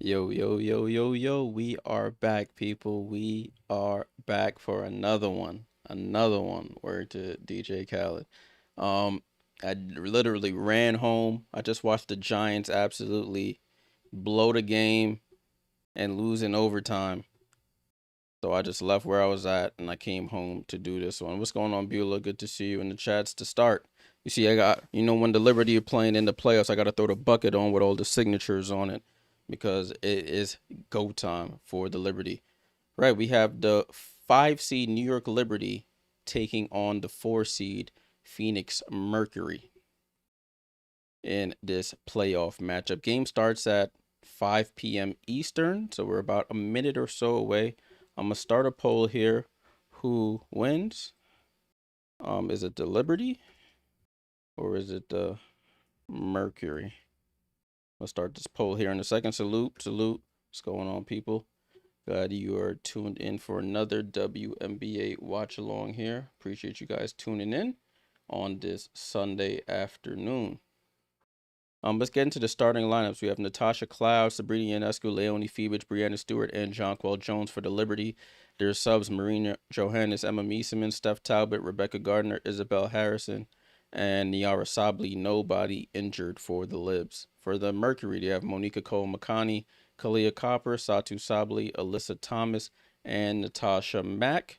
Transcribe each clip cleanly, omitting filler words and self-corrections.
Yo, yo, yo, yo, yo. We are back, people. We are back for another one. Another one. Word to DJ Khaled. I literally ran home. I just watched the Giants absolutely blow the game and lose in overtime. So I just left where I was at and I came home to do this one. What's going on, Beulah? Good to see you in the chats to start. You see, I got, when the Liberty are playing in the playoffs, I got to throw the bucket on with all the signatures on it because it is go time for the Liberty. Right, we have the 5 seed New York Liberty taking on the 4 seed Phoenix Mercury in this playoff matchup. Game starts at 5 p.m. Eastern, so we're about a minute or so away. I'm gonna start a poll here. Who wins? Is it the Liberty or is it the Mercury? Let's start this poll here in a second. Salute. What's going on, people? Glad you are tuned in for another WNBA watch along here. Appreciate you guys tuning in on this Sunday afternoon. Let's get into the starting lineups. We have Natasha Cloud, Sabrina Ionescu, Leonie Febich, Brianna Stewart, and Jonquel Jones for the Liberty. Their subs: Marina Johannes, Emma Meesseman, Steph Talbot, Rebecca Gardner, Isabel Harrison, and Niara Sabli. Nobody injured for the Libs. For the Mercury, they have Monica Cole-McConney, Kahleah Copper, Satu Sabli, Alyssa Thomas, and Natasha Mack.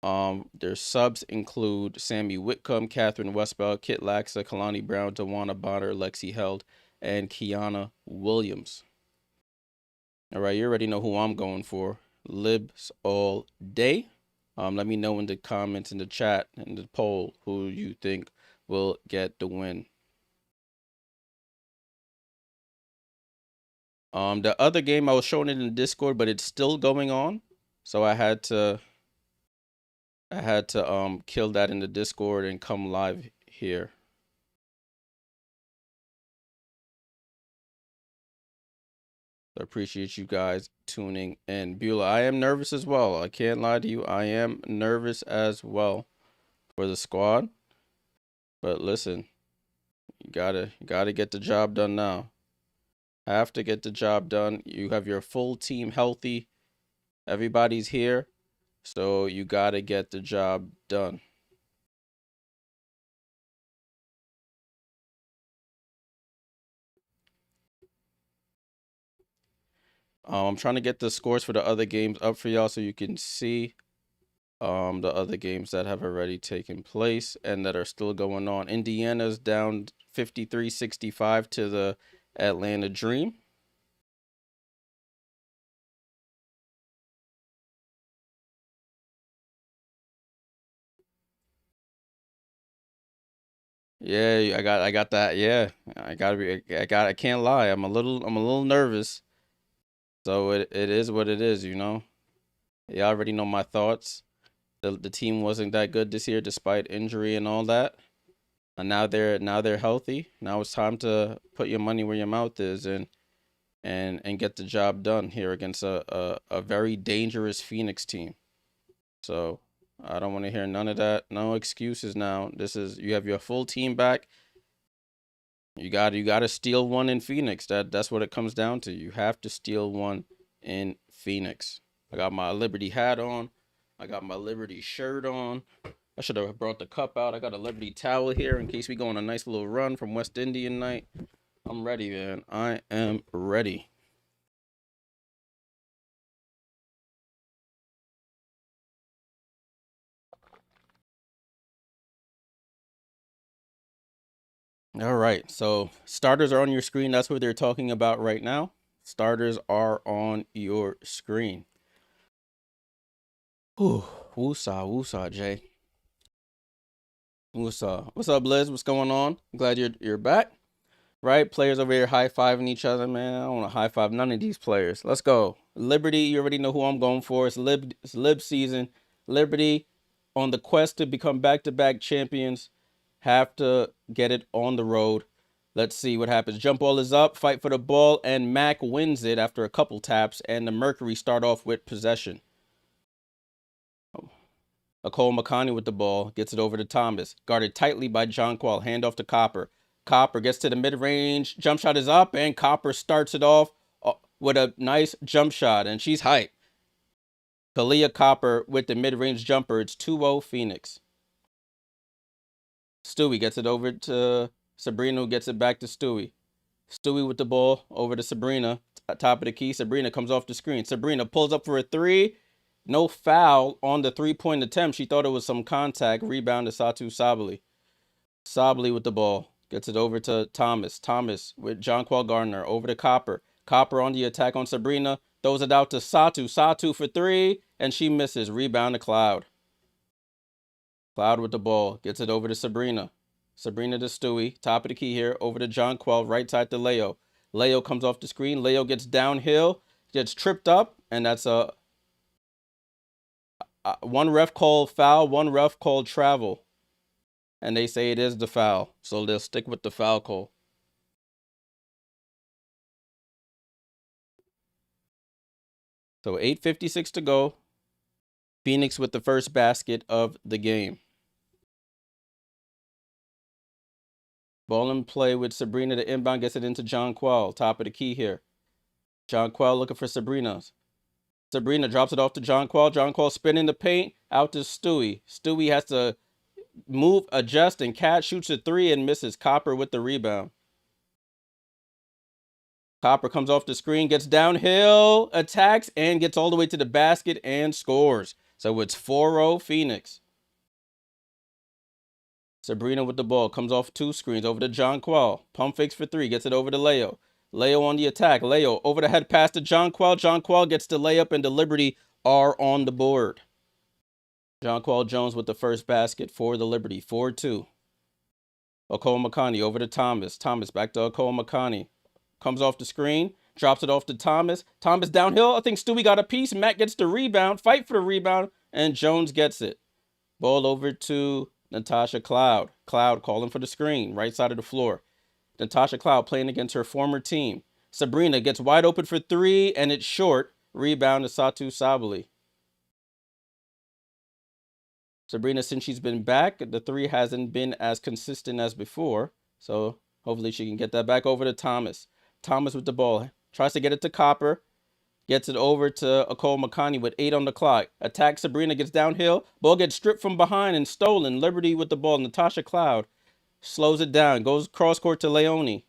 Their subs include Sammy Whitcomb, Catherine Westbell, Kit Laxa, Kalani Brown, Dawana Bonner, Lexi Held, and Kiana Williams. All right, you already know who I'm going for. Libs all day. Let me know in the comments, in the chat, in the poll, who you think will get the win. The other game, I was showing it in Discord, but it's still going on. So I had to kill that in the Discord and come live here. I appreciate you guys tuning in. Beulah, I am nervous as well. I can't lie to you. I am nervous as well for the squad. But listen, you gotta get the job done now. Have to get the job done. You have your full team healthy. Everybody's here. So you gotta get the job done. I'm trying to get the scores for the other games up for y'all so you can see the other games that have already taken place and that are still going on. Indiana's down 53-65 to the Atlanta Dream. Yeah, I got that. Yeah. I can't lie. I'm a little nervous. So it is what it is, you know. You already know my thoughts. The team wasn't that good this year despite injury and all that. And now they're healthy. Now it's time to put your money where your mouth is and get the job done here against a very dangerous Phoenix team. So I don't want to hear none of that. No excuses now. You have your full team back. You gotta steal one in Phoenix. That's what it comes down to. You have to steal one in Phoenix. I got my Liberty hat on. I got my Liberty shirt on. I should have brought the cup out. I got a Liberty towel here in case we go on a nice little run from West Indian night. I'm ready, man. I am ready. All right, so starters are on your screen. That's what they're talking about right now. Starters are on your screen. Whew, woosah, Jay. Woosah. What's up, Liz? What's going on? I'm glad you're back. Right, players over here high-fiving each other, man. I don't want to high-five none of these players. Let's go. Liberty, you already know who I'm going for. It's Lib season. Liberty on the quest to become back-to-back champions. Have to get it on the road. Let's see what happens. Jump ball is up, fight for the ball, and Mac wins it after a couple taps, and the Mercury start off with possession. Cole-McConney with the ball, gets it over to Thomas. Guarded tightly by Jonquel, hand off to Copper. Copper gets to the mid-range, jump shot is up, and Copper starts it off. with a nice jump shot, and she's hype. Kahleah Copper with the mid-range jumper. It's 2-0 Phoenix. Stewie gets it over to Sabrina, who gets it back to Stewie. Stewie with the ball over to Sabrina. Top of the key. Sabrina comes off the screen. Sabrina pulls up for a three. No foul on the three-point attempt. She thought it was some contact. Rebound to Satou Sabally. Sabally with the ball. Gets it over to Thomas. Thomas with Jonquel Gardner over to Copper. Copper on the attack on Sabrina. Throws it out to Satou. Satou for three. And she misses. Rebound to Cloud. Cloud with the ball. Gets it over to Sabrina. Sabrina to Stewie. Top of the key here. Over to Jonquel. Right side to Leo. Leo comes off the screen. Leo gets downhill. Gets tripped up. And that's a one ref called foul. One ref called travel. And they say it is the foul. So they'll stick with the foul call. So 8:56 to go. Phoenix with the first basket of the game. Ball in play with Sabrina. The inbound gets it into Jonquel. Top of the key here. Jonquel looking for Sabrina. Sabrina drops it off to Jonquel. Jonquel spinning the paint. Out to Stewie. Stewie has to move, adjust, and catch. Shoots a three and misses. Copper with the rebound. Copper comes off the screen, gets downhill, attacks, and gets all the way to the basket and scores. So it's 4-0 Phoenix. Sabrina with the ball, comes off two screens, over to Jonquel. Pump fakes for three, gets it over to Leo. Leo on the attack. Leo over the head pass to Jonquel. Jonquel gets the layup, and the Liberty are on the board. Jonquel Jones with the first basket for the Liberty, 4-2. Okolo-Makani over to Thomas. Thomas back to Okolo-Makani. Comes off the screen, drops it off to Thomas. Thomas downhill. I think Stewie got a piece. Matt gets the rebound, fight for the rebound, and Jones gets it. Ball over to Natasha Cloud. Cloud calling for the screen, right side of the floor. Natasha Cloud playing against her former team. Sabrina gets wide open for three, and it's short. Rebound to Satou Sabally. Sabrina, since she's been back, the three hasn't been as consistent as before. So hopefully she can get that back over to Thomas. Thomas with the ball. Tries to get it to Copper. Gets it over to Okolo-Makani with 8 on the clock. Attacks Sabrina, gets downhill. Ball gets stripped from behind and stolen. Liberty with the ball. Natasha Cloud slows it down. Goes cross court to Leone.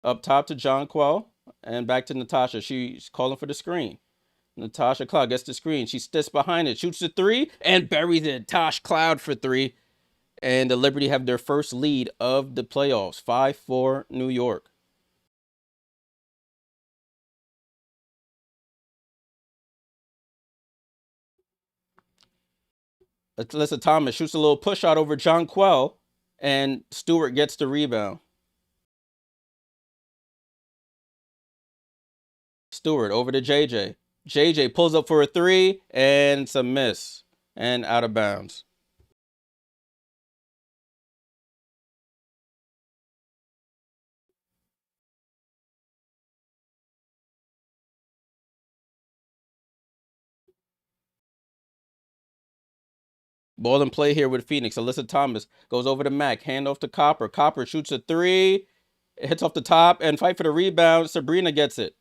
Up top to Jonquel. And back to Natasha. She's calling for the screen. Natasha Cloud gets the screen. She sits behind it. Shoots the three and buries it. Tosh Cloud for three. And the Liberty have their first lead of the playoffs. 5-4 New York. Alyssa Thomas shoots a little push shot over Jonquel, and Stewart gets the rebound. Stewart over to J.J. J.J. pulls up for a three, and it's a miss, and out of bounds. Ball in play here with Phoenix. Alyssa Thomas goes over to Mac. Hand off to Copper. Copper shoots a three. It hits off the top and fight for the rebound. Sabrina gets it.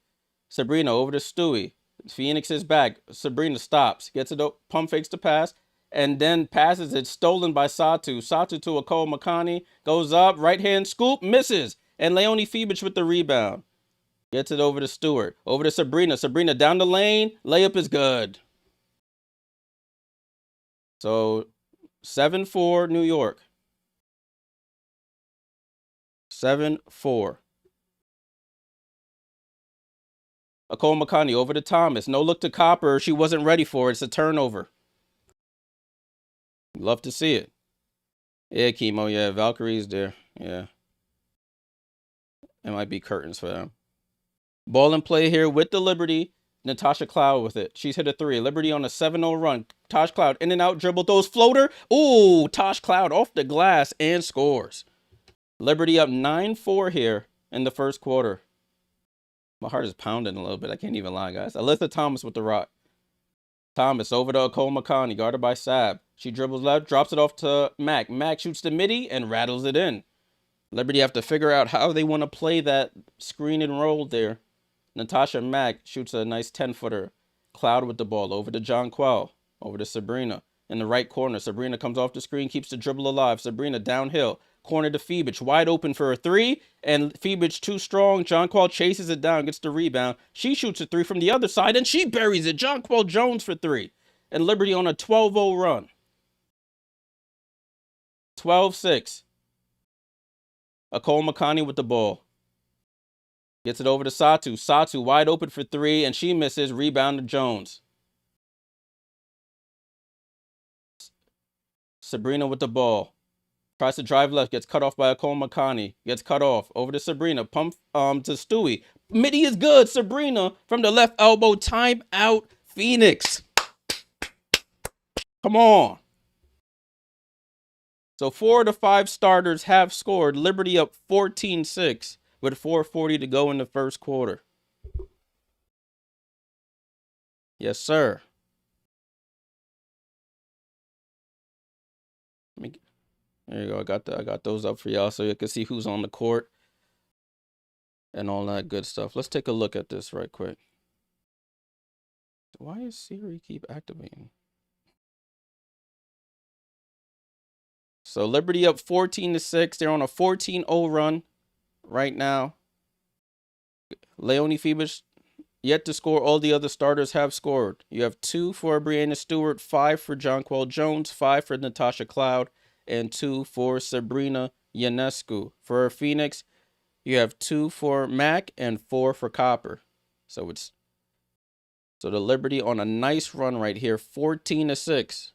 Sabrina over to Stewie. Phoenix is back. Sabrina stops. Gets it up. Pump fakes the pass. And then passes it. Stolen by Satou. Satou to Okolo-Makani. Goes up. Right hand scoop. Misses. And Leone Fibich with the rebound. Gets it over to Stewart. Over to Sabrina. Sabrina down the lane. Layup is good. So 7-4 New York. 7-4. Okolo-Makani over to Thomas. No look to Copper. She wasn't ready for it. It's a turnover. Love to see it. Yeah, Chemo. Yeah, Valkyrie's there. Yeah. It might be curtains for them. Ball in play here with the Liberty. Natasha Cloud with it. She's hit a three. Liberty on a 7-0 run. Tosh Cloud in and out, dribble, throws floater. Ooh, Tosh Cloud off the glass and scores. Liberty up 9-4 here in the first quarter. My heart is pounding a little bit. I can't even lie, guys. Alyssa Thomas with the rock. Thomas over to Okolo-Makani, guarded by Sab. She dribbles left, drops it off to Mac. Mac shoots the midi and rattles it in. Liberty have to figure out how they want to play that screen and roll there. Natasha Mack shoots a nice 10-footer. Cloud with the ball over to Jonquel. Over to Sabrina. In the right corner, Sabrina comes off the screen, keeps the dribble alive. Sabrina downhill. Corner to Phoenix, wide open for a three, and Phoenix too strong. Jonquel chases it down, gets the rebound. She shoots a three from the other side, and she buries it. Jonquel Jones for three. And Liberty on a 12-0 run. 12-6. Akol Makani with the ball. Gets it over to Satu. Satu wide open for three, and she misses. Rebound to Jones. Sabrina with the ball. Tries to drive left, gets cut off by Akol Makani. Gets cut off. Over to Sabrina. Pump to Stewie. Midi is good. Sabrina from the left elbow. Timeout. Phoenix. Come on. So 4 of the 5 starters have scored. Liberty up 14-6 with 4:40 to go in the first quarter. Yes, sir. There you go. I got those up for y'all so you can see who's on the court and all that good stuff. Let's take a look at this right quick. Why is Siri keep activating? So Liberty up 14-6. They're on a 14-0 run right now. Leonie Phoebus yet to score. All the other starters have scored. You have 2 for Brianna Stewart, 5 for Jonquel Jones, 5 for Natasha Cloud, and 2 for Sabrina Ionescu. For Phoenix, you have 2 for Mac and 4 for Copper. So the Liberty on a nice run right here, 14-6.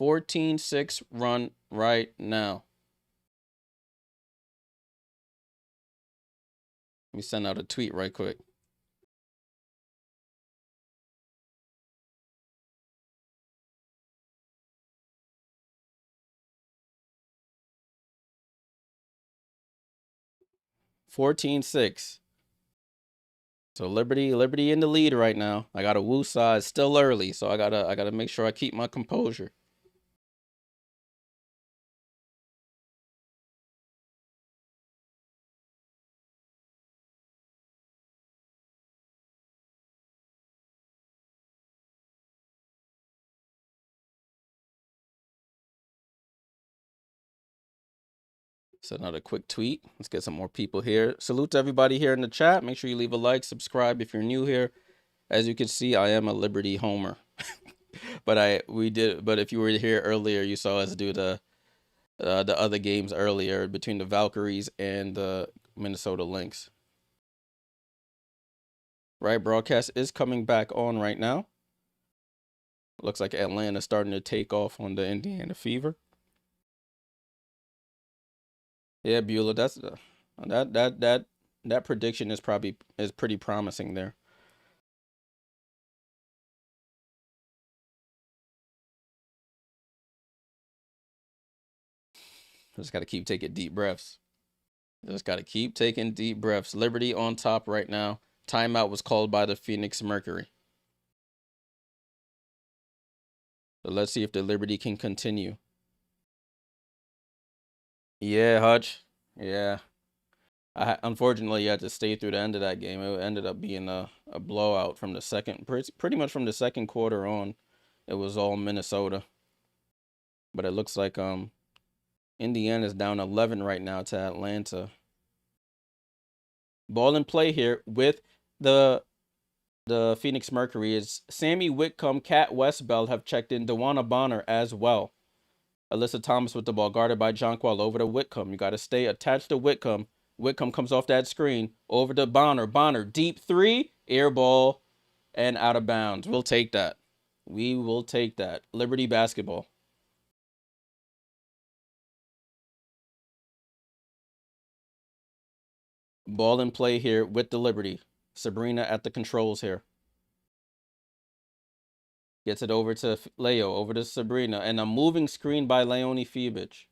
14-6 run right now. Let me send out a tweet right quick. $14-6. So Liberty in the lead right now. I got a woo side. It's still early, so I gotta make sure I keep my composure. Send out a quick tweet. Let's get some more people here. Salute to everybody here in the chat. Make sure you leave a like, subscribe if you're new here. As you can see, I am a Liberty homer. But if you were here earlier, you saw us do the other games earlier between the Valkyries and the Minnesota Lynx. Right, broadcast is coming back on right now. Looks like Atlanta's starting to take off on the Indiana Fever. Yeah, Beulah, that's that prediction is pretty promising there. Just got to keep taking deep breaths. Just got to keep taking deep breaths. Liberty on top right now. Timeout was called by the Phoenix Mercury. So let's see if the Liberty can continue. Yeah, Hutch. Yeah. Unfortunately, you had to stay through the end of that game. It ended up being a blowout from the pretty much from the second quarter on. It was all Minnesota. But it looks like Indiana's down 11 right now to Atlanta. Ball in play here with the Phoenix Mercury is Sammy Whitcomb, Kat Westbeld have checked in. DeWanna Bonner as well. Alyssa Thomas with the ball, guarded by Jonquel over to Whitcomb. You got to stay attached to Whitcomb. Whitcomb comes off that screen over to Bonner. Bonner, deep three, air ball, and out of bounds. We'll take that. We will take that. Liberty basketball. Ball in play here with the Liberty. Sabrina at the controls here. Gets it over to Leo, over to Sabrina, and a moving screen by Leonie Phoebus.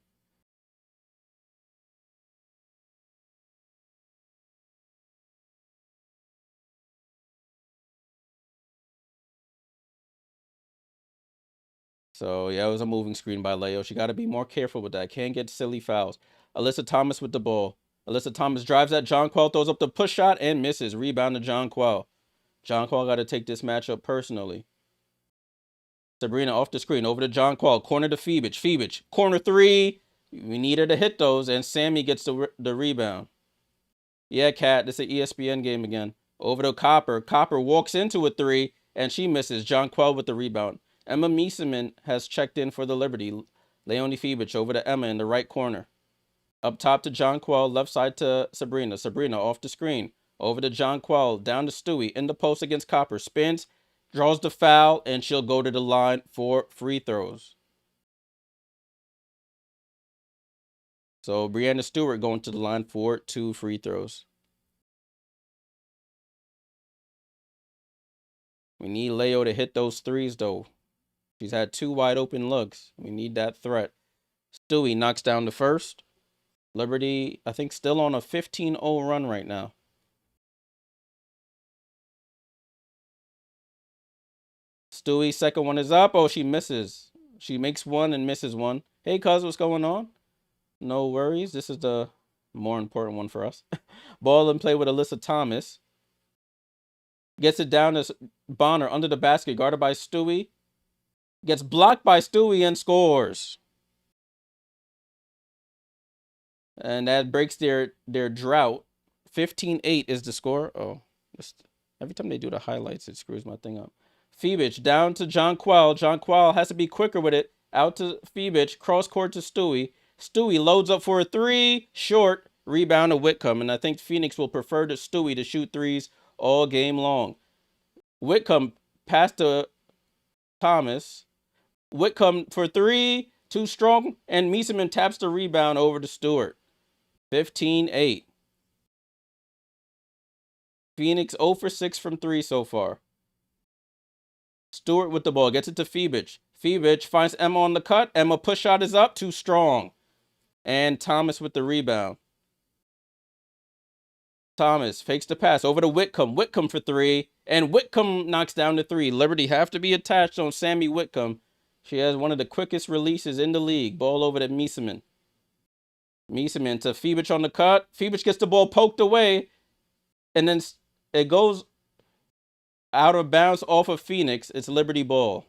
So, yeah, it was a moving screen by Leo. She got to be more careful with that. Can't get silly fouls. Alyssa Thomas with the ball. Alyssa Thomas drives at Jonquel, throws up the push shot and misses. Rebound to Jonquel. Jonquel got to take this matchup personally. Sabrina off the screen, over to Jonquel, corner to Phoebich. Phoebich, corner three. We need her to hit those, and Sammy gets the rebound. Yeah, Kat, this is an ESPN game again. Over to Copper. Copper walks into a three, and she misses. Jonquel with the rebound. Emma Meesseman has checked in for the Liberty. Leonie Phoebich over to Emma in the right corner. Up top to Jonquel, left side to Sabrina. Sabrina off the screen. Over to Jonquel, down to Stewie, in the post against Copper. Spins, draws the foul, and she'll go to the line for free throws. So Breanna Stewart going to the line for 2 free throws. We need Leo to hit those threes, though. She's had 2 wide open looks. We need that threat. Stewie knocks down the first. Liberty, I think, still on a 15-0 run right now. Stewie, second one is up. Oh, she misses. She makes one and misses one. Hey, cuz, what's going on? No worries. This is the more important one for us. Ball and play with Alyssa Thomas. Gets it down to Bonner under the basket, guarded by Stewie. Gets blocked by Stewie and scores. And that breaks their drought. 15-8 is the score. Oh, every time they do the highlights, it screws my thing up. Phoebich down to Jonquel. Jonquel has to be quicker with it. Out to Phoebich. Cross court to Stewie. Stewie loads up for a three. Short. Rebound to Whitcomb. And I think Phoenix will prefer to Stewie to shoot threes all game long. Whitcomb passed to Thomas. Whitcomb for three. Too strong. And Meesseman taps the rebound over to Stewart. 15-8. Phoenix 0 for 6 from 3 so far. Stewart with the ball. Gets it to Phoebich. Phoebich finds Emma on the cut. Emma push shot is up. Too strong. And Thomas with the rebound. Thomas fakes the pass over to Whitcomb. Whitcomb for three. And Whitcomb knocks down the three. Liberty have to be attached on Sammy Whitcomb. She has one of the quickest releases in the league. Ball over to Meesseman. Meesseman to Phoebich on the cut. Phoebich gets the ball poked away. And then it goes out of bounds off of Phoenix. It's Liberty ball.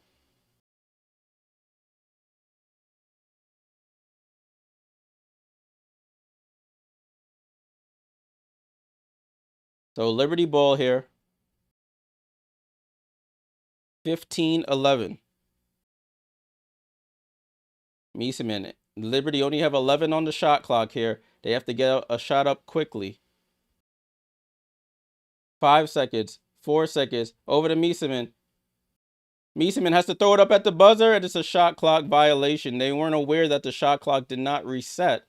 So Liberty ball here. 15-11. Meesseman. Liberty only have 11 on the shot clock here. They have to get a shot up quickly. 5 seconds. 4 seconds. Over to Meesseman. Meesseman has to throw it up at the buzzer, and it's a shot clock violation. They weren't aware that the shot clock did not reset.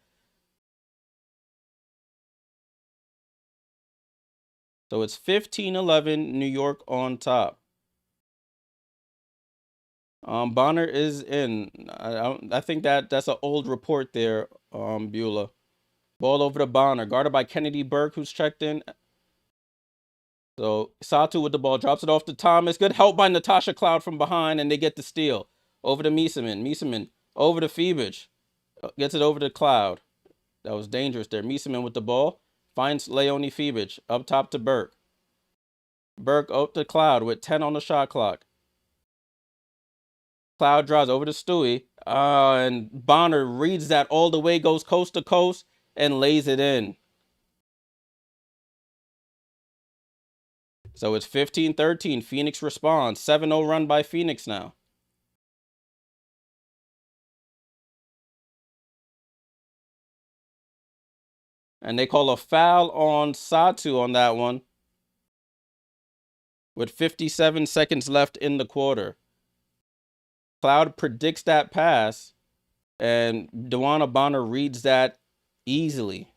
So it's 15-11, New York on top. Bonner is in. I think that's an old report there, Beulah. Ball over to Bonner, guarded by Kennedy Burke, who's checked in. So Satu with the ball, drops it off to Thomas. Good help by Natasha Cloud from behind, and they get the steal. Over to Meesseman. Meesseman over to Phoebich. Gets it over to Cloud. That was dangerous there. Meesseman with the ball. Finds Leonie Phoebich. Up top to Burke. Burke up to Cloud with 10 on the shot clock. Cloud draws over to Stewie. And Bonner reads that all the way, goes coast to coast, and lays it in. So it's 15-13. Phoenix responds. 7-0 run by Phoenix now. And they call a foul on Satu on that one, with 57 seconds left in the quarter. Cloud predicts that pass, and Dewana Bonner reads that easily.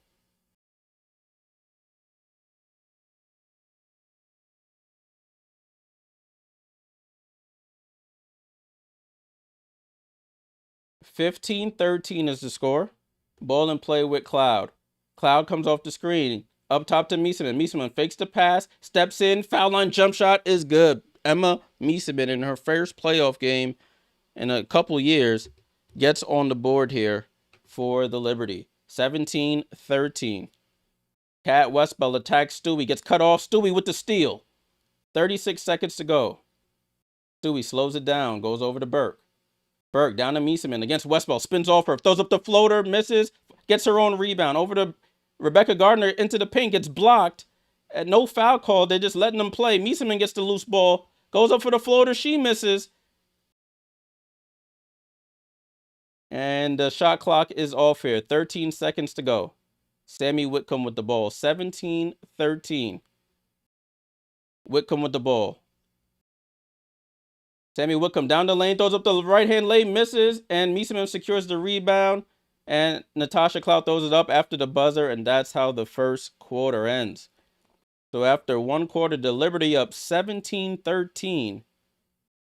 (15-13) is the score. Ball and play with Cloud. Cloud comes off the screen. Up top to Meesseman. Meesseman fakes the pass, steps in, foul line jump shot is good. Emma Meesseman, in her first playoff game in a couple years, gets on the board here for the Liberty. 17-13. Cat Westbell attacks Stewie, gets cut off. Stewie with the steal. 36 seconds to go. Stewie slows it down, goes over to Burke. Burke down to Meesseman against Westbell, spins off her, throws up the floater, misses, gets her own rebound. Over to Rebecca Gardner into the paint, gets blocked. And no foul call, they're just letting them play. Meesseman gets the loose ball, goes up for the floater, she misses. And the shot clock is off here. 13 seconds to go. Sammy Whitcomb with the ball. 17-13. Whitcomb with the ball. Sammy Whitcomb down the lane, throws up the right-hand lane, misses, and Meesseman secures the rebound. And Natasha Cloud throws it up after the buzzer, and that's how the first quarter ends. So after one quarter, the Liberty up 17-13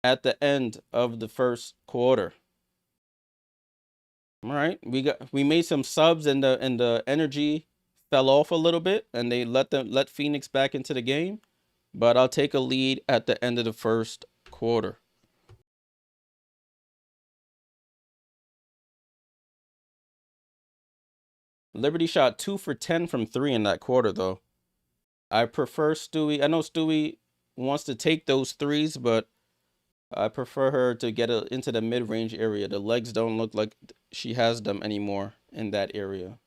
at the end of the first quarter. All right, we made some subs, and the energy fell off a little bit, and they let Phoenix back into the game. But I'll take a lead at the end of the first quarter. Liberty shot 2 for 10 from 3 in that quarter, though. I prefer Stewie. I know Stewie wants to take those threes, but I prefer her to get into the mid-range area. The legs don't look like she has them anymore in that area.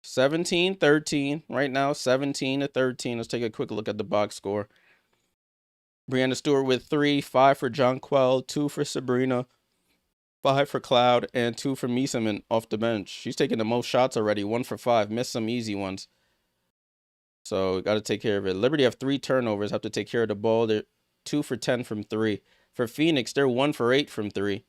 (17-13) right now. 17-13. Let's take a quick look at the box score. Breanna Stewart with 3, 5 for Jonquel, 2 for Sabrina, 5 for Cloud, and 2 for Meesseman off the bench. She's taking the most shots already, 1 for 5. Missed some easy ones. So got to take care of it. Liberty have 3 turnovers, have to take care of the ball. They're 2 for 10 from 3. For Phoenix, they're 1 for 8 from 3.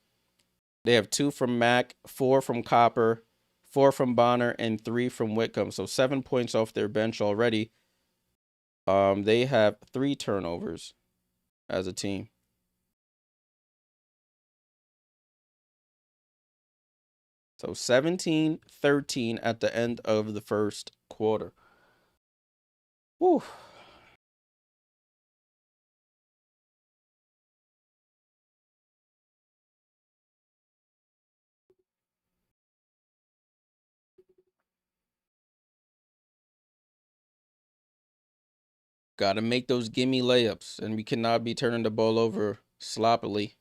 They have 2 from Mack, 4 from Copper, 4 from Bonner, and 3 from Whitcomb. So 7 points off their bench already. They have 3 turnovers as a team. So 17-13 at the end of the first quarter. Whew. Got to make those gimme layups, and we cannot be turning the ball over sloppily.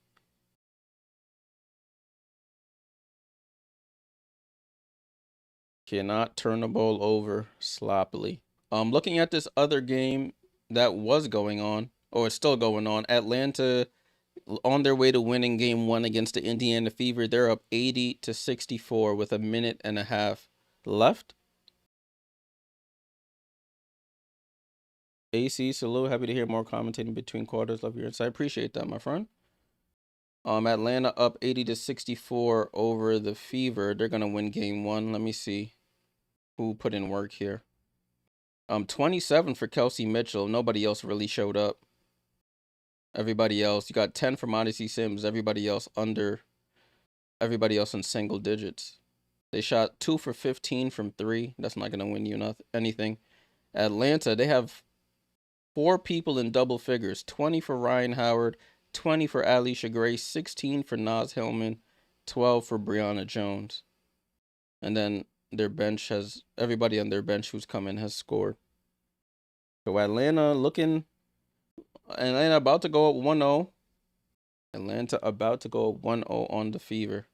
Cannot turn the ball over sloppily. Looking at this other game that was going on, or it's still going on, Atlanta on their way to winning game 1 against the Indiana Fever. They're up 80-64 with a minute and a half left. AC, salute. Happy to hear more commentating between quarters. Love your insight. Appreciate that, my friend. Atlanta up 80-64 over the Fever. They're gonna win game 1. Let me see who put in work here. 27 for Kelsey Mitchell. Nobody else really showed up. Everybody else, you got 10 from Odyssey Sims. Everybody else in single digits. They shot 2 for 15 from 3. That's not gonna win you anything. Atlanta, they have 4 people in double figures. 20 for Ryan Howard, 20 for Alicia Gray, 16 for Naz Hillman, 12 for Brianna Jones. And then their bench has, everybody on their bench who's come in has scored. So Atlanta about to go up 1-0. Atlanta about to go up 1-0 on the Fever.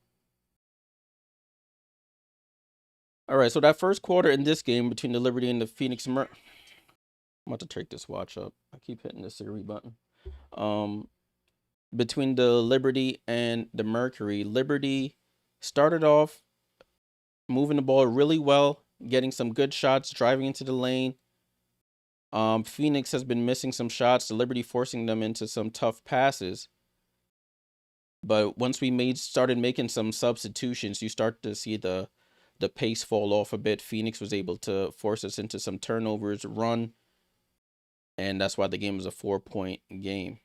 All right, so that first quarter in this game between the Liberty and the Phoenix Mercury. I'm about to take this watch up. I keep hitting the Siri button. Between the Liberty and the Mercury, Liberty started off moving the ball really well, getting some good shots, driving into the lane. Phoenix has been missing some shots, the Liberty forcing them into some tough passes. But once we started making some substitutions, you start to see the pace fall off a bit. Phoenix was able to force us into some turnovers, run, and that's why the game was a 4-point game.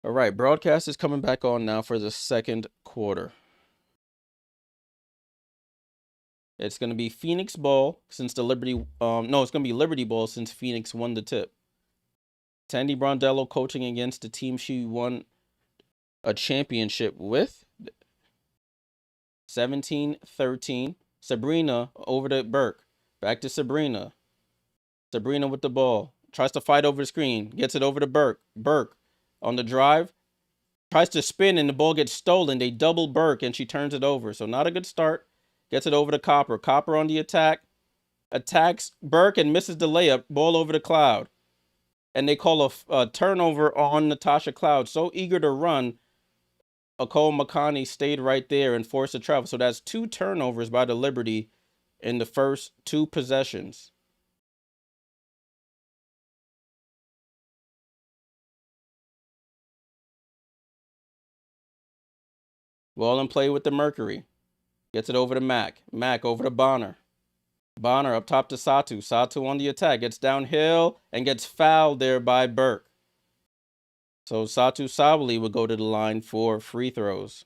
All right, broadcast is coming back on now for the second quarter. It's going to be Phoenix ball since the Liberty, no, it's going to be Liberty ball since Phoenix won the tip. Sandy Brondello coaching against the team she won a championship with. 17-13. Sabrina over to Burke. Back to Sabrina. Sabrina with the ball. Tries to fight over the screen. Gets it over to Burke. Burke on the drive. Tries to spin and the ball gets stolen. They double Burke and she turns it over. So not a good start. Gets it over to Copper. Copper on the attack. Attacks Burke and misses the layup. Ball over to Cloud. And they call a turnover on Natasha Cloud. So eager to run. Akol Makani stayed right there and forced a travel. So that's 2 turnovers by the Liberty in the first 2 possessions. Ball in play with the Mercury. Gets it over to Mac. Mac over to Bonner. Bonner up top to Satu. Satu on the attack. Gets downhill and gets fouled there by Burke. So Satu Sabali would go to the line for free throws.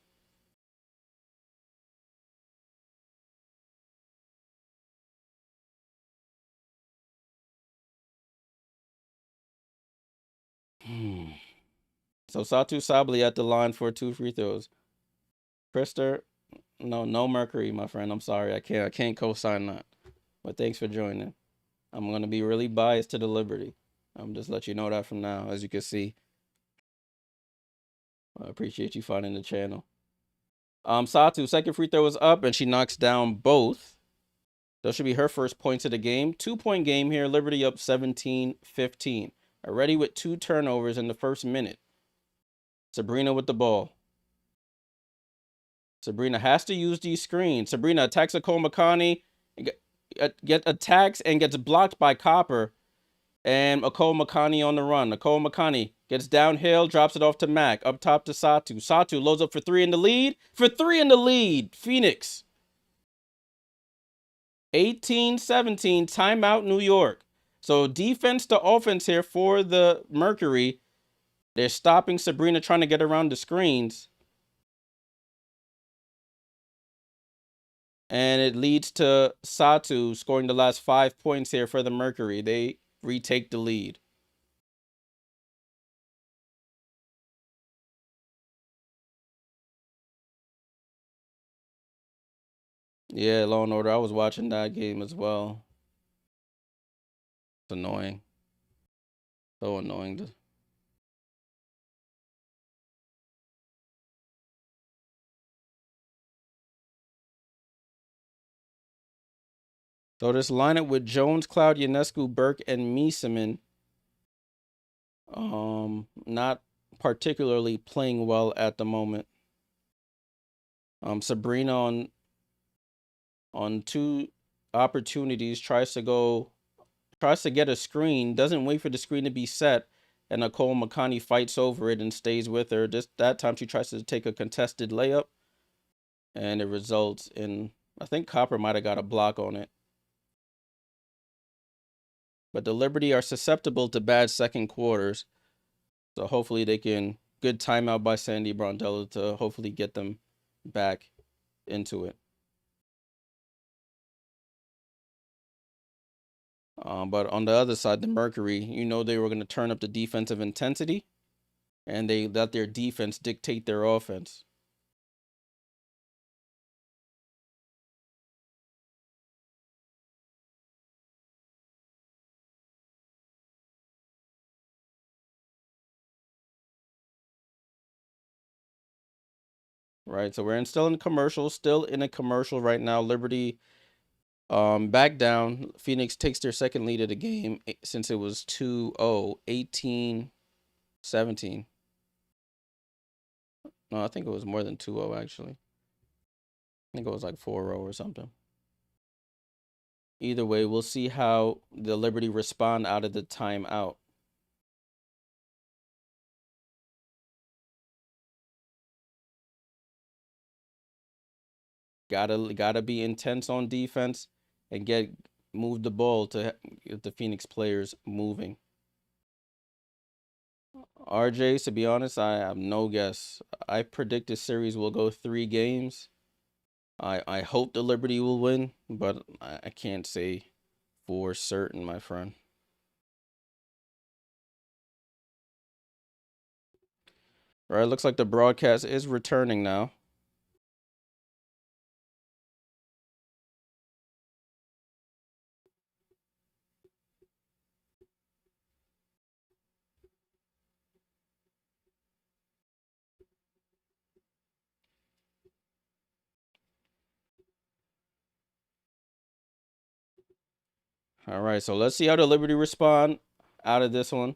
So Satu Sabali at the line for 2 free throws. Krister, no Mercury, my friend. I'm sorry. I can't co-sign that. But thanks for joining. I'm gonna be really biased to the Liberty. I'm just let you know that from now, as you can see. I appreciate you finding the channel. Satu, second free throw is up, and she knocks down both. Those should be her first points of the game. 2-point game here. Liberty up 17-15. Already with 2 turnovers in the first minute. Sabrina with the ball. Sabrina has to use these screens. Sabrina attacks Akol Makani. Get attacks and gets blocked by Copper. And Akol Makani on the run. Akol Makani gets downhill, drops it off to Mac. Up top to Satu. Satu loads up for 3 in the lead. Phoenix. 18-17. Timeout New York. So defense to offense here for the Mercury. They're stopping Sabrina trying to get around the screens. And it leads to Satu scoring the last 5 points here for the Mercury. They retake the lead. Yeah, Law and Order. I was watching that game as well. It's annoying. So annoying. So this lineup with Jones, Cloud, Ionescu, Burke, and Meesseman, not particularly playing well at the moment. Sabrina on 2 opportunities tries to get a screen, doesn't wait for the screen to be set, and Akol Makani fights over it and stays with her. That time she tries to take a contested layup, and it results in, I think Copper might have got a block on it. But the Liberty are susceptible to bad second quarters. So hopefully they can, good timeout by Sandy Brondello to hopefully get them back into it. But on the other side, the Mercury, they were going to turn up the defensive intensity, and they let their defense dictate their offense. Right, so we're still in a commercial right now. Liberty back down. Phoenix takes their second lead of the game since it was 2-0, 18-17. No, I think it was more than 2-0 actually. I think it was like 4-0 or something. Either way, we'll see how the Liberty respond out of the timeout. Gotta be intense on defense and move the ball to get the Phoenix players moving. RJ, to be honest, I have no guess. I predict this series will go 3 games. I hope the Liberty will win, but I can't say for certain, my friend. All right, looks like the broadcast is returning now. All right, so let's see how the Liberty respond out of this one.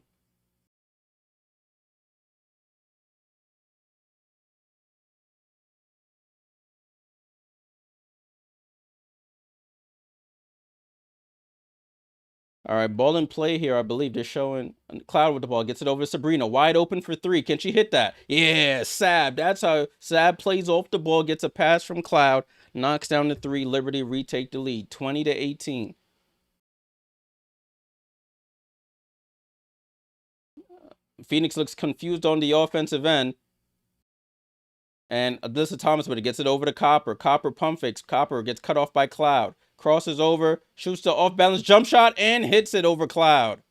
All right, ball in play here. I believe they're showing Cloud with the ball. Gets it over to Sabrina. Wide open for three. Can she hit that? Yeah, Sab. That's how Sab plays off the ball. Gets a pass from Cloud. Knocks down the three. Liberty retake the lead. 20-18. Phoenix looks confused on the offensive end. And Alyssa Thomas, but it gets it over to Copper. Copper pump fakes. Copper gets cut off by Cloud. Crosses over. Shoots the off balance jump shot and hits it over Cloud.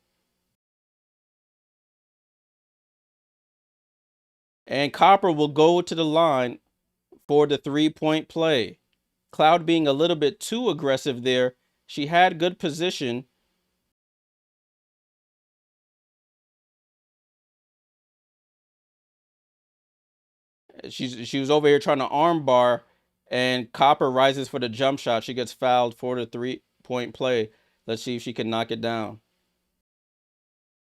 And Copper will go to the line for the 3-point play. Cloud being a little bit too aggressive there. She had good position. She was over here trying to arm bar, and Copper rises for the jump shot. She gets fouled for the 3-point play. Let's see if she can knock it down.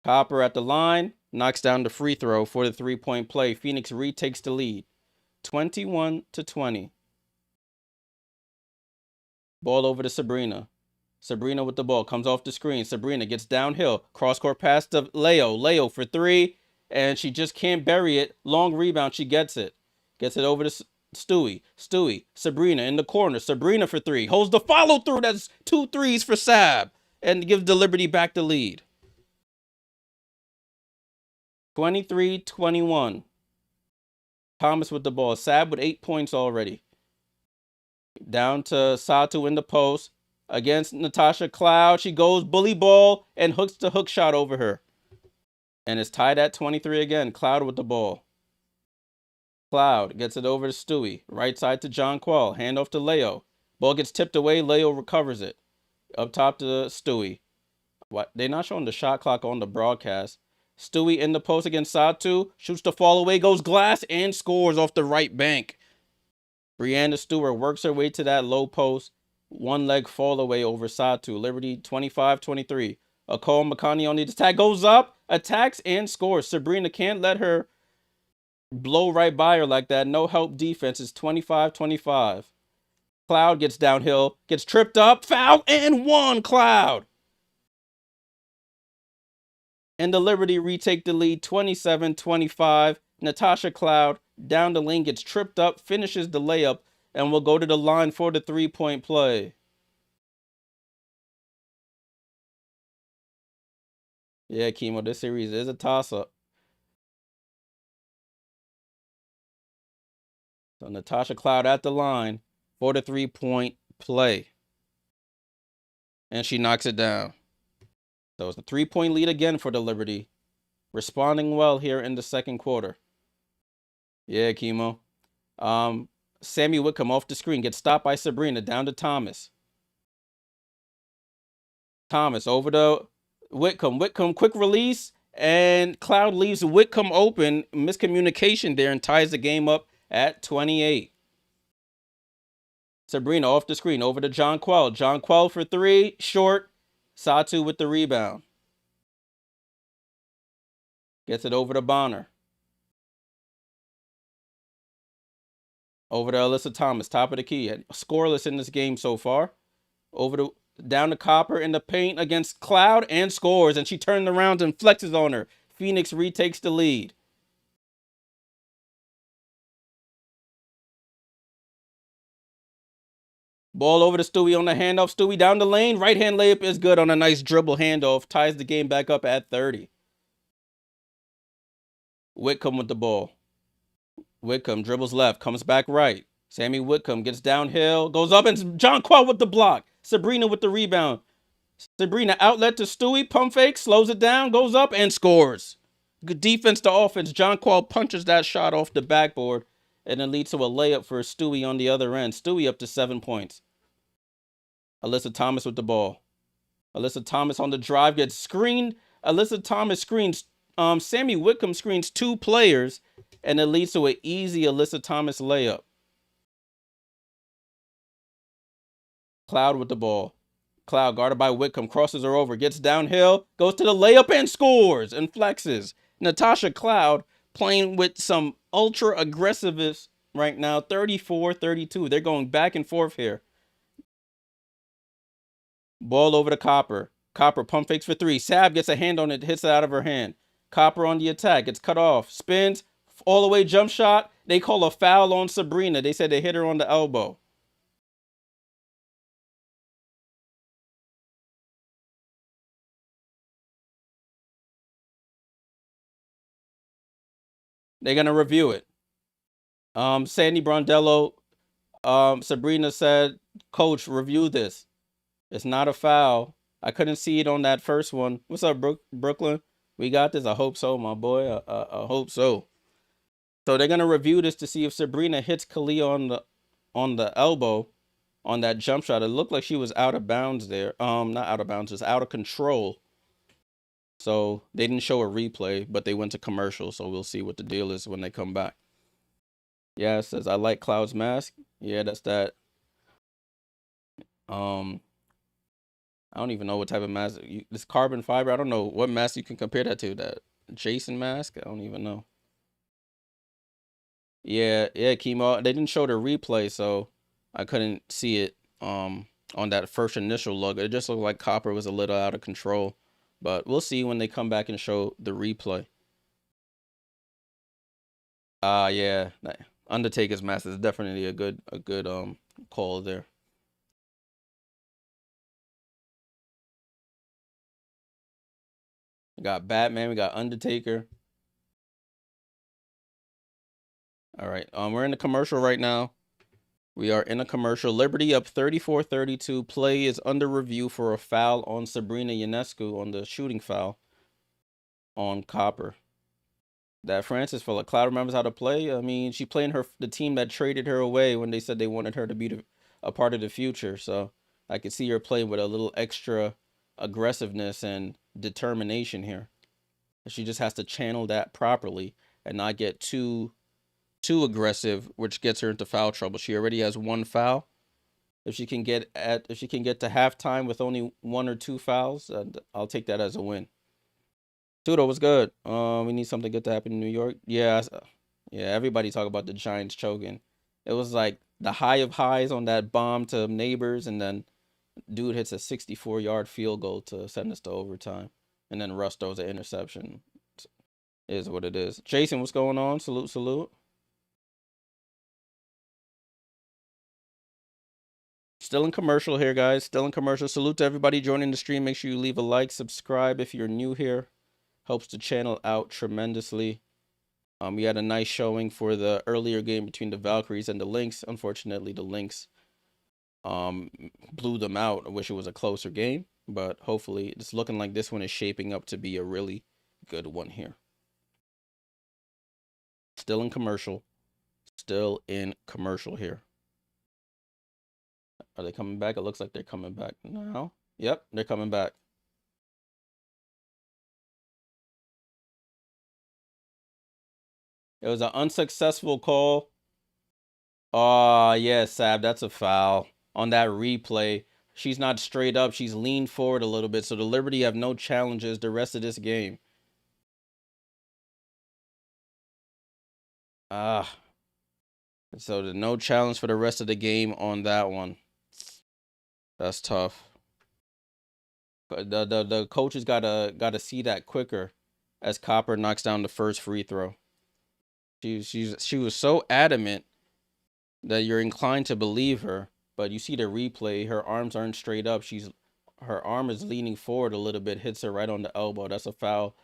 Copper at the line, knocks down the free throw for the 3-point play. Phoenix retakes the lead, 21-20. Ball over to Sabrina. Sabrina with the ball, comes off the screen. Sabrina gets downhill, cross-court pass to Leo. Leo for three, and she just can't bury it. Long rebound, she gets it. Gets it over to Stewie. Stewie, Sabrina in the corner. Sabrina for three, holds the follow through. That's 2 threes for Sab, and gives the Liberty back the lead. 23-21. Thomas with the ball. Sab with 8 points already. Down to Satu in the post. Against Natasha Cloud. She goes bully ball and hooks the hook shot over her. And it's tied at 23 again. Cloud with the ball. Cloud gets it over to Stewie. Right side to John Quell. Hand off to Leo. Ball gets tipped away. Leo recovers it. Up top to Stewie. What? They're not showing the shot clock on the broadcast. Stewie in the post against Satu. Shoots the fall away. Goes glass and scores off the right bank. Brianna Stewart works her way to that low post. One leg fall away over Satu. Liberty 25-23. Akol Makani on the attack. Goes up, attacks, and scores. Sabrina can't let her blow right by her like that. No help defense. It's 25-25. Cloud gets downhill, gets tripped up, foul, and one. Cloud. And the Liberty retake the lead 27-25. Natasha Cloud down the lane, gets tripped up, finishes the layup, and will go to the line for the 3-point play. Yeah, Chemo, this series is a toss-up. So Natasha Cloud at the line for the 3-point play. And she knocks it down. So it's a 3-point lead again for the Liberty. Responding well here in the second quarter. Yeah, Chemo. Sammy Whitcomb off the screen. Gets stopped by Sabrina. Down to Thomas. Thomas over to Whitcomb. Whitcomb, quick release. And Cloud leaves Whitcomb open. Miscommunication there and ties the game up at 28. Sabrina off the screen. Over to John Quell. John Quell for three. Short. Satu with the rebound. Gets it over to Bonner. Over to Alyssa Thomas. Top of the key. Scoreless in this game so far. Over to down to Copper in the paint against Cloud and scores. And she turned around and flexes on her. Phoenix retakes the lead. Ball over to Stewie on the handoff. Stewie down the lane. Right hand layup is good on a nice dribble handoff. Ties the game back up at 30. Whitcomb with the ball. Whitcomb dribbles left. Comes back right. Sammy Whitcomb gets downhill. Goes up and John Quell with the block. Sabrina with the rebound. Sabrina outlet to Stewie. Pump fake. Slows it down. Goes up and scores. Good defense to offense. John Qual punches that shot off the backboard, and it leads to a layup for Stewie on the other end. Stewie up to 7 points. Alyssa Thomas with the ball. Alyssa Thomas on the drive gets screened. Alyssa Thomas screens. Sammy Whitcomb screens 2 players, and it leads to an easy Alyssa Thomas layup. Cloud with the ball. Cloud guarded by Whitcomb, crosses her over, gets downhill, goes to the layup and scores and flexes. Natasha Cloud playing with some ultra aggressiveness right now, 34-32. They're going back and forth here. Ball over to Copper. Copper pump fakes for 3. Sab gets a hand on it, hits it out of her hand. Copper on the attack, gets cut off, spins, all the way jump shot. They call a foul on Sabrina. They said they hit her on the elbow. They're gonna review it. Sandy Brondello, Sabrina said, "Coach, review this. It's not a foul. I couldn't see it on that first one. What's up, Brooklyn? We got this. I hope so, my boy. I hope so." So they're gonna review this to see if Sabrina hits Kahleah on the elbow on that jump shot. It looked like she was out of bounds there. Not out of bounds, just out of control. So they didn't show a replay, but they went to commercial. So we'll see what the deal is when they come back. Yeah, it says I like Cloud's mask. Yeah, that's that. I don't even know what type of mask. This carbon fiber. I don't know what mask you can compare that to. That Jason mask. I don't even know. Yeah, yeah, chemo. They didn't show the replay, so I couldn't see it. On that first initial look, it just looked like Copper was a little out of control. But we'll see when they come back and show the replay. Yeah, Undertaker's mask is definitely a good call there. We got Batman, we got Undertaker. All right. We're in the commercial right now. We are in a commercial. Liberty up 34-32. Play is under review for a foul on Sabrina Ionescu on the shooting foul on Copper. That Francis Fuller Cloud remembers how to play. I mean, she playing the team that traded her away when they said they wanted her to be a part of the future. So I could see her playing with a little extra aggressiveness and determination here. She just has to channel that properly and not get too aggressive, which gets her into foul trouble. She already has 1 foul. If she can get to halftime with only 1 or 2 fouls, I'll take that as a win. Tudo, what's good? We need something good to happen in New York. Yeah, yeah. Everybody talk about the Giants choking. It was like the high of highs on that bomb to Neighbors, and then dude hits a 64-yard field goal to send us to overtime, and then Russ throws an interception. It is what it is. Jason, what's going on? Salute, salute. Still in commercial here, guys. Still in commercial. Salute to everybody joining the stream. Make sure you leave a like, subscribe if you're new here. Helps the channel out tremendously. We had a nice showing for the earlier game between the Valkyries and the Lynx. Unfortunately, the Lynx blew them out. I wish it was a closer game, but hopefully it's looking like this one is shaping up to be a really good one here. Still in commercial. Still in commercial here. Are they coming back? It looks like they're coming back now. Yep, they're coming back. It was an unsuccessful call. Oh, yeah, Sab, that's a foul. On that replay, she's not straight up. She's leaned forward a little bit. So the Liberty have no challenges the rest of this game. Ah. So there's no challenge for the rest of the game on that one. That's tough. The coaches gotta see that quicker as Copper knocks down the first free throw. She was so adamant that you're inclined to believe her, but you see the replay, her arms aren't straight up. Her arm is leaning forward a little bit, hits her right on the elbow. That's a foul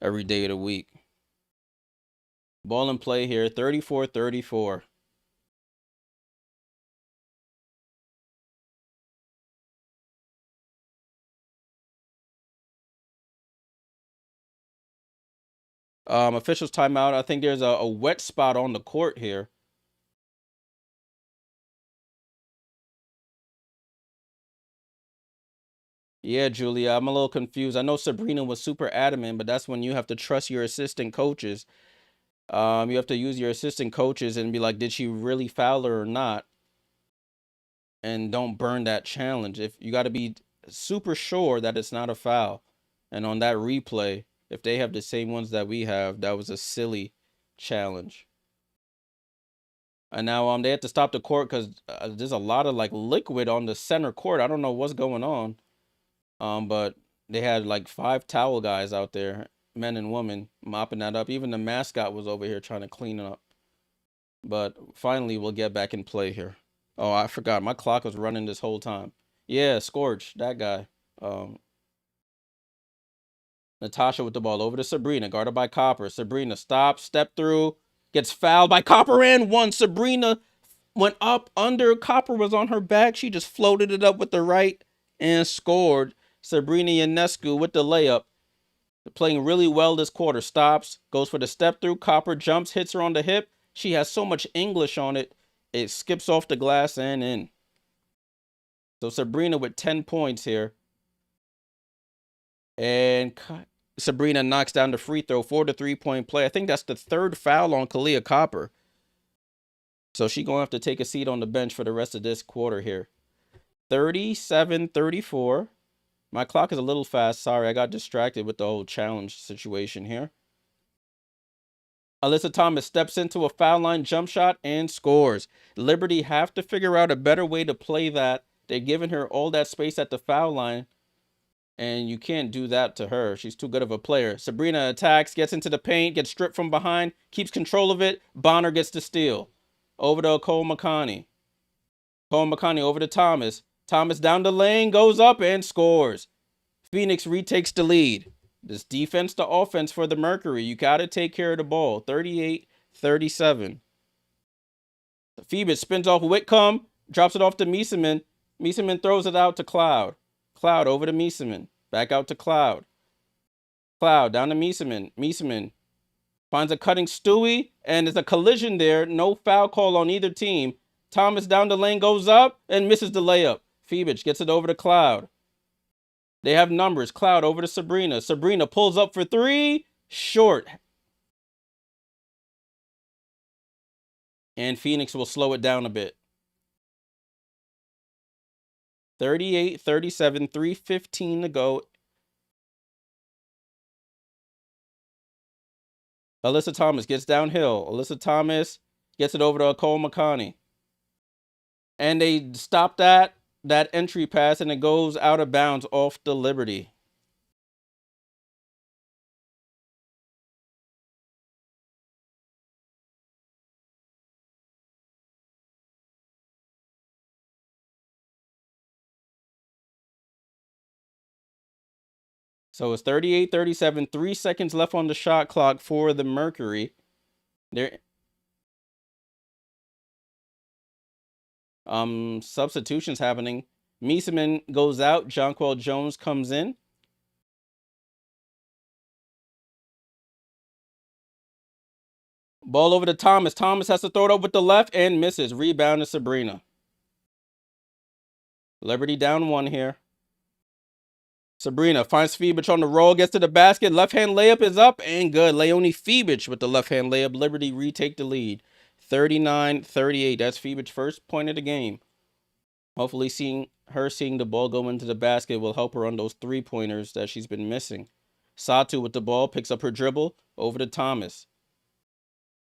every day of the week. Ball in play here, 34-34. Officials timeout. I think there's a wet spot on the court here. Yeah, Julia, I'm a little confused. I know Sabrina was super adamant, but that's when you have to trust your assistant coaches. You have to use your assistant coaches and be like, did she really foul her or not? And don't burn that challenge. If you got to be super sure that it's not a foul. And on that replay, if they have the same ones that we have, that was a silly challenge. And now they have to stop the court because there's a lot of like liquid on the center court. I don't know what's going on. But they had like 5 towel guys out there, men and women, mopping that up. Even the mascot was over here trying to clean it up. But finally, we'll get back in play here. Oh, I forgot. My clock was running this whole time. Yeah, Scorch, that guy. Um, Natasha with the ball over to Sabrina, guarded by Copper. Sabrina stops, step through, gets fouled by Copper and one. Sabrina went up under. Copper was on her back. She just floated it up with the right and scored. Sabrina Ionescu with the layup. Playing really well this quarter. Stops, goes for the step through. Copper jumps, hits her on the hip. She has so much English on it. It skips off the glass and in. So Sabrina with 10 points here. And Sabrina knocks down the free throw for the 3-point play. I think that's the 3rd foul on Kahleah Copper. So she's going to have to take a seat on the bench for the rest of this quarter here. 37-34. My clock is a little fast. Sorry, I got distracted with the whole challenge situation here. Alyssa Thomas steps into a foul line jump shot and scores. Liberty have to figure out a better way to play that. They're giving her all that space at the foul line, and you can't do that to her. She's too good of a player. Sabrina attacks, gets into the paint, gets stripped from behind, keeps control of it. Bonner gets the steal. Over to Cole McConney. Cole McConney over to Thomas. Thomas down the lane, goes up and scores. Phoenix retakes the lead. This defense to offense for the Mercury. You got to take care of the ball. 38-37. Phoebus spins off Whitcomb, drops it off to Meesseman. Meesseman throws it out to Cloud. Cloud over to Meesseman. Back out to Cloud. Cloud down to Meesseman. Meesseman finds a cutting Stewie, and there's a collision there. No foul call on either team. Thomas down the lane, goes up, and misses the layup. Phoebus gets it over to Cloud. They have numbers. Cloud over to Sabrina. Sabrina pulls up for 3. Short. And Phoenix will slow it down a bit. 38-37, 3:15 to go. Alyssa Thomas gets downhill. Alyssa Thomas gets it over to Cole McConney. And they stop that entry pass, and it goes out of bounds off the Liberty. So it's 38-37, 3 seconds left on the shot clock for the Mercury. They're substitutions happening. Meesseman goes out. Jonquel Jones comes in. Ball over to Thomas. Thomas has to throw it up with the left and misses. Rebound to Sabrina. Liberty down 1 here. Sabrina finds Phoebus on the roll, gets to the basket. Left-hand layup is up and good. Leonie Phoebus with the left-hand layup. Liberty retake the lead. 39-38. That's Phoebus' first point of the game. Hopefully seeing the ball go into the basket will help her on those 3-pointers that she's been missing. Satu with the ball, picks up her dribble, over to Thomas.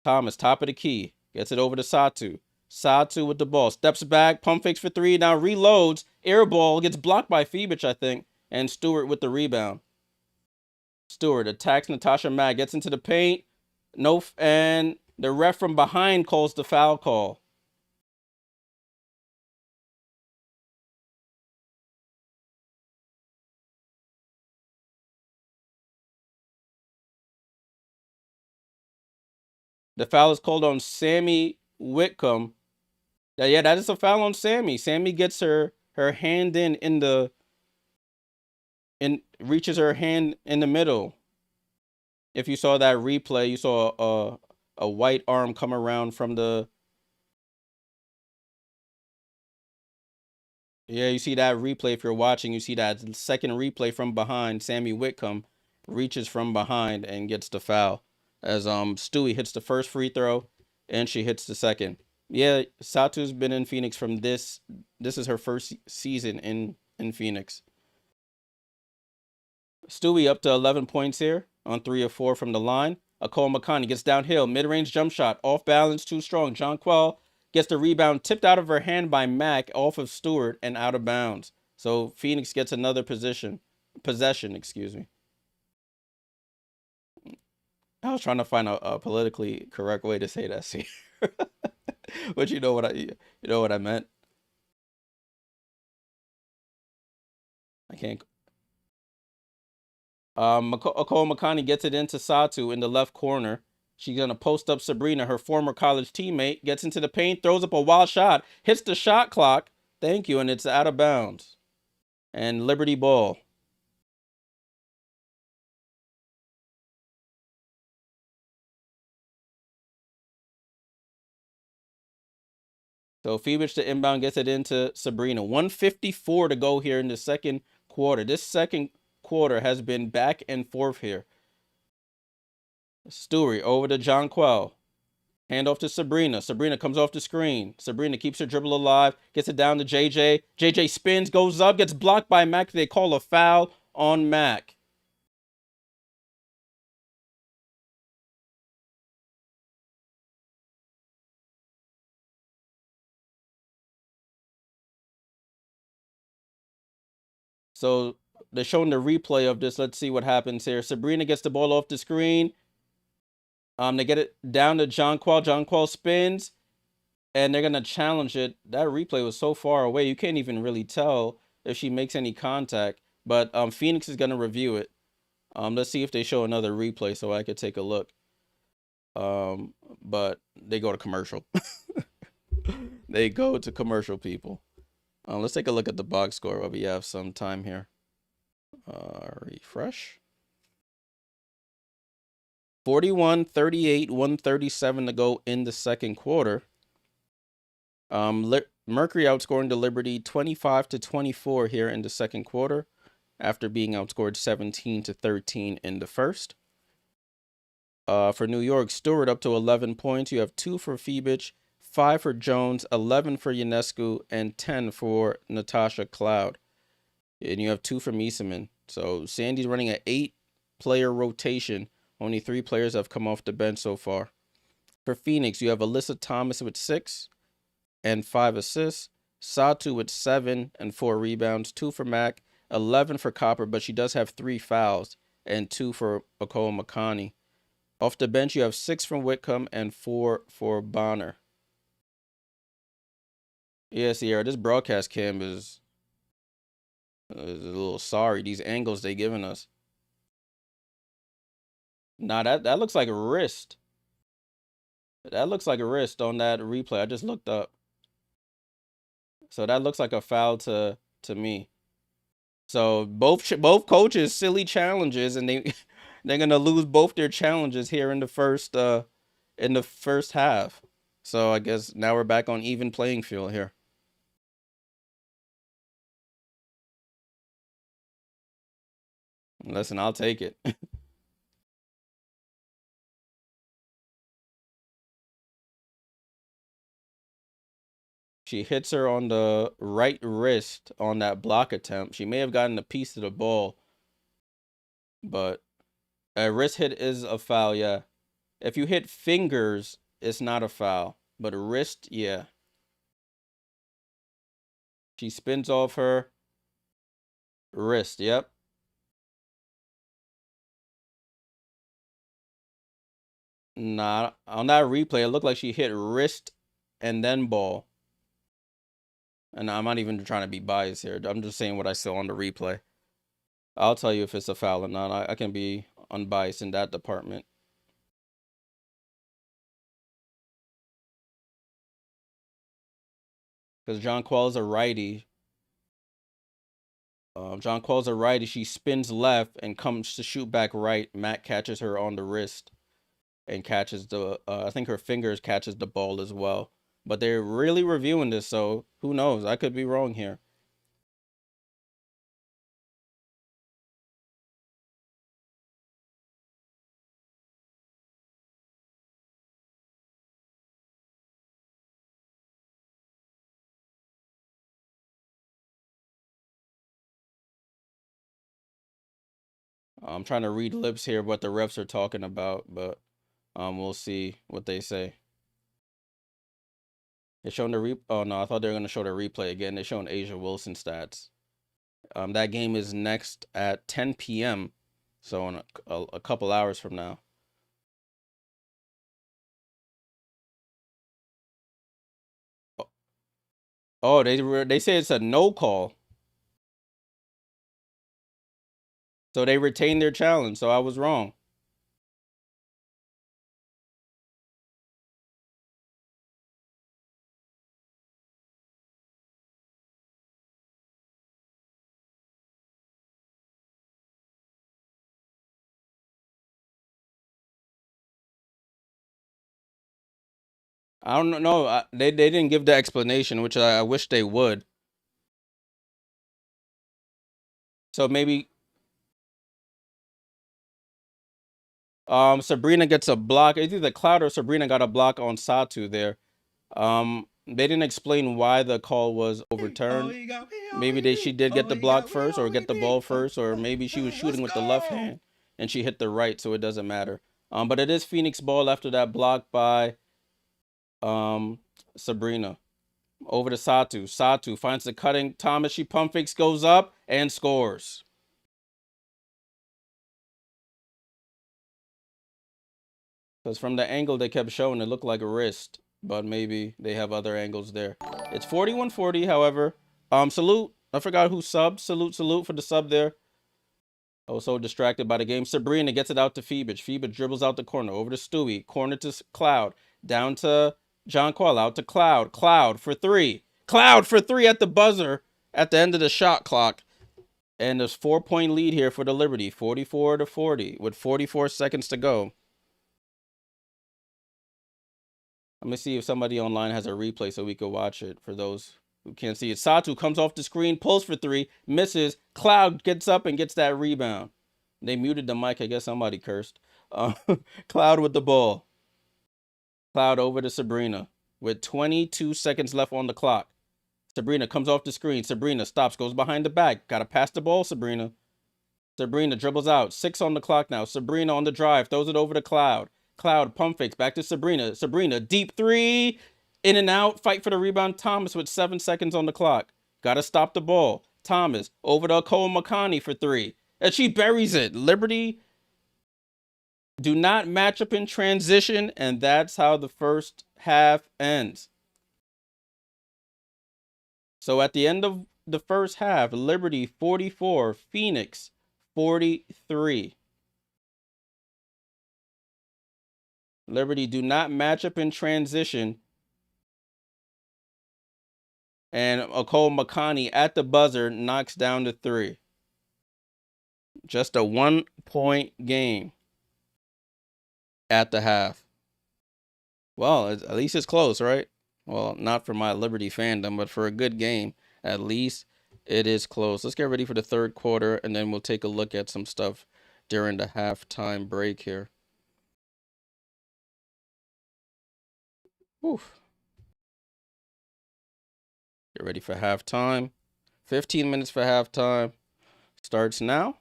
Thomas, top of the key, gets it over to Satu. Satu with the ball, steps back, pump fakes for 3, now reloads. Air ball, gets blocked by Phoebus, I think. And Stewart with the rebound. Stewart attacks Natasha Mack, gets into the paint. No, and the ref from behind calls the foul call. The foul is called on Sammy Whitcomb. Yeah, that is a foul on Sammy. Sammy gets her hand reaches her hand in the middle. If you saw that replay, you saw a white arm come around from the. Yeah, you see that replay if you're watching. You see that second replay from behind. Sammy Whitcomb reaches from behind and gets the foul as Stewie hits the first free throw and she hits the second. Yeah, Satu's been in Phoenix from this. This is her first season in Phoenix. Stewie up to 11 points here on 3 of 4 from the line. Akol Makani gets downhill, mid-range jump shot, off balance, too strong. Jonquel gets the rebound, tipped out of her hand by Mack, off of Stewart, and out of bounds. So Phoenix gets another possession, excuse me. I was trying to find a politically correct way to say that, see. But you know what I meant. I can't. Akol Makani gets it into Satu in the left corner. She's going to post up Sabrina, her former college teammate, gets into the paint, throws up a wild shot, hits the shot clock. Thank you, and it's out of bounds. And Liberty ball. So Phoenix to inbound gets it into Sabrina. 154 to go here in the second quarter. This second quarter has been back and forth here. Stewart over to Jonquel. Hand off to Sabrina. Sabrina comes off the screen. Sabrina keeps her dribble alive. Gets it down to JJ. JJ spins, goes up, gets blocked by Mack. They call a foul on Mack. So they're showing the replay of this. Let's see what happens here. Sabrina gets the ball off the screen. They get it down to Jonquel. Jonquel spins, and they're gonna challenge it. That replay was so far away, you can't even really tell if she makes any contact. But Phoenix is gonna review it. Let's see if they show another replay so I could take a look. But they go to commercial. They go to commercial, people. Let's take a look at the box score while we have some time here. Refresh. 41-38, 137 to go in the second quarter. Mercury outscoring the Liberty 25-24 here in the second quarter, after being outscored 17-13 in the first. For New York, Stewart up to 11 points. You have 2 for Phoenix, 5 for Jones, 11 for Ionescu, and 10 for Natasha Cloud. And you have 2 for Meesseman. So Sandy's running an 8-player rotation. Only 3 players have come off the bench so far. For Phoenix, you have Alyssa Thomas with 6 and 5 assists. Satu with 7 and 4 rebounds. 2 for Mack, 11 for Copper, but she does have 3 fouls, and 2 for Akol Makani. Off the bench, you have 6 from Whitcomb and 4 for Bonner. Yeah, Sierra, this broadcast cam is a little sorry. These angles they giving us. Nah, that looks like a wrist. That looks like a wrist on that replay. I just looked up. So that looks like a foul to me. So both coaches silly challenges, and they're gonna lose both their challenges here in the first half. So I guess now we're back on even playing field here. Listen, I'll take it. She hits her on the right wrist on that block attempt. She may have gotten a piece of the ball, but a wrist hit is a foul, yeah. If you hit fingers, it's not a foul, but a wrist, yeah. She spins off her wrist, yep. Nah, on that replay, it looked like she hit wrist and then ball. And I'm not even trying to be biased here. I'm just saying what I saw on the replay. I'll tell you if it's a foul or not. I can be unbiased in that department. Because Jonquel is a righty. John calls a righty. She spins left and comes to shoot back right. Matt catches her on the wrist and catches the. I think her fingers catches the ball as well. But they're really reviewing this, so who knows? I could be wrong here. I'm trying to read lips here, what the refs are talking about, but we'll see what they say. They're showing the Oh no, I thought they were gonna show the replay again. They're showing Asia Wilson stats. That game is next at 10 p.m. So in a couple hours from now. Oh, they say it's a no call. So they retained their challenge. So I was wrong. I don't know. They didn't give the explanation, which I wish they would. So maybe Sabrina gets a block. Either the Cloud or Sabrina got a block on Satu there. They didn't explain why the call was overturned. Maybe she did get the block first or get the ball first, or maybe she was shooting with the left hand and she hit the right, so it doesn't matter. But it is Phoenix ball after that block by Sabrina. Over to Satu. Satu finds the cutting Thomas. She pump fakes, goes up and scores. Because from the angle they kept showing, it looked like a wrist, but maybe they have other angles there. It's 41-40, however. Salute. I forgot who subbed. Salute for the sub there. I was so distracted by the game. Sabrina gets it out to Phoebus. Phoebus dribbles out the corner. Over to Stewie. Corner to Cloud. Down to John Qual. Out to Cloud. Cloud for three. Cloud for three at the buzzer at the end of the shot clock. And there's 4-point lead here for the Liberty. 44-40 with 44 seconds to go. Let me see if somebody online has a replay so we could watch it for those who can't see it. Satu comes off the screen, pulls for three, misses. Cloud gets up and gets that rebound. They muted the mic. I guess somebody cursed. Cloud with the ball. Cloud over to Sabrina with 22 seconds left on the clock. Sabrina comes off the screen. Sabrina stops, goes behind the back. Got to pass the ball, Sabrina. Sabrina dribbles out. 6 on the clock now. Sabrina on the drive. Throws it over to Cloud. Cloud pump fakes. Back to Sabrina. Sabrina, deep three. In and out. Fight for the rebound. Thomas with 7 seconds on the clock. Got to stop the ball. Thomas over to Cole McConney for three. And she buries it. Liberty do not match up in transition. And that's how the first half ends. So at the end of the first half, Liberty 44, Phoenix 43. Liberty do not match up in transition. And Cole McConney at the buzzer knocks down the three. Just a 1-point game at the half. Well, at least it's close, right? Well, not for my Liberty fandom, but for a good game, at least it is close. Let's get ready for the third quarter, and then we'll take a look at some stuff during the halftime break here. Oof. Get ready for halftime. 15 minutes for halftime. Starts now.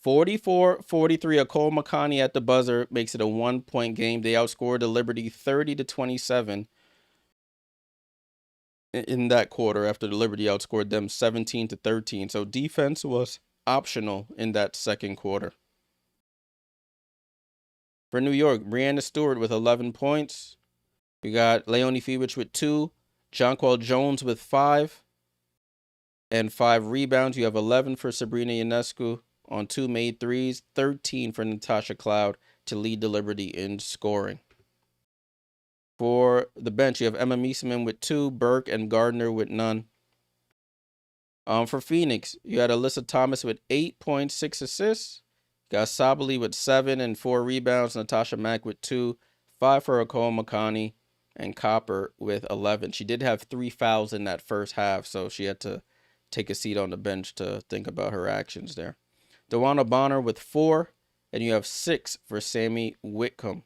44-43. Cole McConney at the buzzer makes it a 1-point game. They outscored the Liberty 30-27 in that quarter after the Liberty outscored them 17-13. So defense was optional in that second quarter. For New York, Breanna Stewart with 11 points. We got Leonie Phoebus with 2. Jonquel Jones with 5. And 5 rebounds. You have 11 for Sabrina Ionescu on 2 made threes. 13 for Natasha Cloud to lead the Liberty in scoring. For the bench, you have Emma Meesseman with 2. Burke and Gardner with none. For Phoenix, you had Alyssa Thomas with 8.6 assists. Got Sabali with 7 and 4 rebounds. Natasha Mack with 2, 5 for Kahleah Copper, and Copper with 11. She did have 3 fouls in that first half, so she had to take a seat on the bench to think about her actions there. Dewana Bonner with 4, and you have 6 for Sammy Whitcomb.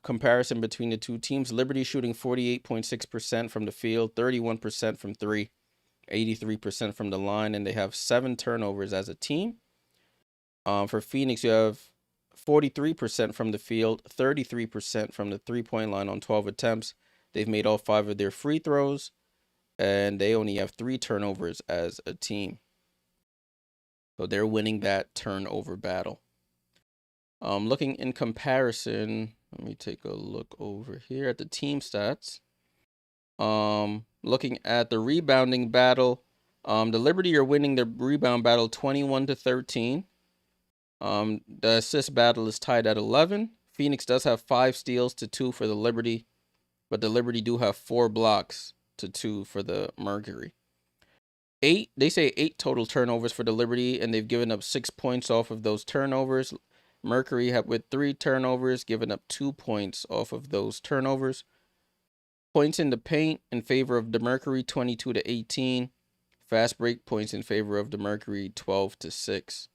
Comparison between the two teams: Liberty shooting 48.6% from the field, 31% from 3, 83% from the line, and they have 7 turnovers as a team. For Phoenix, you have 43% from the field, 33% from the 3-point line on 12 attempts. They've made all 5 of their free throws, and they only have 3 turnovers as a team. So they're winning that turnover battle. Looking in comparison, let me take a look over here at the team stats. Looking at the rebounding battle, the Liberty are winning the rebound battle 21-13. The assist battle is tied at 11. Phoenix does have 5 steals to 2 for the Liberty, but the Liberty do have 4 blocks to 2 for the Mercury. They say 8 total turnovers for the Liberty, and they've given up 6 points off of those turnovers. Mercury have with 3 turnovers, given up 2 points off of those turnovers. Points in the paint in favor of the Mercury, 22-18. Fast break points in favor of the Mercury, 12-6.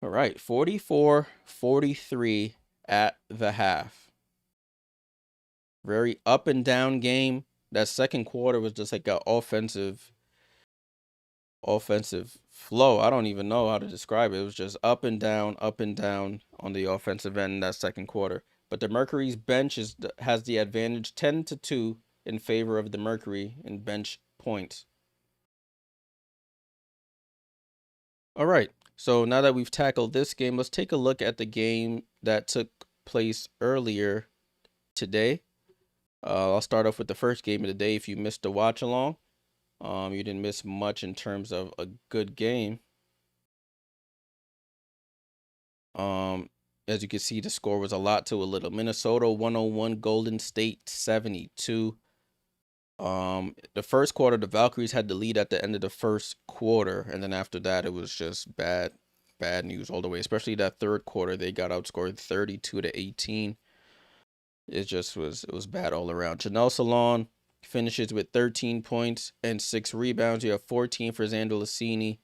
All right, 44-43 at the half. Very up and down game. That second quarter was just like an offensive flow. I don't even know how to describe it. It was just up and down on the offensive end in that second quarter. But the Mercury's bench has the advantage, 10-2 in favor of the Mercury in bench points. All right, so now that we've tackled this game, let's take a look at the game that took place earlier today. I'll start off with the first game of the day. If you missed the watch along, you didn't miss much in terms of a good game. As you can see, the score was a lot to a little. Minnesota 101, Golden State 72. The first quarter, the Valkyries had the lead at the end of the first quarter, and then after that, it was just bad news all the way. Especially that third quarter, they got outscored 32-18. It was bad all around. Janelle Salon finishes with 13 points and 6 rebounds. You have 14 for Xander Lassini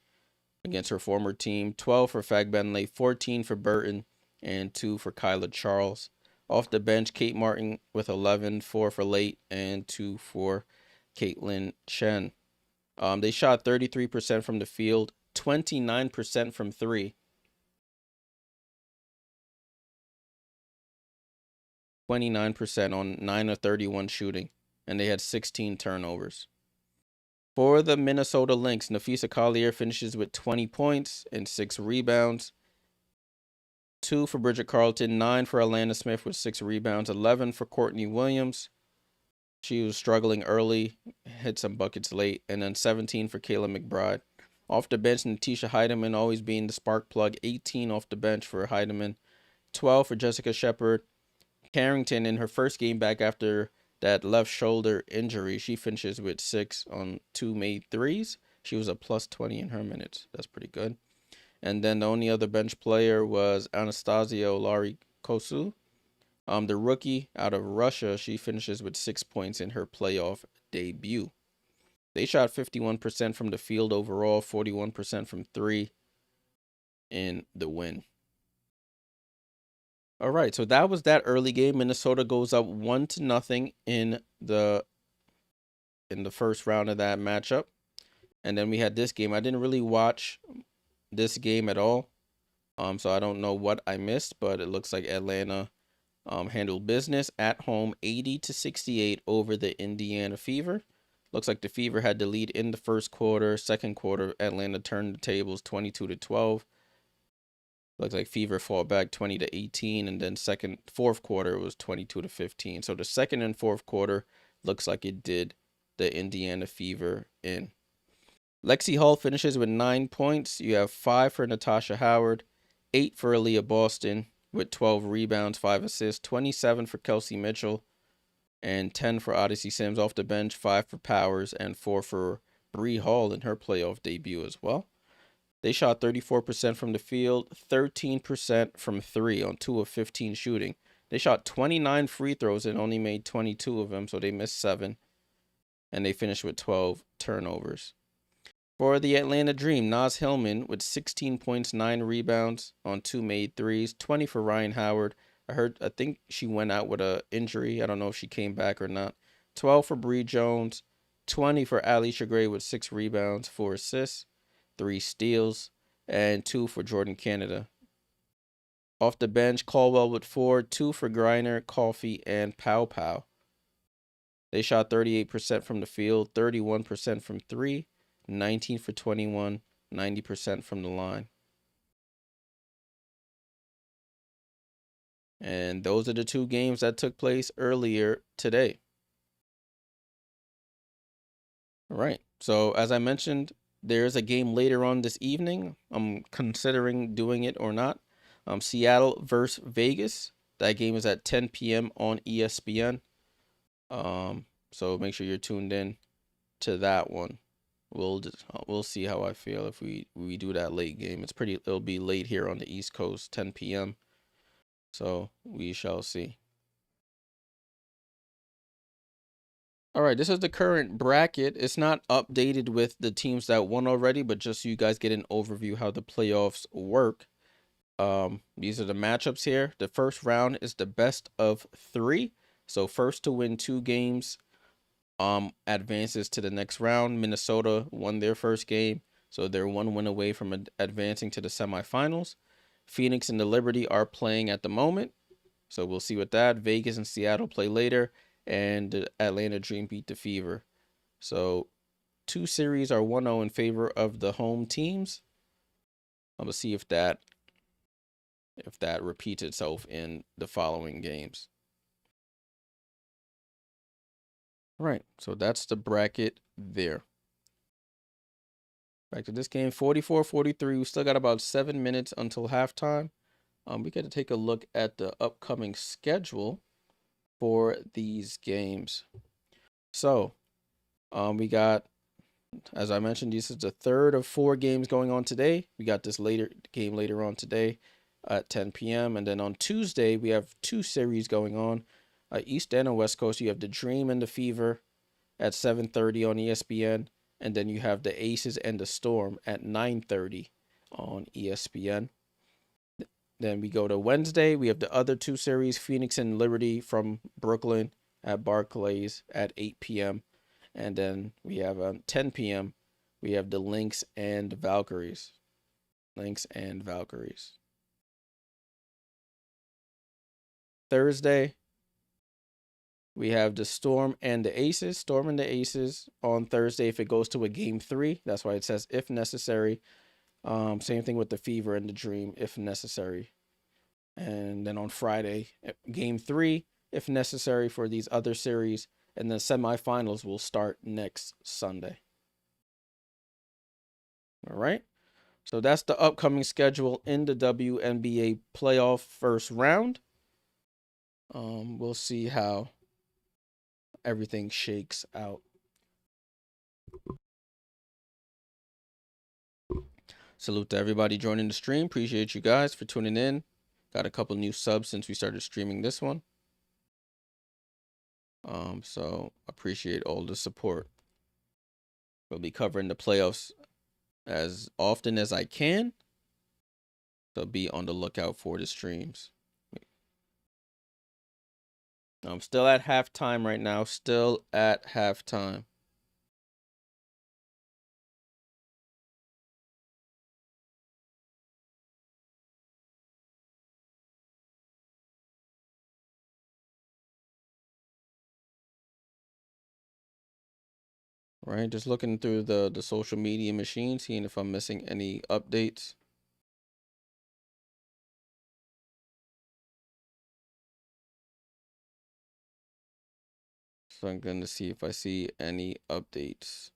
against her former team, 12 for Fagbenley, 14 for Burton, and 2 for Kyla Charles. Off the bench, Kate Martin with 11, 4 for Late, and 2 for Caitlin Chen. They shot 33% from the field, 29% from 3. 29% on 9 of 31 shooting, and they had 16 turnovers. For the Minnesota Lynx, Napheesa Collier finishes with 20 points and 6 rebounds. 2 for Bridget Carlton, 9 for Alana Smith with 6 rebounds, 11 for Courtney Williams. She was struggling early, hit some buckets late, and then 17 for Kayla McBride. Off the bench, Natisha Heidemann always being the spark plug, 18 off the bench for Heidemann, 12 for Jessica Shepard. Carrington, in her first game back after that left shoulder injury, she finishes with 6 on 2 made threes. She was a plus 20 in her minutes. That's pretty good. And then the only other bench player was Anastasia Olari Kosu. The rookie out of Russia, she finishes with 6 points in her playoff debut. They shot 51% from the field overall, 41% from 3 in the win. All right, so that was that early game. Minnesota goes up 1-0 in the first round of that matchup. And then we had this game. I didn't really watch this game at all. So I don't know what I missed, but it looks like Atlanta handled business at home 80-68 over the Indiana Fever. Looks like the Fever had the lead in the first quarter. Second quarter, Atlanta turned the tables 22-12. Looks like Fever fought back 20-18, and then fourth quarter was 22-15. So the second and fourth quarter looks like it did the Indiana Fever in. Lexi Hall finishes with 9 points. You have 5 for Natasha Howard, 8 for Aaliyah Boston, with 12 rebounds, 5 assists, 27 for Kelsey Mitchell, and 10 for Odyssey Sims off the bench, 5 for Powers, and 4 for Bree Hall in her playoff debut as well. They shot 34% from the field, 13% from 3 on 2 of 15 shooting. They shot 29 free throws and only made 22 of them, so they missed 7. And they finished with 12 turnovers. For the Atlanta Dream, Naz Hillman with 16 points, 9 rebounds on 2 made threes, 20 for Ryan Howard. I think she went out with an injury. I don't know if she came back or not. 12 for Bree Jones, 20 for Alicia Gray with 6 rebounds, 4 assists, 3 steals, and 2 for Jordan Canada. Off the bench, Caldwell with 4, 2 for Griner, Coffee, and Pow Pow. They shot 38% from the field, 31% from 3, 19 for 21, 90% from the line. And those are the 2 games that took place earlier today. All right. So as I mentioned, there's a game later on this evening. I'm considering doing it or not. Seattle versus Vegas. That game is at 10 p.m. on ESPN. So make sure you're tuned in to that one. We'll see how I feel if we do that late game. It'll be late here on the East Coast, 10 p.m. So we shall see. All right, this is the current bracket. It's not updated with the teams that won already, but just so you guys get an overview how the playoffs work. These are the matchups here. The first round is the best of 3. So first to win 2 games advances to the next round. Minnesota won their first game, so they're 1 win away from advancing to the semifinals. Phoenix and the Liberty are playing at the moment, so we'll see what that. Vegas and Seattle play later, and the Atlanta Dream beat the Fever. So 2 series are 1-0 in favor of the home teams. I'm gonna see if that repeats itself in the following games. All right, so that's the bracket there. Back to this game, 44-43. We still got about 7 minutes until halftime. We got to take a look at the upcoming schedule for these games. So, we got, as I mentioned, this is the third of 4 games going on today. We got this game later on today at 10 p.m. And then on Tuesday, we have 2 series going on. East and West Coast, you have the Dream and the Fever at 7:30 on ESPN. And then you have the Aces and the Storm at 9:30 on ESPN. Then we go to Wednesday. We have the other 2 series, Phoenix and Liberty from Brooklyn at Barclays at 8 p.m. And then we have 10 p.m. we have the Lynx and Valkyries. Thursday, we have the Storm and the Aces. Storm and the Aces on Thursday if it goes to a game 3. That's why it says if necessary. Same thing with the Fever and the Dream if necessary. And then on Friday, game 3 if necessary for these other series. And the semifinals will start next Sunday. All right. So that's the upcoming schedule in the WNBA playoff first round. We'll see how everything shakes out. Salute to everybody joining the stream. Appreciate you guys for tuning in. Got a couple new subs since we started streaming this one. So appreciate all the support. We'll be covering the playoffs as often as I can. So be on the lookout for the streams. I'm still at halftime right now. Still at halftime. Right, just looking through the social media machine, seeing if I'm missing any updates. So I'm going to see if I see any updates.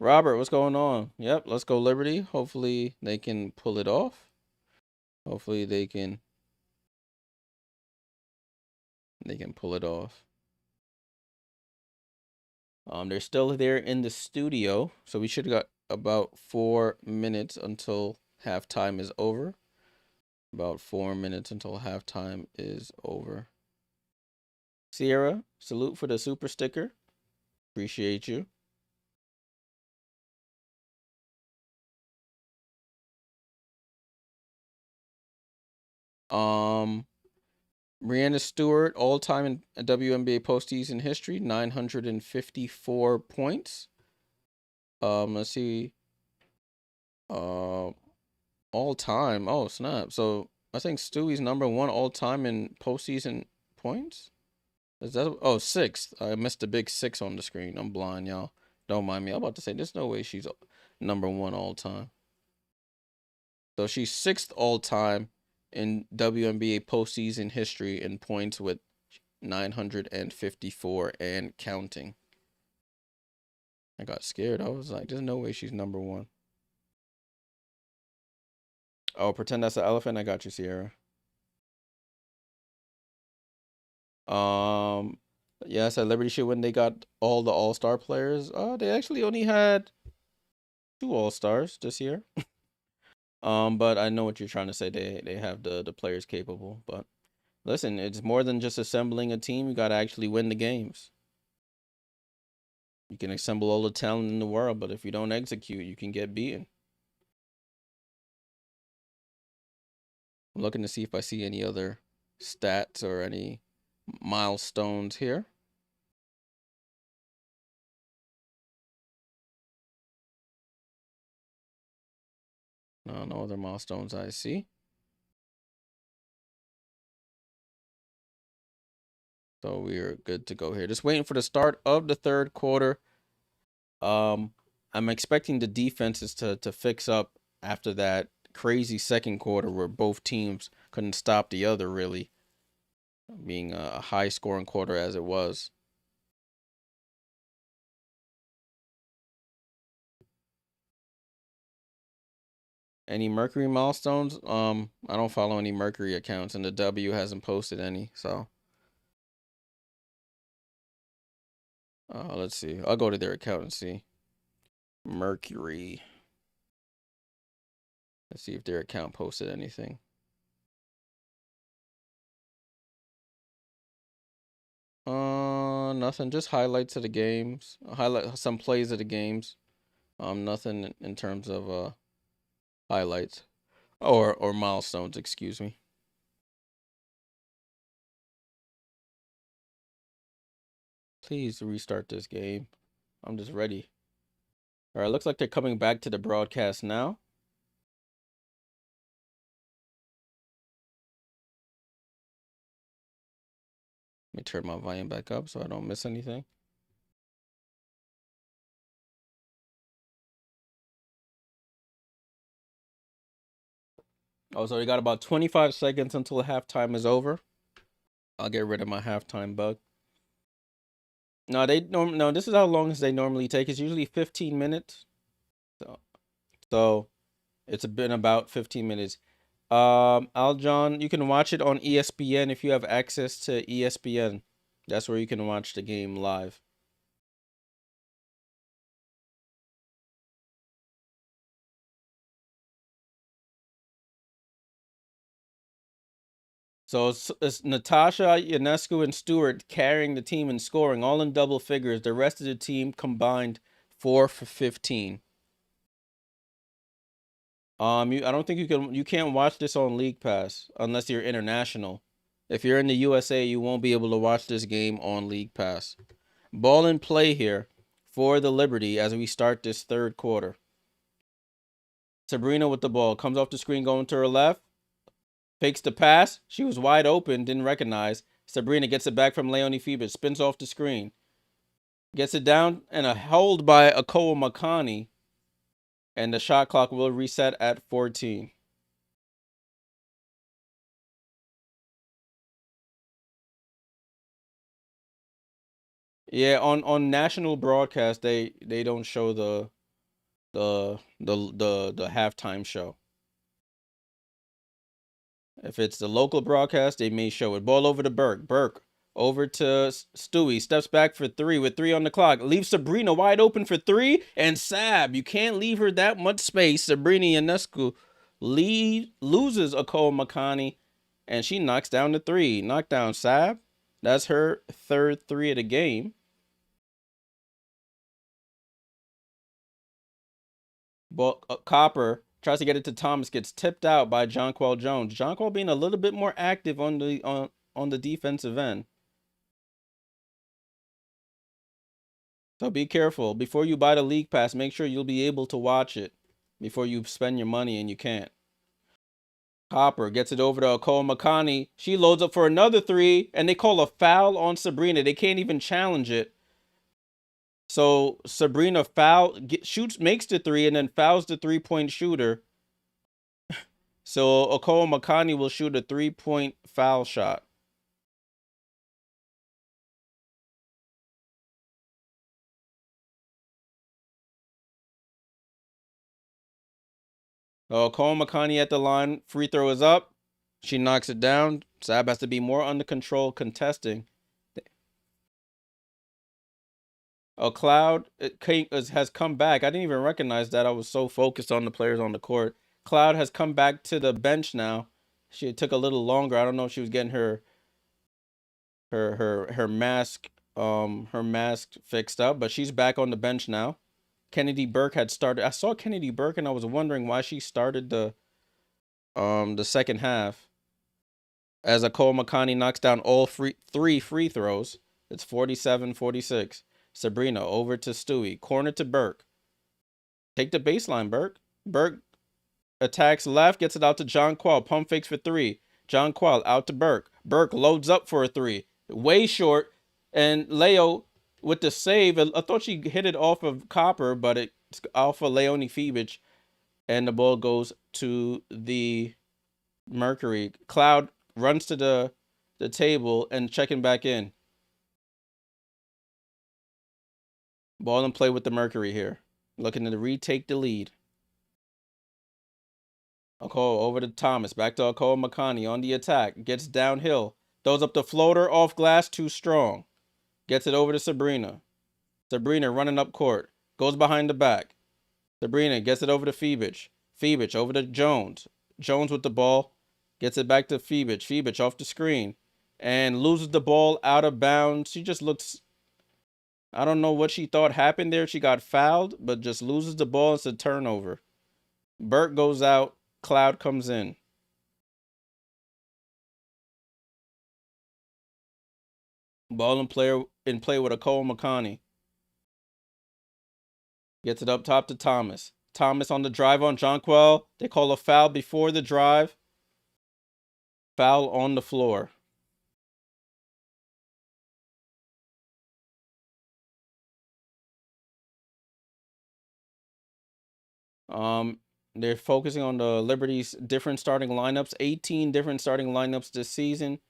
Robert, what's going on? Yep, let's go Liberty. Hopefully they can pull it off. Hopefully they can pull it off. They're still there in the studio, so we should have got about 4 minutes until halftime is over. About 4 minutes until halftime is over. Sierra, salute for the super sticker. Appreciate you. Um, Brianna Stewart, all time in WNBA postseason history, 954 points. Let's see. Uh, all time. Oh, snap. So I think Stewie's number one all time in postseason points. Is that? Oh, sixth. I missed a big six on the screen. I'm blind, y'all. Don't mind me. I'm about to say there's no way she's number one all time. So she's sixth all time in WNBA postseason history in points with 954 and counting. I got scared. I was like, there's no way she's number one. Oh, pretend that's an elephant. I got you, Sierra. Um, yes, at Liberty should when they got all the All-Star players. They actually only had two All-Stars this year. But I know what you're trying to say. They have the players capable. But listen, it's more than just assembling a team. You got to actually win the games. You can assemble all the talent in the world, but if you don't execute, you can get beaten. I'm looking to see if I see any other stats or any milestones here. No, no other milestones I see. So we are good to go here. Just waiting for the start of the third quarter. I'm expecting the defenses to fix up after that crazy second quarter where both teams couldn't stop the other, really, being a high scoring quarter as it was. Any Mercury milestones? I don't follow any Mercury accounts, and the W hasn't posted any. So, let's see. I'll go to their account and see. Mercury. Let's see if their account posted anything. Nothing. Just highlights of the games. Highlight some plays of the games. Nothing in terms of highlights or milestones. Excuse me. Please restart this game. I'm just ready. All right. Looks like they're coming back to the broadcast now. Let me turn my volume back up so I don't miss anything. Oh, so we got about 25 seconds until halftime is over. I'll get rid of my halftime bug. No, no. This is how long as they normally take. It's usually 15 minutes. So it's been about 15 minutes. Aljon, you can watch it on ESPN if you have access to ESPN. That's where you can watch the game live. So it's Natasha, Ionescu, and Stewart carrying the team in scoring, all in double figures. The rest of the team combined 4 for 15. I don't think you can't watch this on League Pass unless you're international. If you're in the USA, you won't be able to watch this game on League Pass. Ball in play here for the Liberty as we start this third quarter. Sabrina with the ball comes off the screen going to her left. Fakes the pass. She was wide open, didn't recognize. Sabrina gets it back from Leonie Phoebus, spins off the screen. Gets it down and a hold by Akoa Makani. And the shot clock will reset at 14. Yeah, on national broadcast they don't show the the halftime show. If it's the local broadcast, they may show it. Ball over to Burke. Burke over to Stewie. Steps back for three with 3 on the clock. Leaves Sabrina wide open for 3. And Sab, you can't leave her that much space. Sabrina Ionescu loses Akol Makani. And she knocks down the 3. Knock down Sab. That's her 3rd 3 of the game. But Copper tries to get it to Thomas, gets tipped out by Jonquel Jones. Jonquel being a little bit more active on the defensive end. So be careful. Before you buy the league pass, make sure you'll be able to watch it before you spend your money and you can't. Copper gets it over to Akol Makani. She loads up for another 3, and they call a foul on Sabrina. They can't even challenge it. So Sabrina shoots, makes the 3, and then fouls the 3-point shooter. So Akol Makani will shoot a 3-point foul shot. Akol Makani at the line. Free throw is up. She knocks it down. Sab has to be more under control contesting. Cloud has come back. I didn't even recognize that. I was so focused on the players on the court. Cloud has come back to the bench now. She took a little longer. I don't know if she was getting her mask fixed up, but she's back on the bench now. Kennedy Burke had started. I saw Kennedy Burke and I was wondering why she started the second half. As Akol Makani knocks down all 3 free throws. It's 47-46. Sabrina over to Stewie. Corner to Burke. Take the baseline, Burke. Burke attacks left, gets it out to Jonquel. Pump fakes for 3. Jonquel out to Burke. Burke loads up for a 3. Way short. And Leo with the save. I thought she hit it off of Copper, but it's off of Leonie Feebich. And the ball goes to the Mercury. Cloud runs to the table and checking back in. Ball and play with the Mercury here. Looking to retake the lead. Akol over to Thomas. Back to Akol Makani on the attack. Gets downhill. Throws up the floater off glass too strong. Gets it over to Sabrina. Sabrina running up court. Goes behind the back. Sabrina gets it over to Feebich. Feebich over to Jones. Jones with the ball. Gets it back to Feebich. Feebich off the screen. And loses the ball out of bounds. She just looks... I don't know what she thought happened there. She got fouled, but just loses the ball. It's a turnover. Burke goes out. Cloud comes in. Ball in play with Akol Makani. Gets it up top to Thomas. Thomas on the drive on Jonquel. They call a foul before the drive. Foul on the floor. They're focusing on the Liberty's different starting lineups. 18 different starting lineups this season.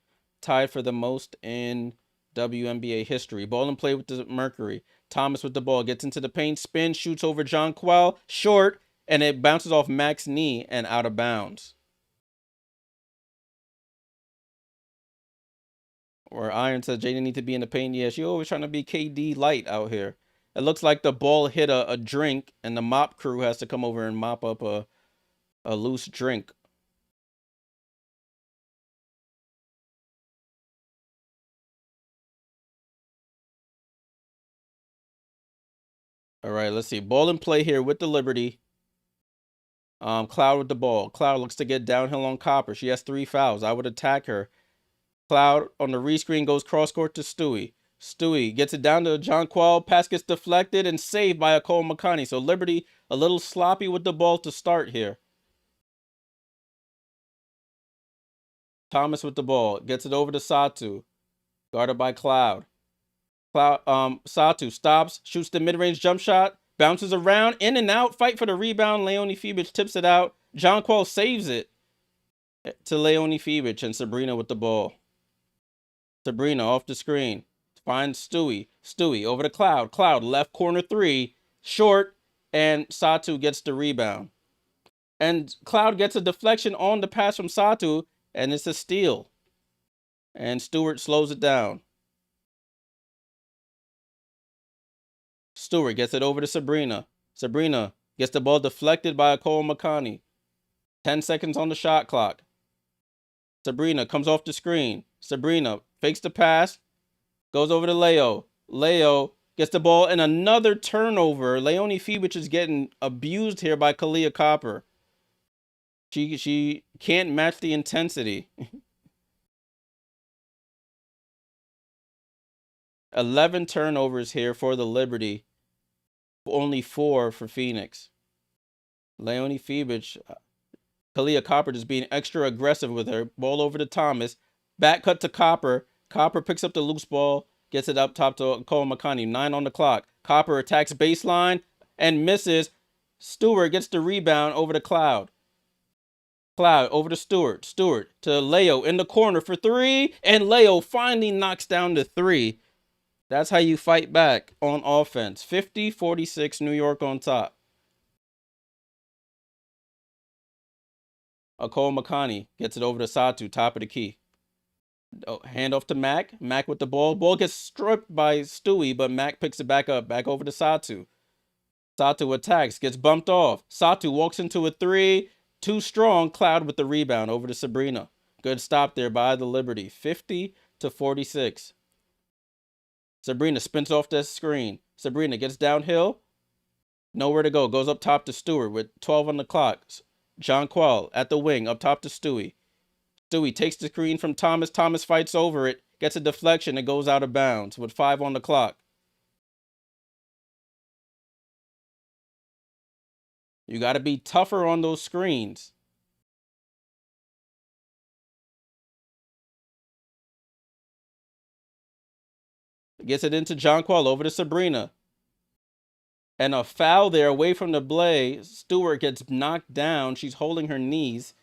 Tied for the most in WNBA history. Ball in play with the Mercury. Thomas with the ball. Gets into the paint. Spin. Shoots over Jonquel. Short. And it bounces off Mac's knee and out of bounds. Or Iron says Jaden need to be in the paint. Yeah, she always trying to be KD light out here. It looks like the ball hit a drink and the mop crew has to come over and mop up a loose drink. All right, let's see. Ball in play here with the Liberty. Cloud with the ball. Cloud looks to get downhill on Copper. She has 3 fouls. I would attack her. Cloud on the rescreen goes cross court to Stewie. Stewie gets it down to Jonquel. Pass gets deflected and saved by Akol Makani. So Liberty a little sloppy with the ball to start here. Thomas with the ball. Gets it over to Satu. Guarded by Cloud. Satu stops, shoots the mid-range jump shot, bounces around, in and out, fight for the rebound. Leonie Feebich tips it out. Jonquel saves it to Leonie Feebich, and Sabrina with the ball. Sabrina off the screen. Finds Stewie. Stewie over to Cloud. Cloud left corner 3. Short. and Satu gets the rebound. And Cloud gets a deflection on the pass from Satu, and it's a steal. And Stewart slows it down. Stewart gets it over to Sabrina. Sabrina gets the ball deflected by Kahleah Copper. 10 seconds on the shot clock. Sabrina comes off the screen. Sabrina fakes the pass, goes over to Leo. Leo gets the ball and another turnover. Leonie Fiebich is getting abused here by Kahleah Copper. She can't match the intensity. 11 turnovers here for the Liberty. Only 4 for Phoenix. Leonie Fiebich, Kahleah Copper just being extra aggressive with her. Ball over to Thomas. Back cut to Copper. Copper picks up the loose ball. Gets it up top to Kahleah Copper. 9 on the clock. Copper attacks baseline and misses. Stewart gets the rebound over to Cloud. Cloud over to Stewart. Stewart to Leo in the corner for 3. And Leo finally knocks down the 3. That's how you fight back on offense. 50-46, New York on top. Kahleah Copper gets it over to Satu, top of the key. Hand off to Mac. Mac with the ball. Ball gets stripped by Stewie, but Mac picks it back up. Back over to Satu. Satu attacks. Gets bumped off. Satu walks into a 3. Too strong. Cloud with the rebound over to Sabrina. Good stop there by the Liberty. 50-46. Sabrina spins off the screen. Sabrina gets downhill. Nowhere to go. Goes up top to Stewart with 12 on the clock. Jonquel at the wing. Up top to Stewie. Stewie takes the screen from Thomas. Thomas fights over it. Gets a deflection. It goes out of bounds with 5 on the clock. You got to be tougher on those screens. Gets it into Jonquel over to Sabrina. And a foul there away from the blade. Stewart gets knocked down. She's holding her knees,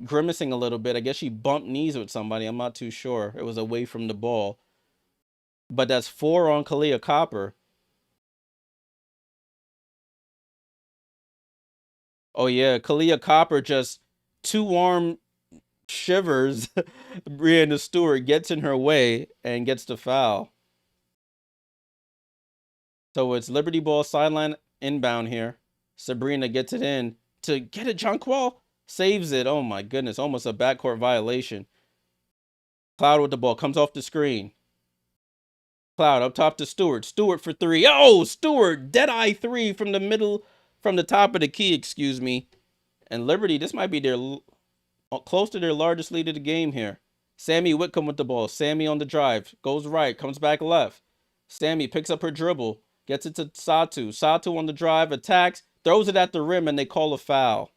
grimacing a little bit. I guess she bumped knees with somebody. I'm not too sure. It was away from the ball. But that's 4 on Kahleah Copper. Oh, yeah. Kahleah Copper just 2-arm shivers. Brianna Stewart gets in her way and gets the foul. So it's Liberty ball sideline inbound here. Sabrina gets it in to get it. Jonquel saves it. Oh my goodness. Almost a backcourt violation. Cloud with the ball. Comes off the screen. Cloud up top to Stewart. Stewart for 3. Oh, Stewart. Dead-eye 3 from the middle, from the top of the key, excuse me. And Liberty, this might be their close to their largest lead of the game here. Sammy Whitcomb with the ball. Sammy on the drive. Goes right. Comes back left. Sammy picks up her dribble. Gets it to Satu. Satu on the drive. Attacks. Throws it at the rim, and they call a foul.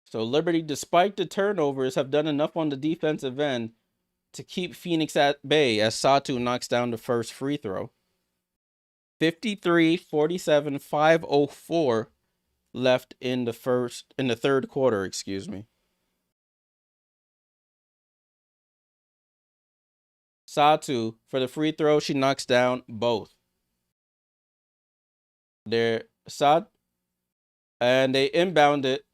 So Liberty, despite the turnovers, have done enough on the defensive end to keep Phoenix at bay as Satu knocks down the first free throw. 53-47, 5:04 left in the third quarter, excuse me. Satu for the free throw, she knocks down both. And they inbound it.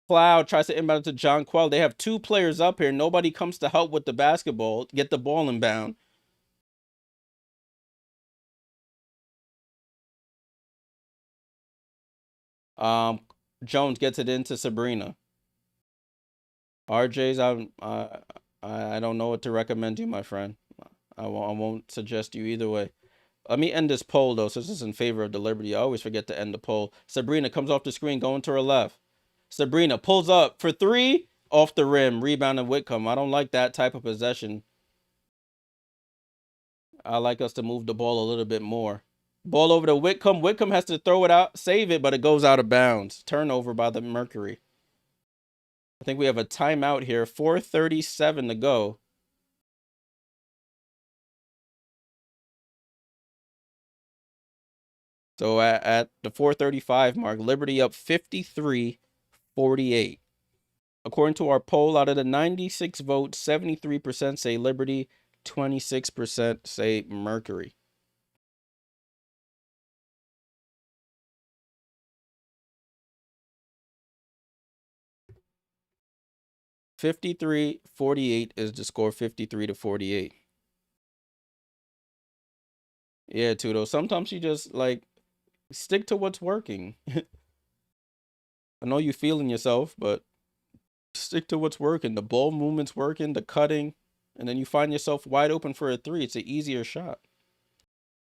Cloud tries to inbound it to Jonquel. They have 2 players up here. Nobody comes to help with the basketball, get the ball inbound. Jones gets it into Sabrina. RJ's, I don't know what to recommend you, my friend. I won't suggest you either way. Let me end this poll, though, since it's in favor of the Liberty. I always forget to end the poll. Sabrina comes off the screen, going to her left. Sabrina pulls up for 3, off the rim, rebounding Whitcomb. I don't like that type of possession. I like us to move the ball a little bit more. Ball over to Whitcomb. Whitcomb has to throw it out, save it, but it goes out of bounds. Turnover by the Mercury. I think we have a timeout here. 4:37 to go. So at the 4:35 mark, Liberty up 53-48. According to our poll, out of the 96 votes, 73% say Liberty, 26% say Mercury. (53-48) is the score. 53-48. Yeah, Tudo. Sometimes you just like stick to what's working. I know you feeling yourself, but stick to what's working. The ball movement's working, the cutting, and then you find yourself wide open for a three. It's an easier shot.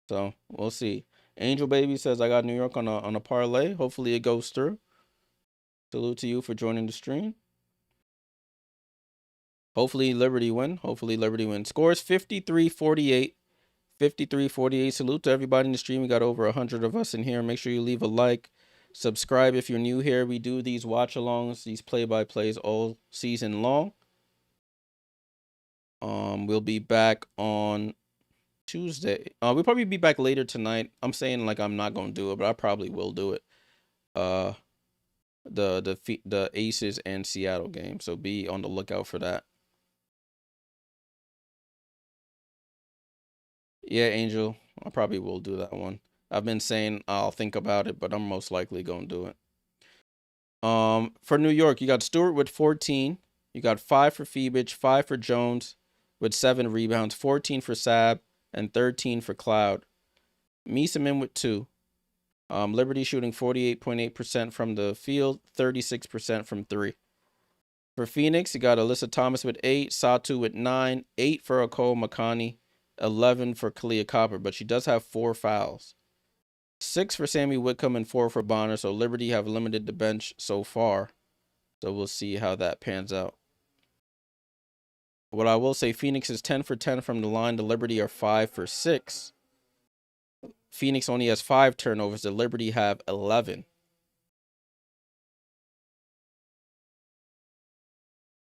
So we'll see. Angel Baby says I got New York on a parlay. Hopefully it goes through. Salute to you for joining the stream. Hopefully Liberty win. Hopefully Liberty win. Scores 53-48. 53-48. Salute to everybody in the stream. We got over 100 of us in here. Make sure you leave a like. Subscribe if you're new here. We do these watch-alongs, these play-by-plays all season long. We'll be back on Tuesday. We'll probably be back later tonight. I'm saying like I'm not gonna do it, but I probably will do it. The Aces and Seattle game. So be on the lookout for that. Yeah, Angel. I probably will do that one. I've been saying I'll think about it, but I'm most likely gonna do it. For New York, you got Stewart with 14. You got 5 for Phoebich, 5 for Jones with 7 rebounds, 14 for Sab, and 13 for Cloud. Meesseman with 2. Liberty shooting 48.8% from the field, 36% from 3. For Phoenix, you got Alyssa Thomas with 8, Satu with 9, 8 for Kahleah Copper, 11 for Kahleah Copper, but she does have 4 fouls. 6 for Sammy Whitcomb and 4 for Bonner, so Liberty have limited the bench so far. So we'll see how that pans out. What I will say, Phoenix is 10 for 10 from the line. The Liberty are 5 for 6. Phoenix only has 5 turnovers. The Liberty have 11.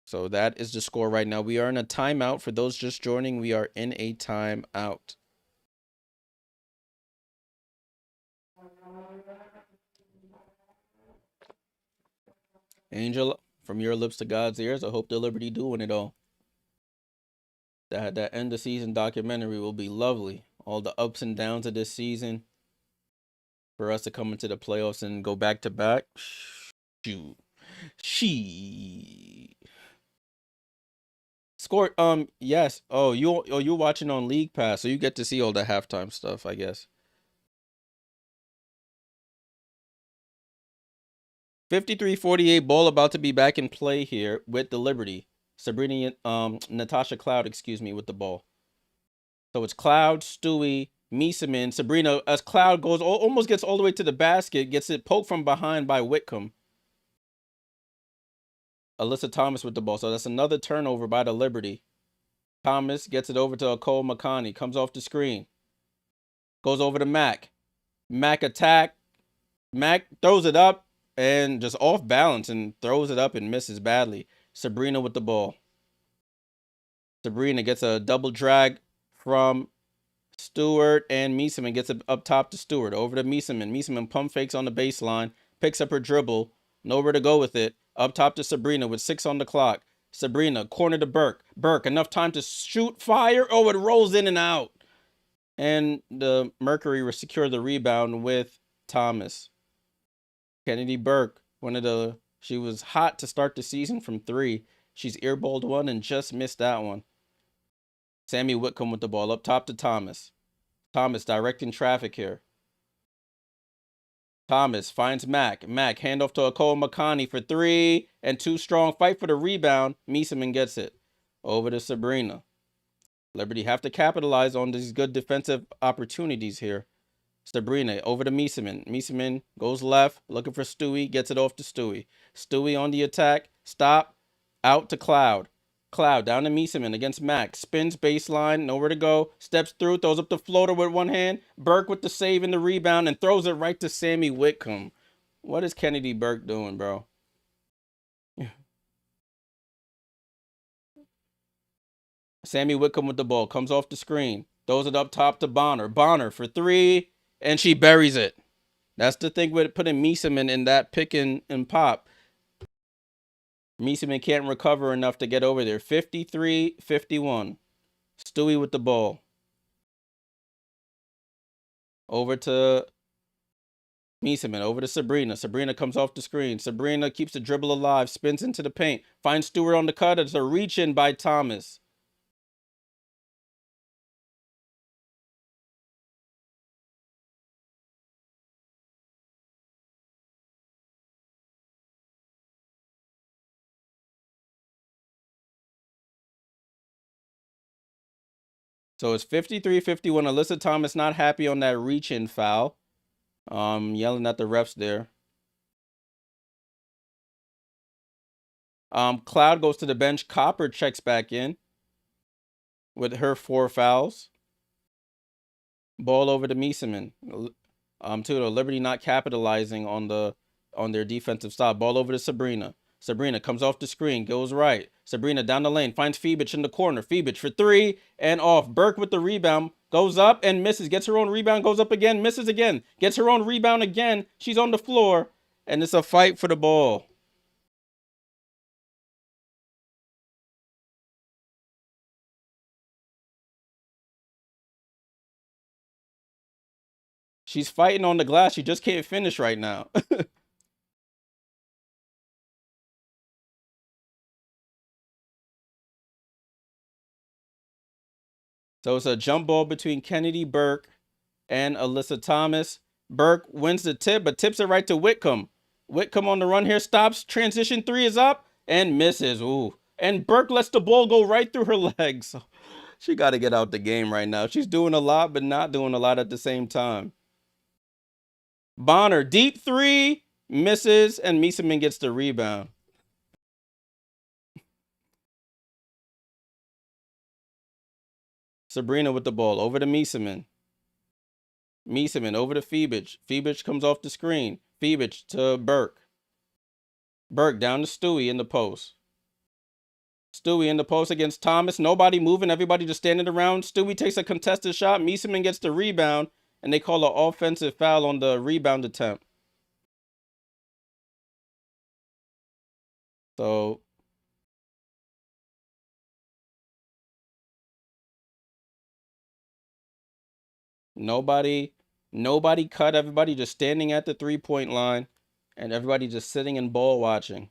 So that is the score right now. We are in a timeout. For those just joining, we are in a timeout. Angel, from your lips to God's ears, I hope the Liberty do win it all. That end of season documentary will be lovely. All the ups and downs of this season. For us to come into the playoffs and go back to back. Shoot. She score. Yes. You're watching on League Pass, so you get to see all the halftime stuff, I guess. 53-48, ball about to be back in play here with the Liberty. Sabrina, Natasha Cloud, excuse me, with the ball. So it's Cloud, Stewie, Meesseman, Sabrina, as Cloud goes, almost gets all the way to the basket, gets it poked from behind by Whitcomb. Alyssa Thomas with the ball. So that's another turnover by the Liberty. Thomas gets it over to Kahleah Copper, comes off the screen. Goes over to Mac. Mac attack. Mac throws it up and just off balance and throws it up and misses badly. Sabrina with the ball. Sabrina gets a double drag from Stewart, and Meesseman gets it up top to Stewart. Over to Meesseman. Meesseman pump fakes on the baseline, picks up her dribble, nowhere to go with it. Up top to Sabrina with 6 on the clock. Sabrina, corner to Burke. Burke, enough time to shoot, fire. Oh, it rolls in and out. And the Mercury will secure the rebound with Thomas. Kennedy Burke, she was hot to start the season from 3. She's airballed one and just missed that one. Sammy Whitcomb with the ball up top to Thomas. Thomas directing traffic here. Thomas finds Mac. Mac, handoff to Kahleah Copper for 3. And 2 strong. Fight for the rebound. Meesseman gets it. Over to Sabrina. Liberty have to capitalize on these good defensive opportunities here. Sabrina over to Meesseman. Meesseman goes left, looking for Stewie, gets it off to Stewie. Stewie on the attack. Stop. Out to Cloud. Cloud down to Meesseman against Mac. Spins baseline, nowhere to go. Steps through, throws up the floater with one hand. Burke with the save and the rebound and throws it right to Sammy Whitcomb. What is Kennedy Burke doing, bro? Sammy Whitcomb with the ball. Comes off the screen. Throws it up top to Bonner. Bonner for 3. And she buries it. That's the thing with putting Meesseman in that pick and pop. Meesseman can't recover enough to get over there. 53-51. Stewie with the ball. Over to Meesseman, over to Sabrina. Sabrina comes off the screen. Sabrina keeps the dribble alive, spins into the paint, finds Stewart on the cut. It's a reach in by Thomas. So it's 53-51. Alyssa Thomas not happy on that reach in foul. Yelling at the refs there. Cloud goes to the bench. Copper checks back in with her 4 fouls. Ball over to Meesseman. To Liberty not capitalizing on their defensive stop. Ball over to Sabrina. Sabrina comes off the screen, goes right. Sabrina down the lane, finds Phoenix in the corner. Phoenix for 3 and off. Burke with the rebound, goes up and misses. Gets her own rebound, goes up again, misses again. Gets her own rebound again. She's on the floor, and it's a fight for the ball. She's fighting on the glass. She just can't finish right now. So it's a jump ball between Kennedy Burke and Alyssa Thomas. Burke wins the tip, but tips it right to Whitcomb. Whitcomb on the run here, stops. Transition 3 is up and misses. Ooh. And Burke lets the ball go right through her legs. She got to get out the game right now. She's doing a lot, but not doing a lot at the same time. Bonner, deep 3, misses, and Meesseman gets the rebound. Sabrina with the ball, over to Meesseman. Meesseman over to Phoenix. Phoenix comes off the screen. Phoenix to Burke. Burke down to Stewie in the post. Stewie in the post against Thomas. Nobody moving. Everybody just standing around. Stewie takes a contested shot. Meesseman gets the rebound, and they call an offensive foul on the rebound attempt. So nobody cut. Everybody just standing at the 3-point line, and everybody just sitting and ball watching.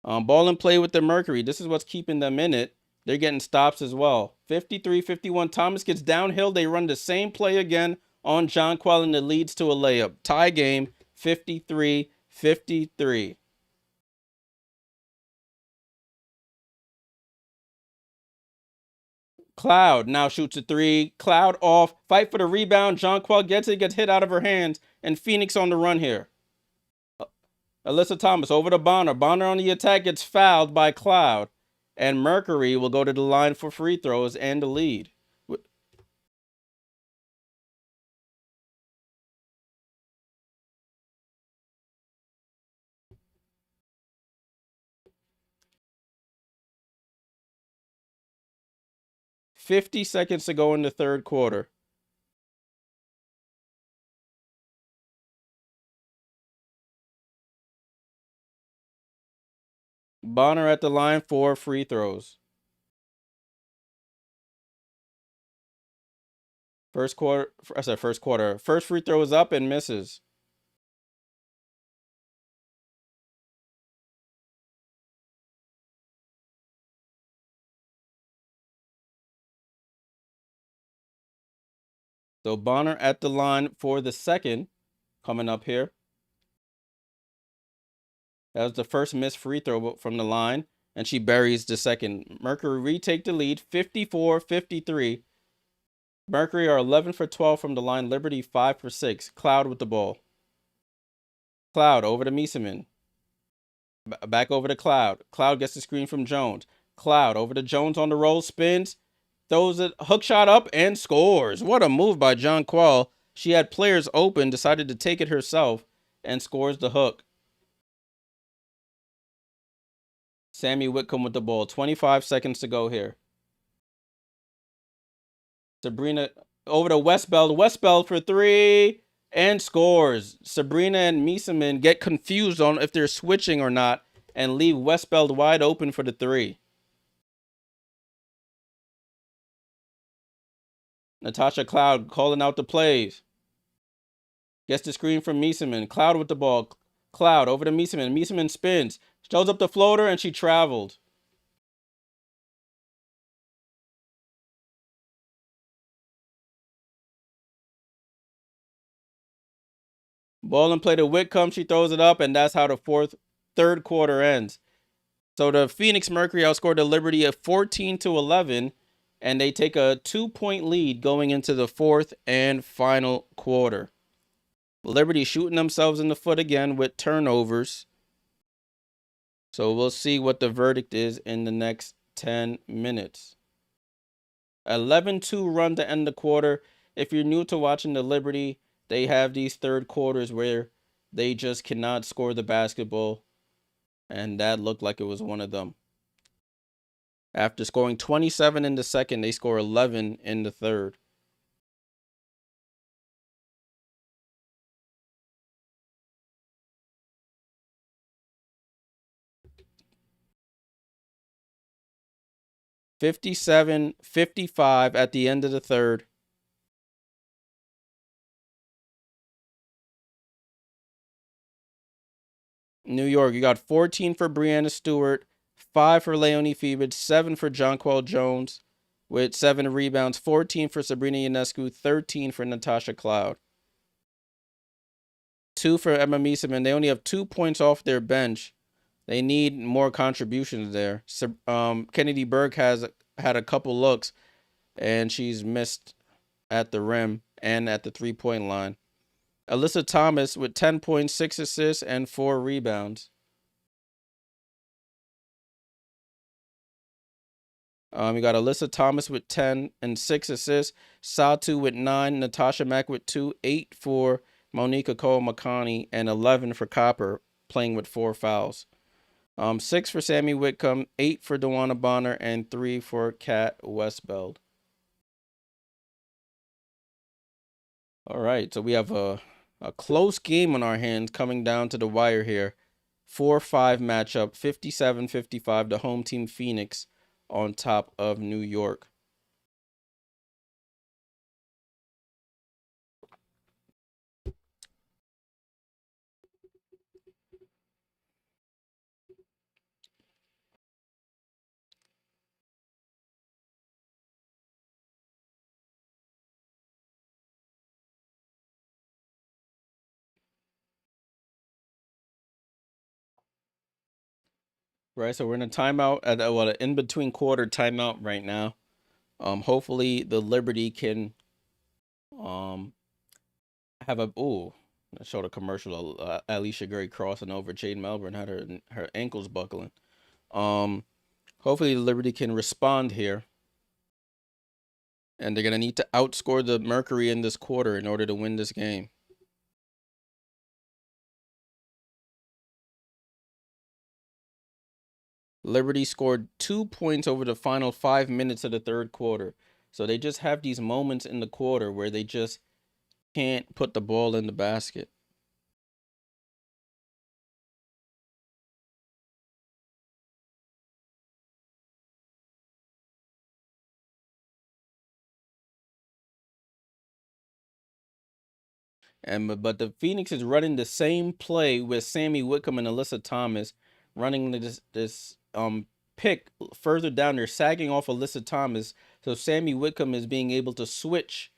Ball and play with the Mercury. This is what's keeping them in it. They're getting stops as well. 53-51. Thomas gets downhill. They run the same play again on Jonquel, and it leads to a layup. Tie game, 53-53. Cloud now shoots a 3. Cloud off. Fight for the rebound. Jonquel gets it, gets hit out of her hands, and Phoenix on the run here. Alyssa Thomas over to Bonner. Bonner on the attack gets fouled by Cloud. And Mercury will go to the line for free throws and the lead. 50 seconds to go in the third quarter. Bonner at the line for free throws. First quarter. I said first quarter. First free throw is up and misses. So Bonner at the line for the second, coming up here. That was the first missed free throw from the line, and she buries the second. Mercury retake the lead, 54-53. Mercury are 11 for 12 from the line. Liberty 5 for 6. Cloud with the ball. Cloud over to Meesseman. Back over to Cloud. Cloud gets the screen from Jones. Cloud over to Jones on the roll, spins, throws a hook shot up, and scores. What a move by Jonquel. She had players open, decided to take it herself, and scores the hook. Sammy Whitcomb with the ball. 25 seconds to go here. Sabrina over to Westbeld. Westbeld for 3. and scores. Sabrina and Meesseman get confused on if they're switching or not and leave Westbeld wide open for the three. Natasha Cloud calling out the plays. Gets the screen from Meesseman. Cloud with the ball. Cloud over to Meesseman. Meesseman spins. Shows up the floater, and she traveled. Ball and play to Whitcomb. She throws it up, and that's how the third quarter ends. So the Phoenix Mercury outscored the Liberty at 14-11, and they take a 2-point lead going into the fourth and final quarter. Liberty shooting themselves in the foot again with turnovers. So we'll see what the verdict is in the next 10 minutes. 11-2 run to end the quarter. If you're new to watching the Liberty, they have these third quarters where they just cannot score the basketball, and that looked like it was one of them. After scoring 27 in the second, they score 11 in the third. $57-55 at the end of the third. New York, you got 14 for Breanna Stewart, 5 for Leonie Phoebus, 7 for Jonquel Jones with 7 rebounds, 14 for Sabrina Ionescu, 13 for Natasha Cloud. 2 for Emma Meesseman. They only have 2 points off their bench. They need more contributions there. Kennedy Berg has had a couple looks, and she's missed at the rim and at the three-point line. Alyssa Thomas with 10 points, 6 assists, and 4 rebounds. You got Alyssa Thomas with 10 and 6 assists, Satu with 9, Natasha Mack with 2, 8 for Monica Cole-McConney, and 11 for Copper, playing with 4 fouls. 6 for Sammy Whitcomb, 8 for Dewana Bonner, and 3 for Kat Westbeld. All right, so we have a close game on our hands coming down to the wire here. 4-5 matchup, 57-55, the home team Phoenix on top of New York. Right, so we're in a timeout at an in-between quarter timeout right now. Hopefully the Liberty can have a I showed a commercial of Alicia Gray crossing over Jade Melbourne, had her ankles buckling. Hopefully the Liberty can respond here, and they're gonna need to outscore the Mercury in this quarter in order to win this game. Liberty scored 2 points over the final 5 minutes of the third quarter. So they just have these moments in the quarter where they just can't put the ball in the basket. But the Phoenix is running the same play with Sammy Whitcomb and Alyssa Thomas running this pick further down. They're sagging off Alyssa Thomas, so Sammy Whitcomb is being able to switch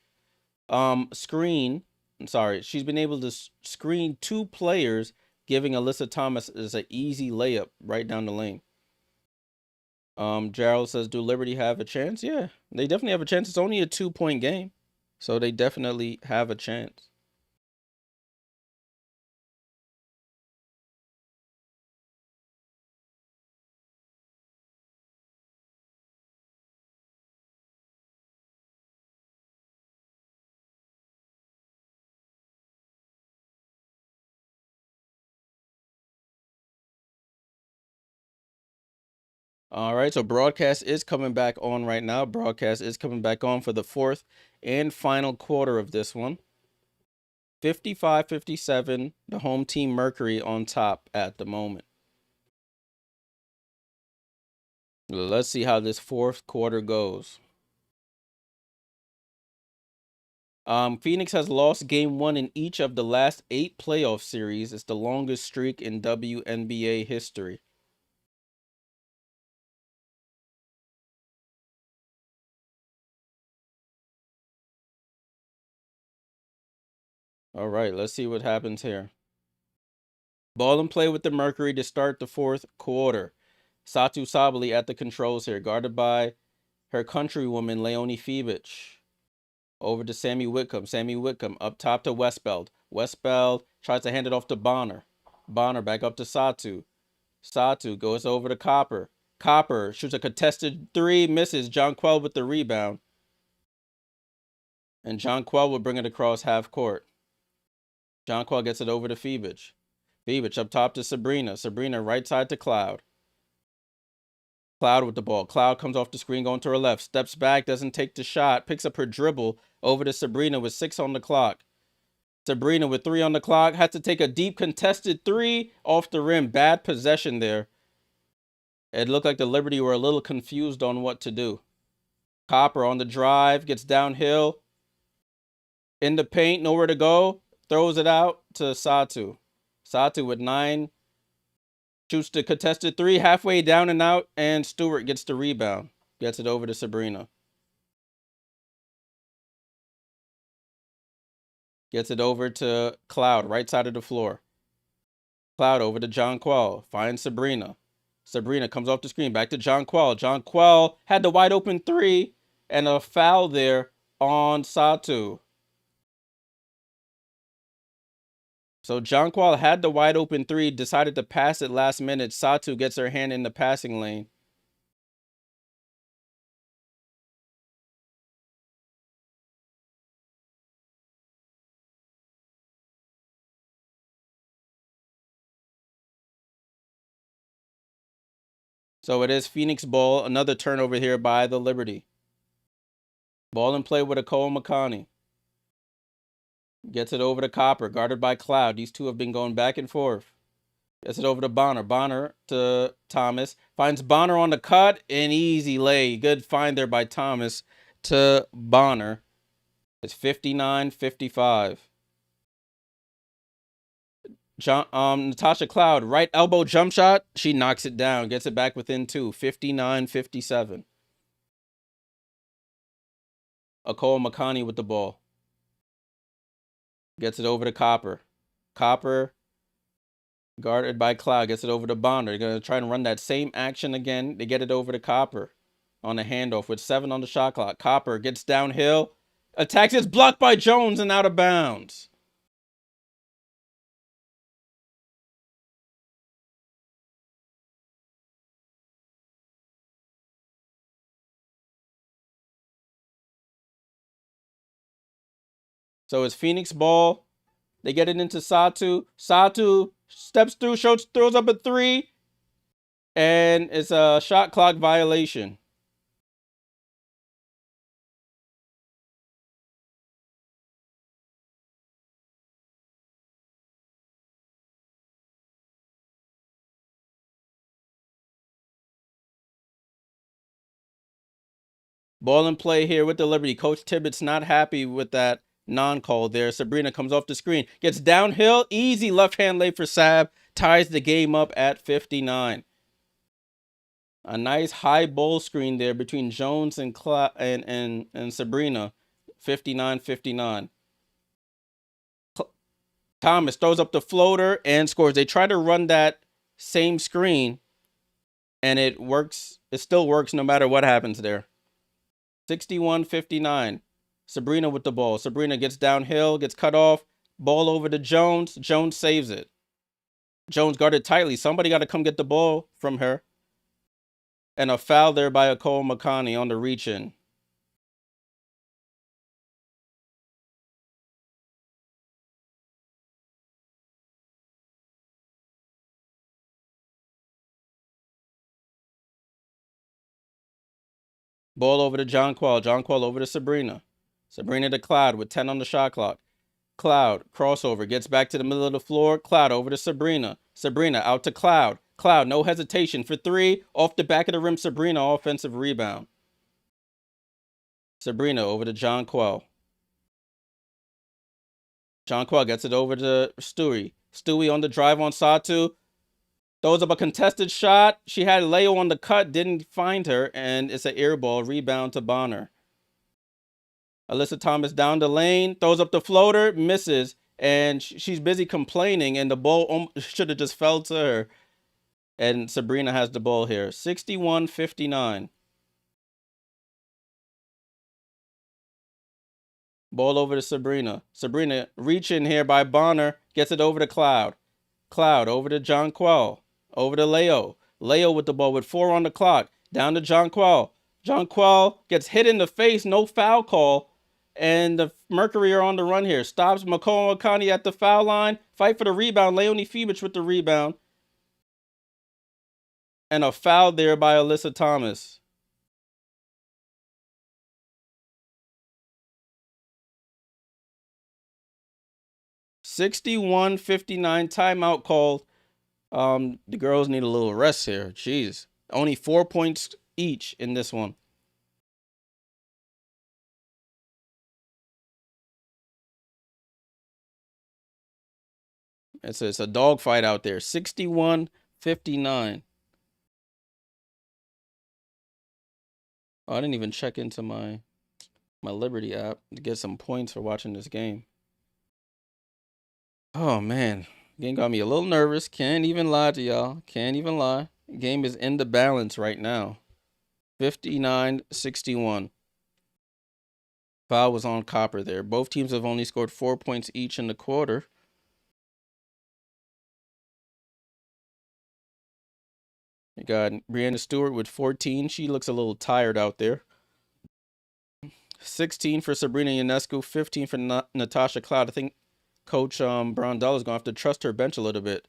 screen. I'm sorry, she's been able to screen 2 players, giving Alyssa Thomas is an easy layup right down the lane. Gerald says, "Do Liberty have a chance?" Yeah, they definitely have a chance. It's only a 2-point game, so they definitely have a chance. All right, so broadcast is coming back on right now. Broadcast is coming back on for the fourth and final quarter of this one. 55-57, the home team Mercury on top at the moment. Let's see how this fourth quarter goes. Phoenix has lost game 1 in each of the last 8 playoff series. It's the longest streak in WNBA history. All right, let's see what happens here. Ball and play with the Mercury to start the fourth quarter. Satu Sabali at the controls here, guarded by her countrywoman, Leonie Fibich. Over to Sammy Whitcomb. Sammy Whitcomb up top to Westbeld. Westbeld tries to hand it off to Bonner. Bonner back up to Satu. Satu goes over to Copper. Copper shoots a contested 3, misses. Jonquel with the rebound. And Jonquel will bring it across half court. Jonquel gets it over to Fibich. Fibich up top to Sabrina. Sabrina right side to Cloud. Cloud with the ball. Cloud comes off the screen going to her left. Steps back, doesn't take the shot. Picks up her dribble over to Sabrina with 6 on the clock. Sabrina with 3 on the clock. Had to take a deep contested 3 off the rim. Bad possession there. It looked like the Liberty were a little confused on what to do. Copper on the drive. Gets downhill. In the paint. Nowhere to go. Throws it out to Satu. Satu with 9. Shoots the contested 3 halfway down and out, and Stewart gets the rebound. Gets it over to Sabrina. Gets it over to Cloud, right side of the floor. Cloud over to Jonquel. Finds Sabrina. Sabrina comes off the screen. Back to Jonquel. Jonquel had the wide open 3 and a foul there on Satu. So Jonquel had the wide open 3, decided to pass it last minute. Satu gets her hand in the passing lane. So it is Phoenix ball. Another turnover here by the Liberty. Ball in play with Kahleah Copper. Gets it over to Copper, guarded by Cloud. These two have been going back and forth. Gets it over to Bonner. Bonner to Thomas. Finds Bonner on the cut. An easy lay. Good find there by Thomas to Bonner. It's 59-55. Natasha Cloud, right elbow jump shot. She knocks it down. Gets it back within 2. 59-57. Kahleah Copper with the ball. Gets it over to Copper. Copper, guarded by Cloud, gets it over to Bonner. They're going to try and run that same action again. They get it over to Copper on a handoff with 7 on the shot clock. Copper gets downhill. Attacks. It's blocked by Jones and out of bounds. So it's Phoenix ball. They get it into Satu. Satu steps through, throws up a 3. And it's a shot clock violation. Ball in play here with the Liberty. Coach Tippett's not happy with that non-call there. Sabrina comes off the screen. Gets downhill. Easy left-hand lay for Sab. Ties the game up at 59. A nice high ball screen there between Jones and Sabrina. 59-59. Thomas throws up the floater and scores. They try to run that same screen, and it works. It still works no matter what happens there. 61-59. Sabrina with the ball. Sabrina gets downhill, gets cut off. Ball over to Jones. Jones saves it. Jones guarded tightly. Somebody got to come get the ball from her. And a foul there by Kahleah Copper on the reach-in. Ball over to Jonquel. Jonquel over to Sabrina. Sabrina to Cloud with 10 on the shot clock. Cloud, crossover, gets back to the middle of the floor. Cloud over to Sabrina. Sabrina out to Cloud. Cloud, no hesitation for three. Off the back of the rim, Sabrina, offensive rebound. Sabrina over to Jonquel. Jonquel gets it over to Stewie. Stewie on the drive on Satu. Throws up a contested shot. She had Leo on the cut, didn't find her, and it's an air ball. Rebound to Bonner. Alyssa Thomas down the lane, throws up the floater, misses, and she's busy complaining, and the ball should have just fell to her. And Sabrina has the ball here. 61-59. Ball over to Sabrina. Sabrina reaching here by Bonner. Gets it over to Cloud. Cloud over to Jonquel. Over to Leo. Leo with the ball with 4 on the clock. Down to Jonquel. Jonquel gets hit in the face. No foul call. And the Mercury are on the run here. Stops McCall Okani at the foul line. Fight for the rebound. Leonie Fibich with the rebound. And a foul there by Alyssa Thomas. (61-59) timeout called. The girls need a little rest here. Jeez. Only 4 points each in this one. It's a dogfight out there. 61-59. Oh, I didn't even check into my Liberty app to get some points for watching this game. Oh, man. Game got me a little nervous. Can't even lie to y'all. Can't even lie. Game is in the balance right now. 59-61. Foul was on Copper there. Both teams have only scored 4 points each in the quarter. You got Brianna Stewart with 14. She looks a little tired out there. 16 for Sabrina Ionescu. 15 for Natasha Cloud. I think Coach Brondell is going to have to trust her bench a little bit.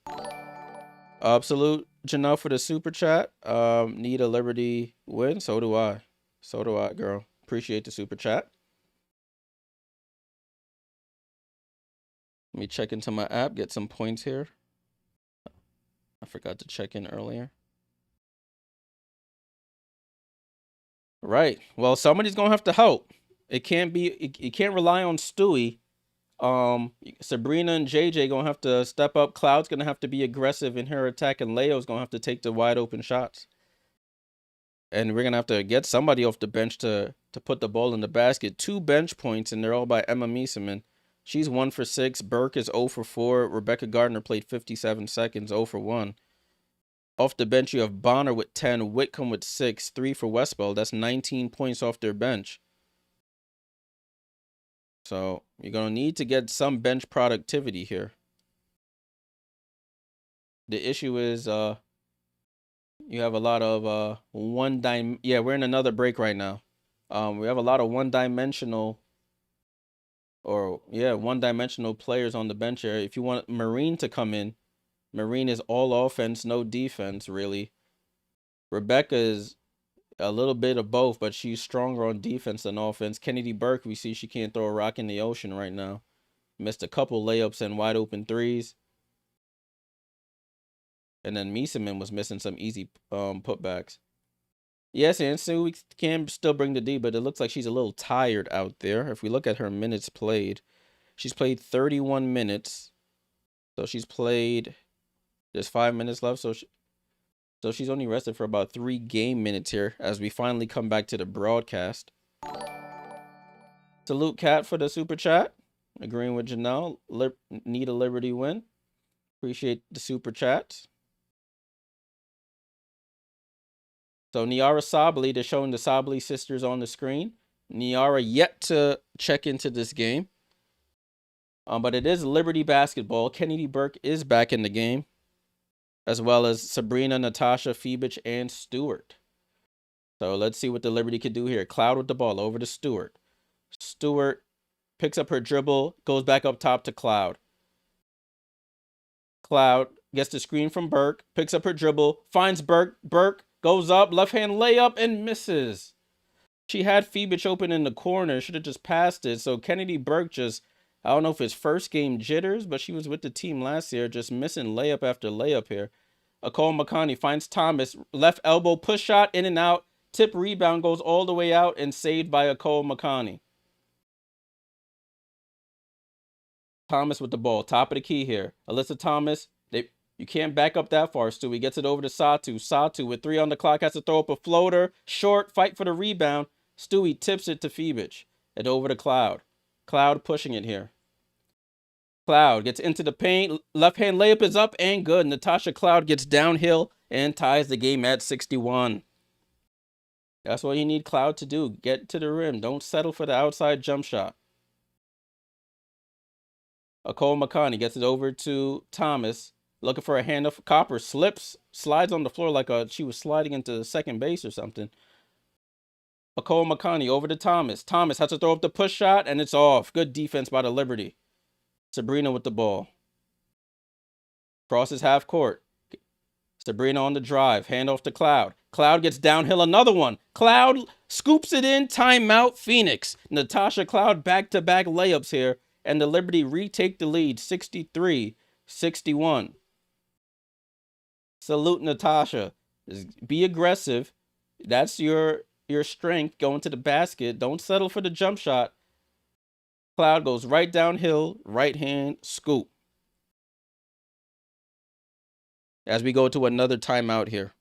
Absolute Janelle for the super chat. Need a Liberty win. So do I. So do I, girl. Appreciate the super chat. Let me check into my app. Get some points here. I forgot to check in earlier. Right. Well, somebody's going to have to help. It can't be. You can't rely on Stewie. Sabrina and JJ gonna have to step up. Cloud's gonna have to be aggressive in her attack, and Leo's gonna have to take the wide open shots. And we're gonna have to get somebody off the bench to put the ball in the basket. 2 bench points, and they're all by Emma Meesseman. She's 1 for 6. Burke is 0 for 4. Rebecca Gardner played 57 seconds, 0 for 1. Off the bench, you have Bonner with 10, Whitcomb with 6, 3 for Westball. That's 19 points off their bench. So you're going to need to get some bench productivity here. The issue is you have a lot of yeah, we're in another break right now. We have a lot of one-dimensional players on the bench here. If you want Marine to come in, Marine is all offense, no defense, really. Rebecca is a little bit of both, but she's stronger on defense than offense. Kennedy Burke, we see she can't throw a rock in the ocean right now. Missed a couple layups and wide open threes. And then Meesseman was missing some easy putbacks. Yes, and so we can still bring the D, but it looks like she's a little tired out there. If we look at her minutes played, she's played 31 minutes. So she's played, there's 5 minutes left. So she's only rested for about 3 game minutes here as we finally come back to the broadcast. Salute Cat for the super chat. Agreeing with Janelle. Need a Liberty win. Appreciate the super chats. So Niara Sabali, they're showing the Sabali sisters on the screen. Niara yet to check into this game. But it is Liberty basketball. Kennedy Burke is back in the game, as well as Sabrina, Natasha, Fibich, and Stewart. So let's see what the Liberty could do here. Cloud with the ball over to Stewart. Stewart picks up her dribble, goes back up top to Cloud. Cloud gets the screen from Burke, picks up her dribble, finds Burke. Burke goes up, left hand layup, and misses. She had Fibich open in the corner, should have just passed it. So Kennedy Burke just I don't know if it's first game jitters, but she was with the team last year, just missing layup after layup here. Akol Makani finds Thomas. Left elbow push shot in and out. Tip rebound goes all the way out and saved by Akol Makani. Thomas with the ball. Top of the key here. Alyssa Thomas. You can't back up that far, Stu. He gets it over to Satu. Satu with 3 on the clock has to throw up a floater. Short. Fight for the rebound. Stewie tips it to Phoebich. And over to Cloud. Cloud pushing it here. Cloud gets into the paint. Left hand layup is up and good. Natasha Cloud gets downhill and ties the game at 61. That's what you need Cloud to do. Get to the rim. Don't settle for the outside jump shot. Akol Makani gets it over to Thomas. Looking for a handoff. Copper slips, slides on the floor like she was sliding into second base or something. Akol Makani over to Thomas. Thomas has to throw up the push shot, and it's off. Good defense by the Liberty. Sabrina with the ball. Crosses half court. Sabrina on the drive. Handoff to Cloud. Cloud gets downhill. Another one. Cloud scoops it in. Timeout, Phoenix. Natasha Cloud back-to-back layups here. And the Liberty retake the lead, 63-61. Salute, Natasha. Be aggressive. That's your strength. Going to the basket. Don't settle for the jump shot. Cloud goes right downhill. Right hand scoop. As we go to another timeout here.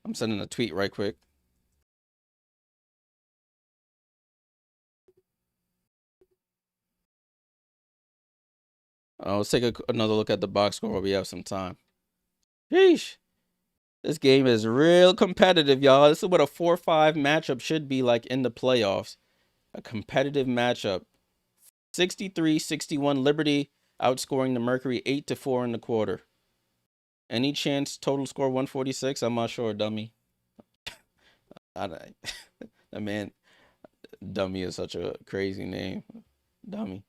I'm sending a tweet right quick. Let's take another look at the box score while we have some time. Sheesh. This game is real competitive, y'all. This is what a 4-5 matchup should be like in the playoffs. A competitive matchup. 63-61 Liberty outscoring the Mercury 8-4 in the quarter. Any chance total score 146? I'm not sure, dummy. That man, dummy is such a crazy name. Dummy.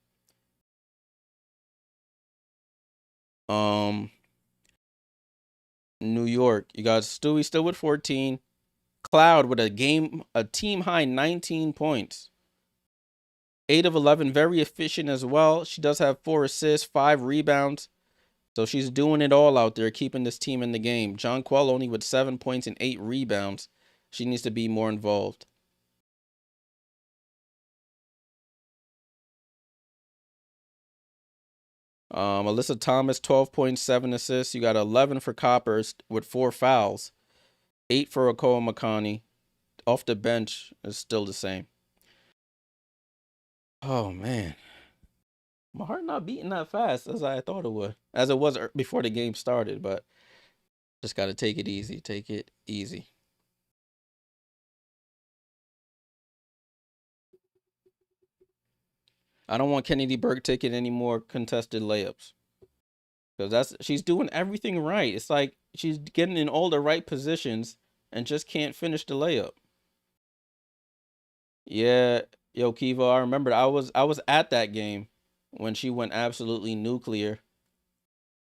New York, you got Stewie still with 14. Cloud with a team high 19 points. 8 of 11, very efficient as well. She does have 4 assists, 5 rebounds. So she's doing it all out there, keeping this team in the game. Jonquel only with 7 points and 8 rebounds. She needs to be more involved. Alyssa Thomas, 12.7 assists. You got 11 for Coppers with 4 fouls. 8 for Akol Makani. Off the bench is still the same. Oh, man. My heart not beating that fast as I thought it would. As it was before the game started, but just got to take it easy. Take it easy. I don't want Kennedy Burke taking any more contested layups. Because she's doing everything right. It's like she's getting in all the right positions and just can't finish the layup. Yeah, yo, Kivo, I remember I was at that game when she went absolutely nuclear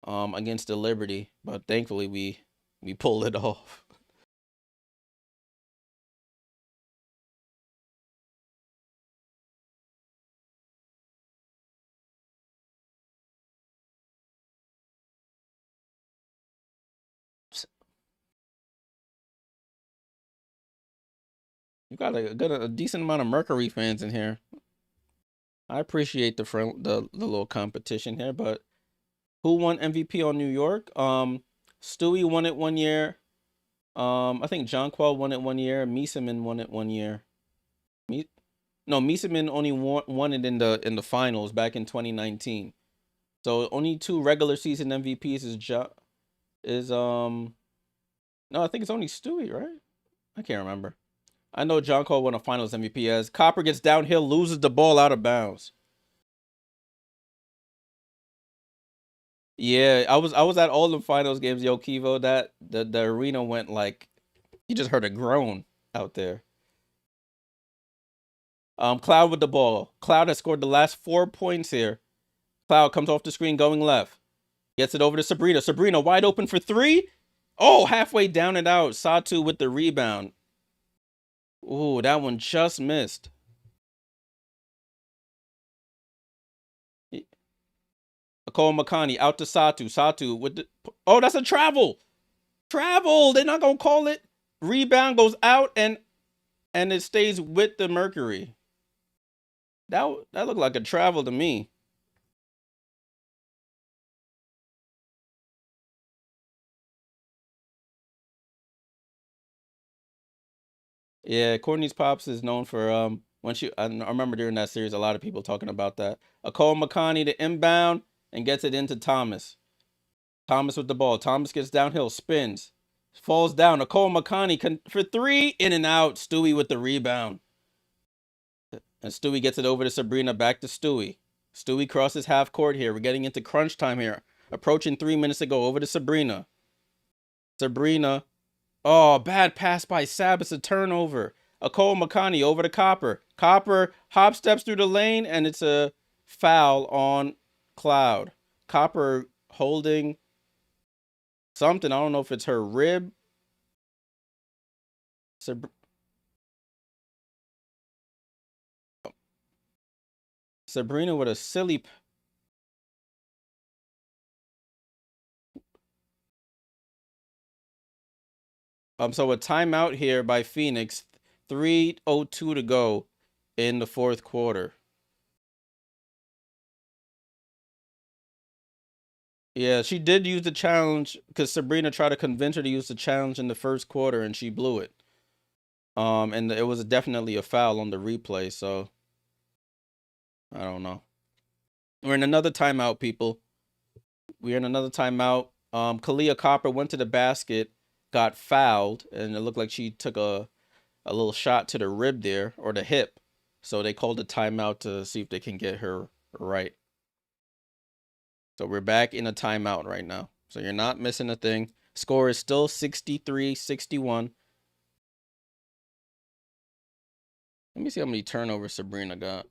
against the Liberty, but thankfully we pulled it off. You got a decent amount of Mercury fans in here. I appreciate the little competition here, but who won MVP on New York? Stewie won it one year. I think Jonquel won it one year. Meesseman won it one year. No, Meesseman only won it in the finals back in 2019. So only 2 regular season MVPs is no, I think it's only Stewie, right? I can't remember. I know Jonquel won a finals MVP as Copper gets downhill, loses the ball out of bounds. Yeah, I was at all the finals games, yo, Kivo. That the arena went like you just heard a groan out there. Cloud with the ball. Cloud has scored the last 4 points here. Cloud comes off the screen going left. Gets it over to Sabrina. Sabrina wide open for 3. Oh, halfway down and out. Satu with the rebound. Ooh, that one just missed. Nicole Makani out to Satu. Satu with the... Oh, that's a travel. Travel. They're not going to call it. Rebound goes out and it stays with the Mercury. That looked like a travel to me. Yeah, Courtney's Pops is known for when she I remember during that series a lot of people talking about that. Nicole Makani to inbound and gets it into Thomas. Thomas with the ball. Thomas gets downhill, spins, falls down. Nicole Makani for 3, in and out. Stewie with the rebound. And Stewie gets it over to Sabrina, back to Stewie. Stewie crosses half court here. We're getting into crunch time here. Approaching 3 minutes to go. Over to Sabrina. Sabrina. Oh, bad pass by Sab. It's a turnover. Nicole Makani over to Copper. Copper hop steps through the lane, and it's a foul on Cloud. Copper holding something. I don't know if it's her rib. Sabrina with a silly... So a timeout here by Phoenix. 3:02 to go in the fourth quarter. Yeah, she did use the challenge because Sabrina tried to convince her to use the challenge in the first quarter and she blew it. And it was definitely a foul on the replay, so I don't know. We're in another timeout, people. We're in another timeout. Kahleah Copper went to the basket, got fouled, and it looked like she took a little shot to the rib there, or the hip. So they called a timeout to see if they can get her right. So we're back in a timeout right now. So you're not missing a thing. Score is still 63-61. Let me see how many turnovers Sabrina got.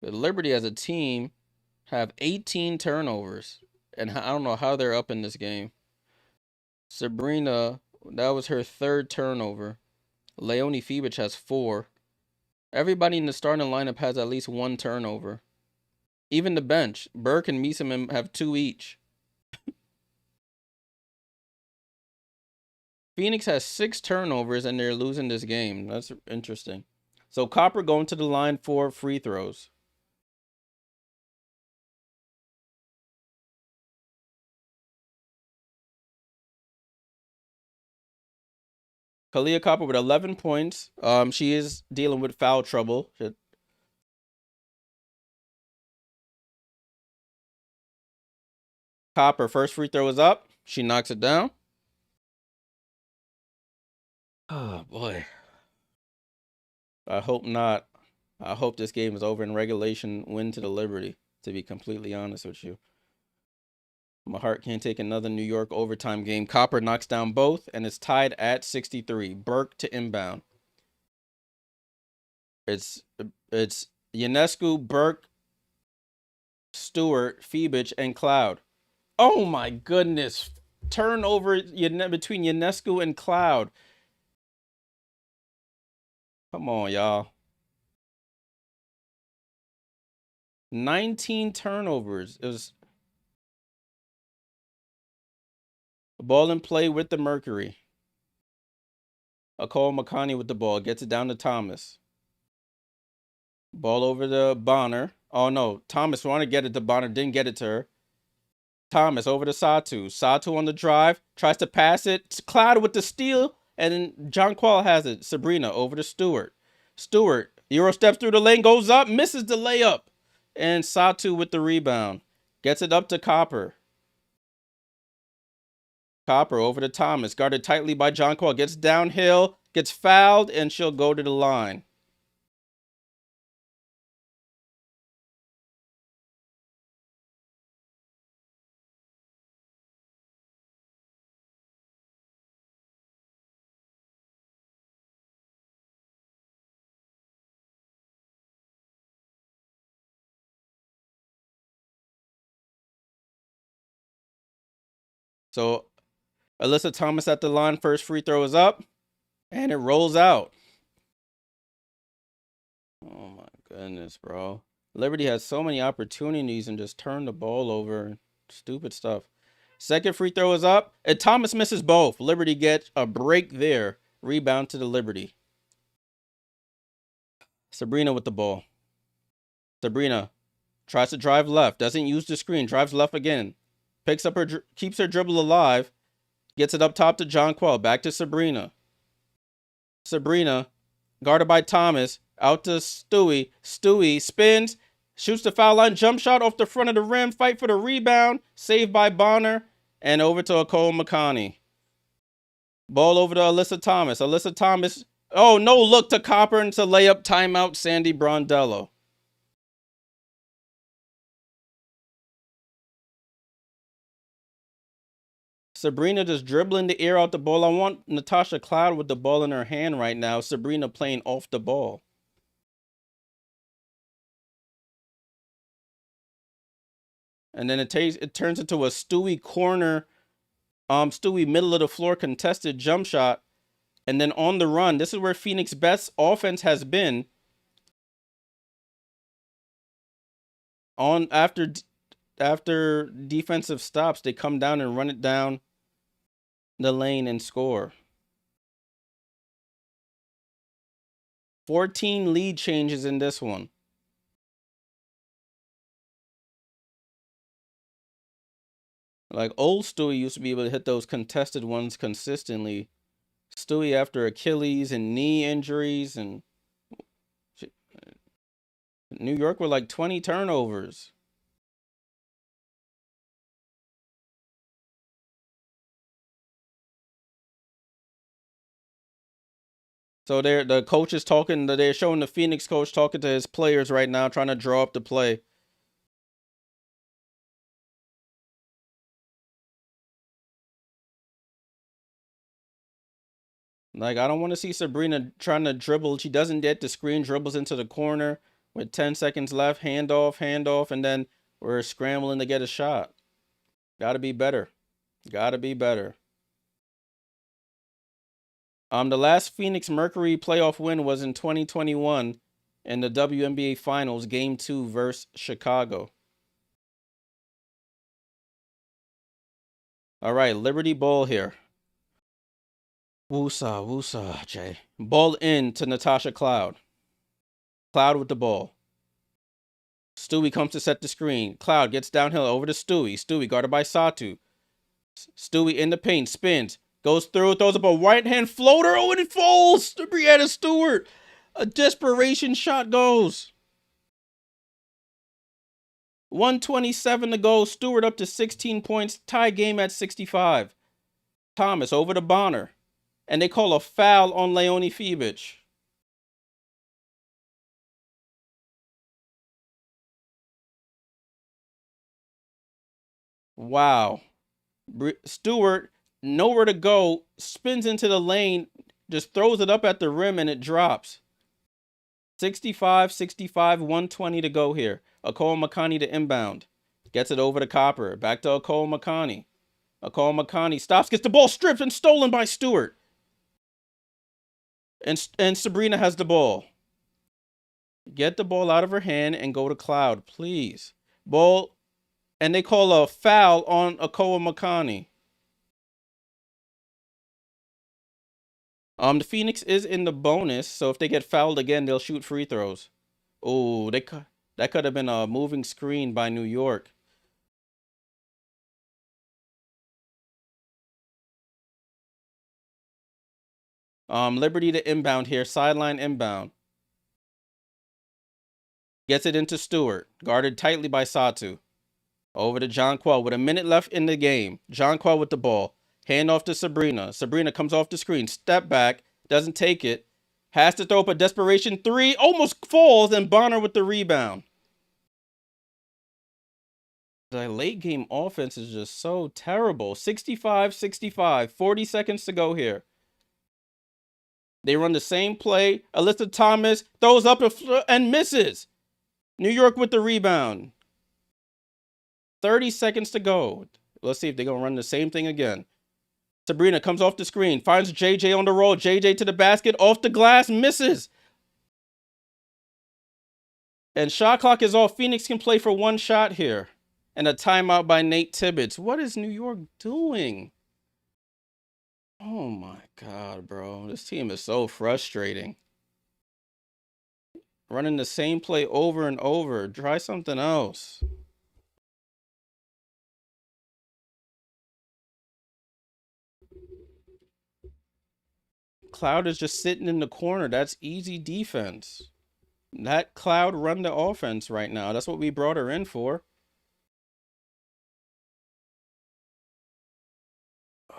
The Liberty as a team have 18 turnovers. And I don't know how they're up in this game. Sabrina, that was her 3rd turnover. Leonie Fibich has 4. Everybody in the starting lineup has at least 1 turnover. Even the bench. Burke and Meesseman have 2 each. Phoenix has 6 turnovers and they're losing this game. That's interesting. So Copper going to the line for free throws. Kahleah Copper with 11 points. She is dealing with foul trouble. Copper, first free throw is up. She knocks it down. Oh, boy. I hope not. I hope this game is over in regulation, win to the Liberty, to be completely honest with you. My heart can't take another New York overtime game. Copper knocks down both, and it's tied at 63. Burke to inbound. It's Ionescu, Burke, Stewart, Fibich, and Cloud. Oh my goodness. Turnover between Ionescu and Cloud. Come on, y'all. 19 turnovers. It was a ball in play with the Mercury. Nicole Makani with the ball. Gets it down to Thomas. Ball over to Bonner. Oh, no. Thomas wanted to get it to Bonner. Didn't get it to her. Thomas over to Satu. Satu on the drive. Tries to pass it. Cloud with the steal. And then John Qual has it. Sabrina over to Stewart. Stewart. Euro steps through the lane. Goes up. Misses the layup. And Satu with the rebound. Gets it up to Copper. Copper over to Thomas. Guarded tightly by John Qual. Gets downhill. Gets fouled. And she'll go to the line. So Alyssa Thomas at the line. First free throw is up. And it rolls out. Oh my goodness, bro. Liberty has so many opportunities and just turn the ball over. Stupid stuff. Second free throw is up. And Thomas misses both. Liberty gets a break there. Rebound to the Liberty. Sabrina with the ball. Sabrina tries to drive left. Doesn't use the screen. Drives left again. Picks up keeps her dribble alive. Gets it up top to Jonquel. Back to Sabrina. Sabrina, guarded by Thomas. Out to Stewie. Stewie spins. Shoots the foul line. Jump shot off the front of the rim. Fight for the rebound. Saved by Bonner. And over to Kahleah Copper. Ball over to Alyssa Thomas. Alyssa Thomas. Oh, no look to Copper into layup. Timeout, Sandy Brondello. Sabrina just dribbling the air out the ball. I want Natasha Cloud with the ball in her hand right now. Sabrina playing off the ball. And then it turns into a Stewie corner, Stewie middle of the floor contested jump shot. And then on the run, this is where Phoenix best offense has been. On after defensive stops, they come down and run it down the lane and score. 14 lead changes in this one. Like old Stewie used to be able to hit those contested ones consistently. Stewie after Achilles and knee injuries, and New York were like 20 turnovers. So the coach is talking. They're showing the Phoenix coach talking to his players right now, trying to draw up the play. Like, I don't want to see Sabrina trying to dribble. She doesn't get the screen, dribbles into the corner with 10 seconds left. Handoff, and then we're scrambling to get a shot. Got to be better. Got to be better. The last Phoenix Mercury playoff win was in 2021 in the WNBA Finals, Game 2 versus Chicago. All right, Liberty ball here. Woosa, Jay. Ball in to Natasha Cloud. Cloud with the ball. Stewie comes to set the screen. Cloud gets downhill over to Stewie. Stewie guarded by Satu. Stewie in the paint, spins, goes through, throws up a right-hand floater. Oh, and it falls to Brianna Stewart. A desperation shot goes. 1:27 to go. Stewart up to 16 points. Tie game at 65. Thomas over to Bonner. And they call a foul on Leonie Fibich. Wow. Stewart, nowhere to go, spins into the lane, just throws it up at the rim, and it drops. 65, 120 to go here. Kahleah Copper to inbound. Gets it over to Copper. Back to Kahleah Copper. Kahleah Copper stops, gets the ball stripped and stolen by Stewart. And Sabrina has the ball. Get the ball out of her hand and go to Cloud, please. Ball, and they call a foul on Kahleah Copper. The Phoenix is in the bonus, so if they get fouled again, they'll shoot free throws. Oh, that could have been a moving screen by New York. Liberty to inbound here, sideline inbound. Gets it into Stewart, guarded tightly by Satu. Over to Jonquel with a minute left in the game. Jonquel with the ball. Hand off to Sabrina. Sabrina comes off the screen. Step back. Doesn't take it. Has to throw up a desperation three. Almost falls, and Bonner with the rebound. The late game offense is just so terrible. 65. 40 seconds to go here. They run the same play. Alyssa Thomas throws up and misses. New York with the rebound. 30 seconds to go. Let's see if they're going to run the same thing again. Sabrina comes off the screen, finds JJ on the roll. JJ to the basket, off the glass, misses. And shot clock is off. Phoenix can play for one shot here. And a timeout by Nate Tibbetts. What is New York doing? Oh my God, bro. This team is so frustrating. Running the same play over and over. Try something else. Cloud is just sitting in the corner. That's easy defense. That Cloud run the offense right now. That's what we brought her in for.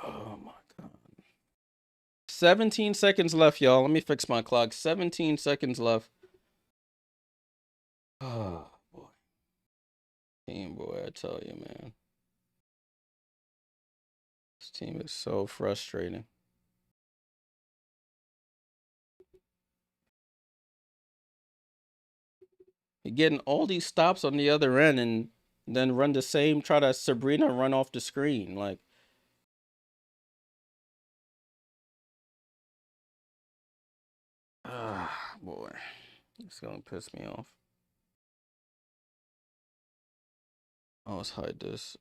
Oh my God. 17 seconds left, y'all. Let me fix my clock. 17 seconds left. Oh boy. Team boy, I tell you, man. This team is so frustrating. You're getting all these stops on the other end and then run the same, try to Sabrina run off the screen. Like, ah, boy. It's gonna piss me off. Oh, let's hide this.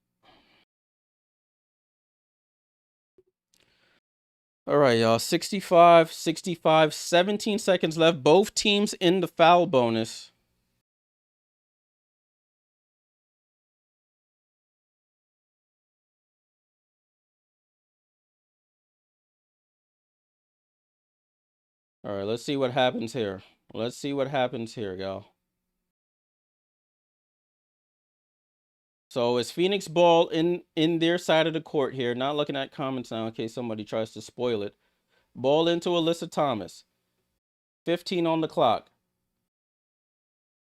All right, y'all. 65, 65, 17 seconds left. Both teams in the foul bonus. All right, let's see what happens here. Let's see what happens here, y'all. So it's Phoenix ball in their side of the court here. Not looking at comments now in case somebody tries to spoil it. Ball into Alyssa Thomas. 15 on the clock.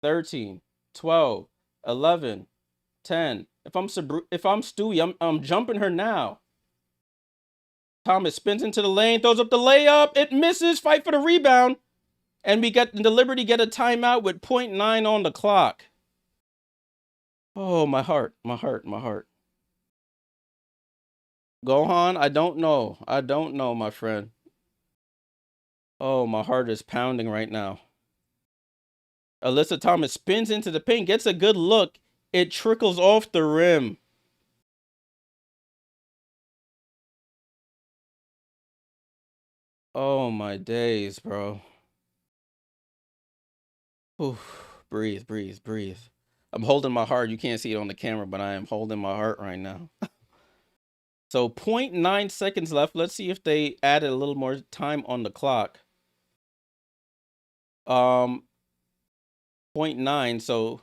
13, 12, 11, 10. If I'm Stewie, I'm jumping her now. Thomas spins into the lane, throws up the layup. It misses. Fight for the rebound. And we get the Liberty get a timeout with 0.9 on the clock. Oh, my heart, my heart, my heart. Gohan, I don't know. I don't know, my friend. Oh, my heart is pounding right now. Alyssa Thomas spins into the paint, gets a good look. It trickles off the rim. Oh, my days, bro. Oof. Breathe, breathe, breathe. I'm holding my heart. You can't see it on the camera, but I am holding my heart right now. So 0.9 seconds left. Let's see if they added a little more time on the clock. 0.9. So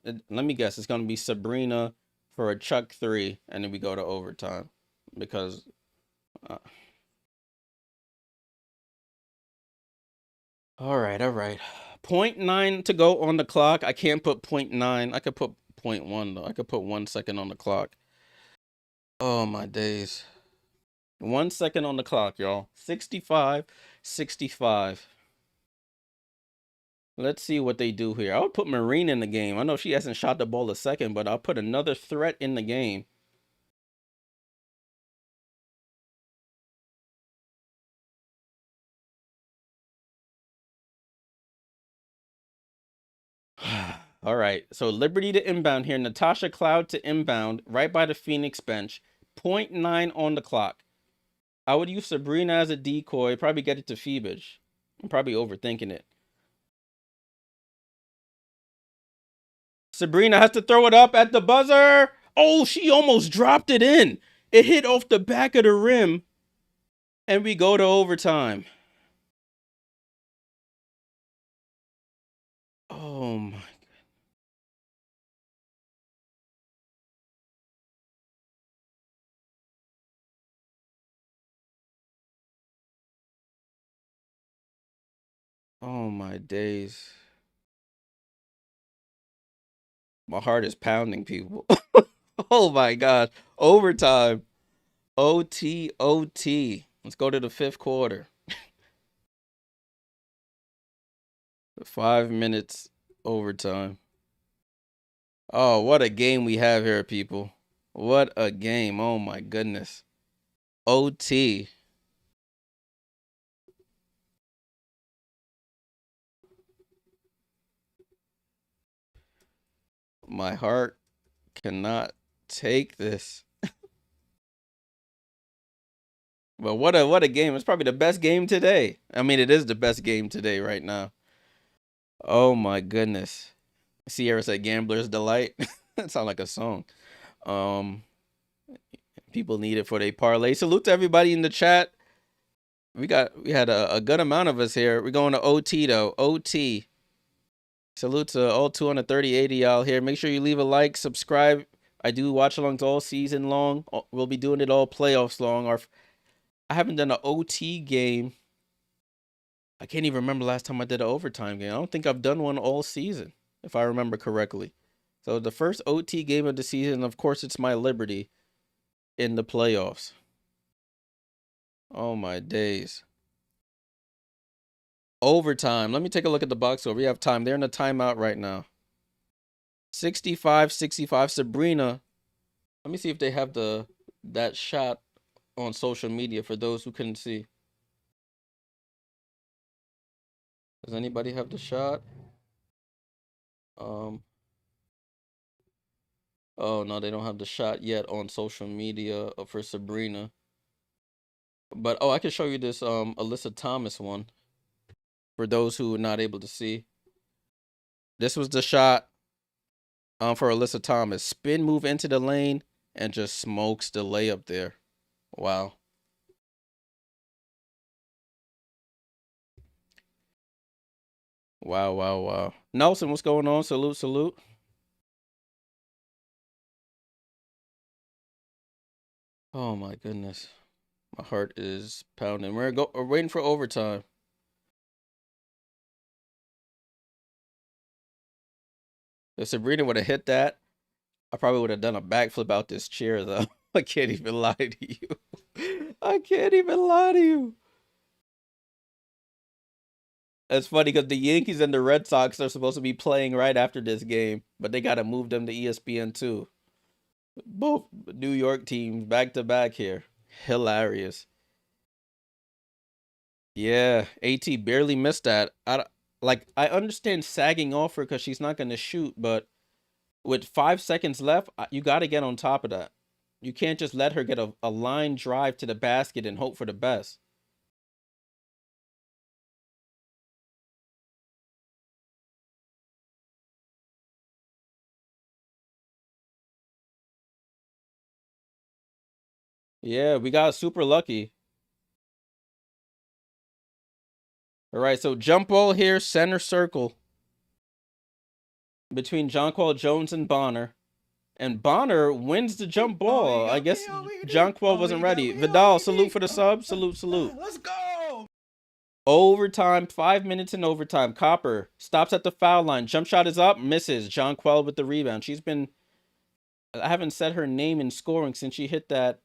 let me guess. It's going to be Sabrina for a chuck 3, and then we go to overtime because. All right, all right. 0.9 to go on the clock. I can't put 0.9. I could put 0.1 though. I could put 1 second on the clock. Oh my days. 1 second on the clock, y'all. 65, 65. Let's see what they do here. I would put Marine in the game. I know she hasn't shot the ball a second, but I'll put another threat in the game. All right. So Liberty to inbound here. Natasha Cloud to inbound right by the Phoenix bench. 0.9 on the clock. I would use Sabrina as a decoy. Probably get it to Phoebus. I'm probably overthinking it. Sabrina has to throw it up at the buzzer. Oh, she almost dropped it in. It hit off the back of the rim. And we go to overtime. Oh my. Oh my days. My heart is pounding, people. Oh my God. Overtime. OT, OT. Let's go to the 5th quarter. 5 minutes overtime. Oh, what a game we have here, people. What a game. Oh my goodness. OT. My heart cannot take this. But what a game. It's probably the best game today. I mean, it is the best game today right now. Oh my goodness. Sierra said Gambler's Delight. That sounds like a song. Um People need it for their parlay. Salute to everybody in the chat. We had a good amount of us here. We're going to OT though. OT. Salute to all 230 y'all here. Make sure you leave a like, subscribe. I do watch alongs all season long. We'll be doing it all playoffs long. I haven't done an OT game. I can't even remember last time I did an overtime game. I don't think I've done one all season, if I remember correctly. So the first OT game of the season, of course, it's my Liberty in the playoffs. Oh my days. Overtime. Let me take a look at the box score. We have time. They're in a timeout right now. 65-65. Sabrina. Let me see if they have that shot on social media for those who couldn't see. Does anybody have the shot? Oh no, they don't have the shot yet on social media for Sabrina. But I can show you this Alyssa Thomas one for those who are not able to see. This was the shot for Alyssa Thomas. Spin move into the lane and just smokes the layup there. Wow. Wow, wow, wow. Nelson, what's going on? Salute, salute. Oh my goodness. My heart is pounding. We're waiting for overtime. If Sabrina would have hit that, I probably would have done a backflip out this chair though. I can't even lie to you. I can't even lie to you. It's funny because the Yankees and the Red Sox are supposed to be playing right after this game, but they got to move them to ESPN too. Both New York teams back to back here. Hilarious. Yeah, AT barely missed that. I understand sagging off her because she's not going to shoot, but with 5 seconds left, you got to get on top of that. You can't just let her get a line drive to the basket and hope for the best. Yeah, we got super lucky. All right, so jump ball here, center circle between Jonquel Jones and Bonner. And Bonner wins the jump ball. I guess Jonquel wasn't ready. Vidal, salute for the sub. Salute, salute. Let's go. Overtime, 5 minutes in overtime. Copper stops at the foul line. Jump shot is up, misses. Jonquel with the rebound. I haven't said her name in scoring since she hit that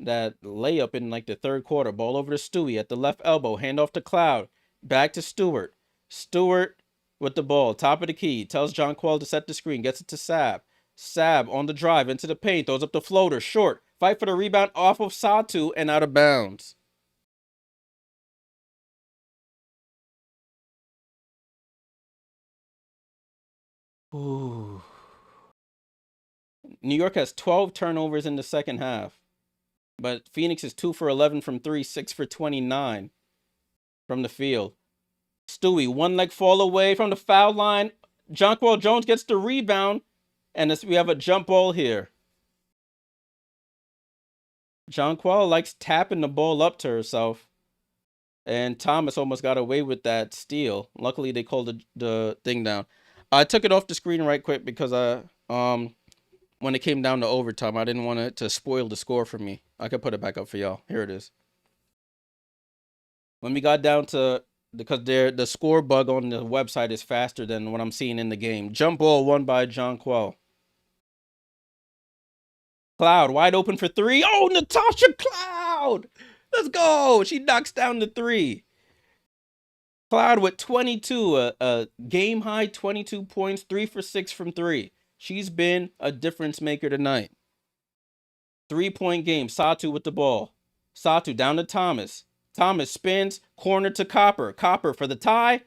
layup in like the third quarter. Ball over to Stewie at the left elbow. Hand off to Cloud. Back to Stewart. Stewart with the ball. Top of the key. Tells Jonquel to set the screen. Gets it to Sab. Sab on the drive into the paint. Throws up the floater. Short. Fight for the rebound off of Satu and out of bounds. Ooh. New York has 12 turnovers in the second half. But Phoenix is 2 for 11 from 3, 6 for 29 from the field. Stewie, one leg fall away from the foul line. Jonquel Jones gets the rebound. And we have a jump ball here. Jonquel likes tapping the ball up to herself. And Thomas almost got away with that steal. Luckily, they called the thing down. I took it off the screen right quick because when it came down to overtime, I didn't want it to spoil the score for me. I could put it back up for y'all. Here it is. When we got down to, because the score bug on the website is faster than what I'm seeing in the game. Jump ball won by Jonquel. Cloud wide open for three. Oh, Natasha Cloud. Let's go. She knocks down the three. Cloud with 22, a game high 22 points, 3 for 6 from three. She's been a difference maker tonight. 3-point game. Satu with the ball. Satu down to Thomas. Thomas spins, corner to Copper. Copper for the tie,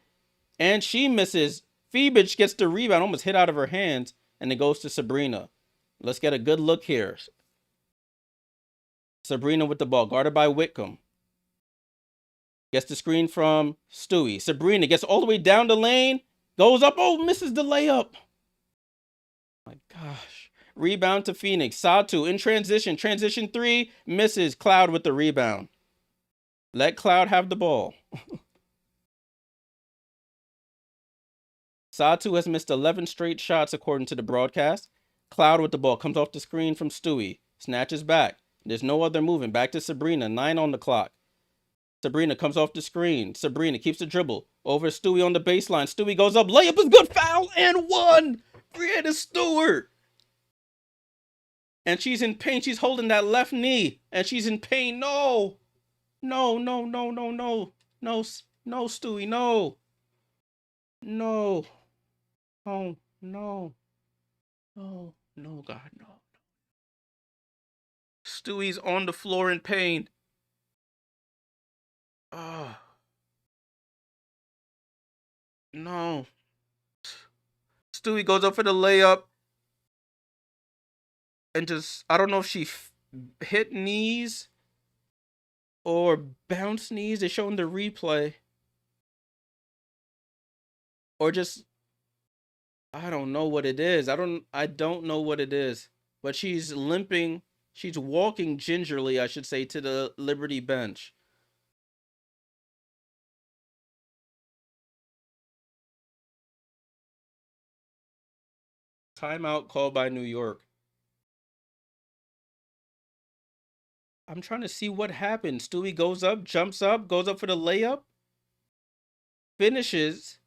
and she misses. Phoenix gets the rebound, almost hit out of her hands, and it goes to Sabrina. Let's get a good look here. Sabrina with the ball, guarded by Whitcomb. Gets the screen from Stewie. Sabrina gets all the way down the lane, goes up, oh, misses the layup. My gosh. Rebound to Phoenix. Satu in transition. Transition 3, misses. Cloud with the rebound. Let Cloud have the ball. Satu has missed 11 straight shots according to the broadcast. Cloud with the ball. Comes off the screen from Stewie. Snatches back. There's no other movement. Back to Sabrina. 9 on the clock. Sabrina comes off the screen. Sabrina keeps the dribble. Over Stewie on the baseline. Stewie goes up. Layup is good. Foul and 1. Brianna Stewart. And she's in pain. She's holding that left knee. And she's in pain. No. No, no, no, no, no. No, no, Stewie, no. No. Oh, no. Oh, no, God, no. Stewie's on the floor in pain. Oh. No. Stewie goes up for the layup. And just, I don't know if she hit knees or bounce knees. They're showing the replay. Or just, I don't know what it is. I don't know what it is. But she's limping. She's walking gingerly, I should say, to the Liberty bench. Timeout called by New York. I'm trying to see what happened. Stewie goes up, jumps up, goes up for the layup, finishes.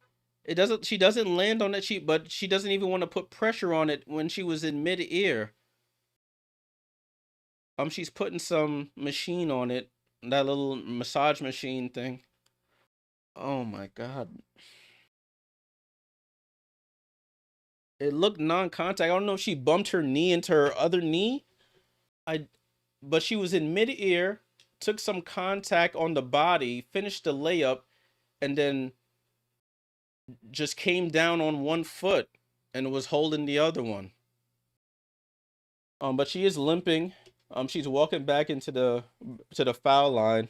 She doesn't land on it, but she doesn't even want to put pressure on it when she was in mid-air. She's putting some machine on it, that little massage machine thing. Oh my God. It looked non-contact. I don't know if she bumped her knee into her other knee. But she was in mid-air, took some contact on the body, finished the layup, and then just came down on one foot and was holding the other one. But she is limping. She's walking back into the foul line.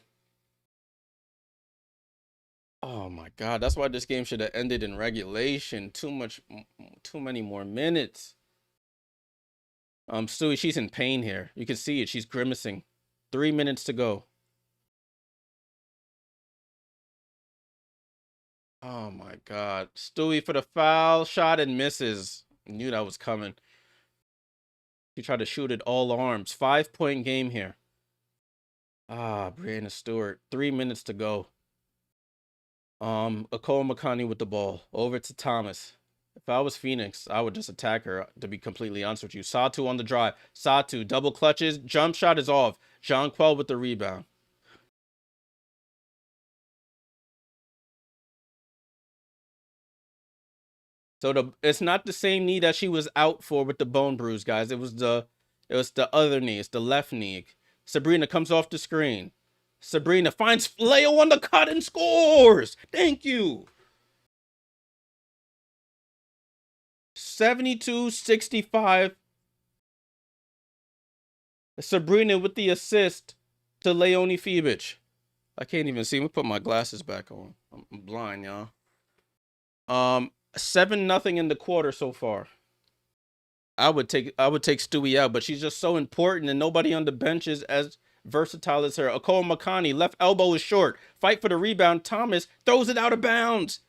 Oh my God, that's why this game should have ended in regulation. Too many more minutes. Stewie, she's in pain here. You can see it. She's grimacing. 3 minutes to go. Oh my God. Stewie for the foul shot and misses. Knew that was coming. He tried to shoot it all arms. 5-point game here. Brianna Stewart. 3 minutes to go. Kahleah Copper with the ball. Over to Thomas. If I was Phoenix, I would just attack her, to be completely honest with you. Satu on the drive. Satu double clutches. Jump shot is off. Jonquel with the rebound. So it's not the same knee that she was out for with the bone bruise, guys. It was the other knee. It's the left knee. Sabrina comes off the screen. Sabrina finds Leo on the cut and scores. Thank you. 72-65. Sabrina with the assist to Leonie Phoenix. I can't even see. Let me put my glasses back on. I'm blind, y'all. 7-0 in the quarter so far. I would take Stewie out, but she's just so important, and nobody on the bench is as versatile as her. Kahleah Copper, left elbow is short. Fight for the rebound. Thomas throws it out of bounds.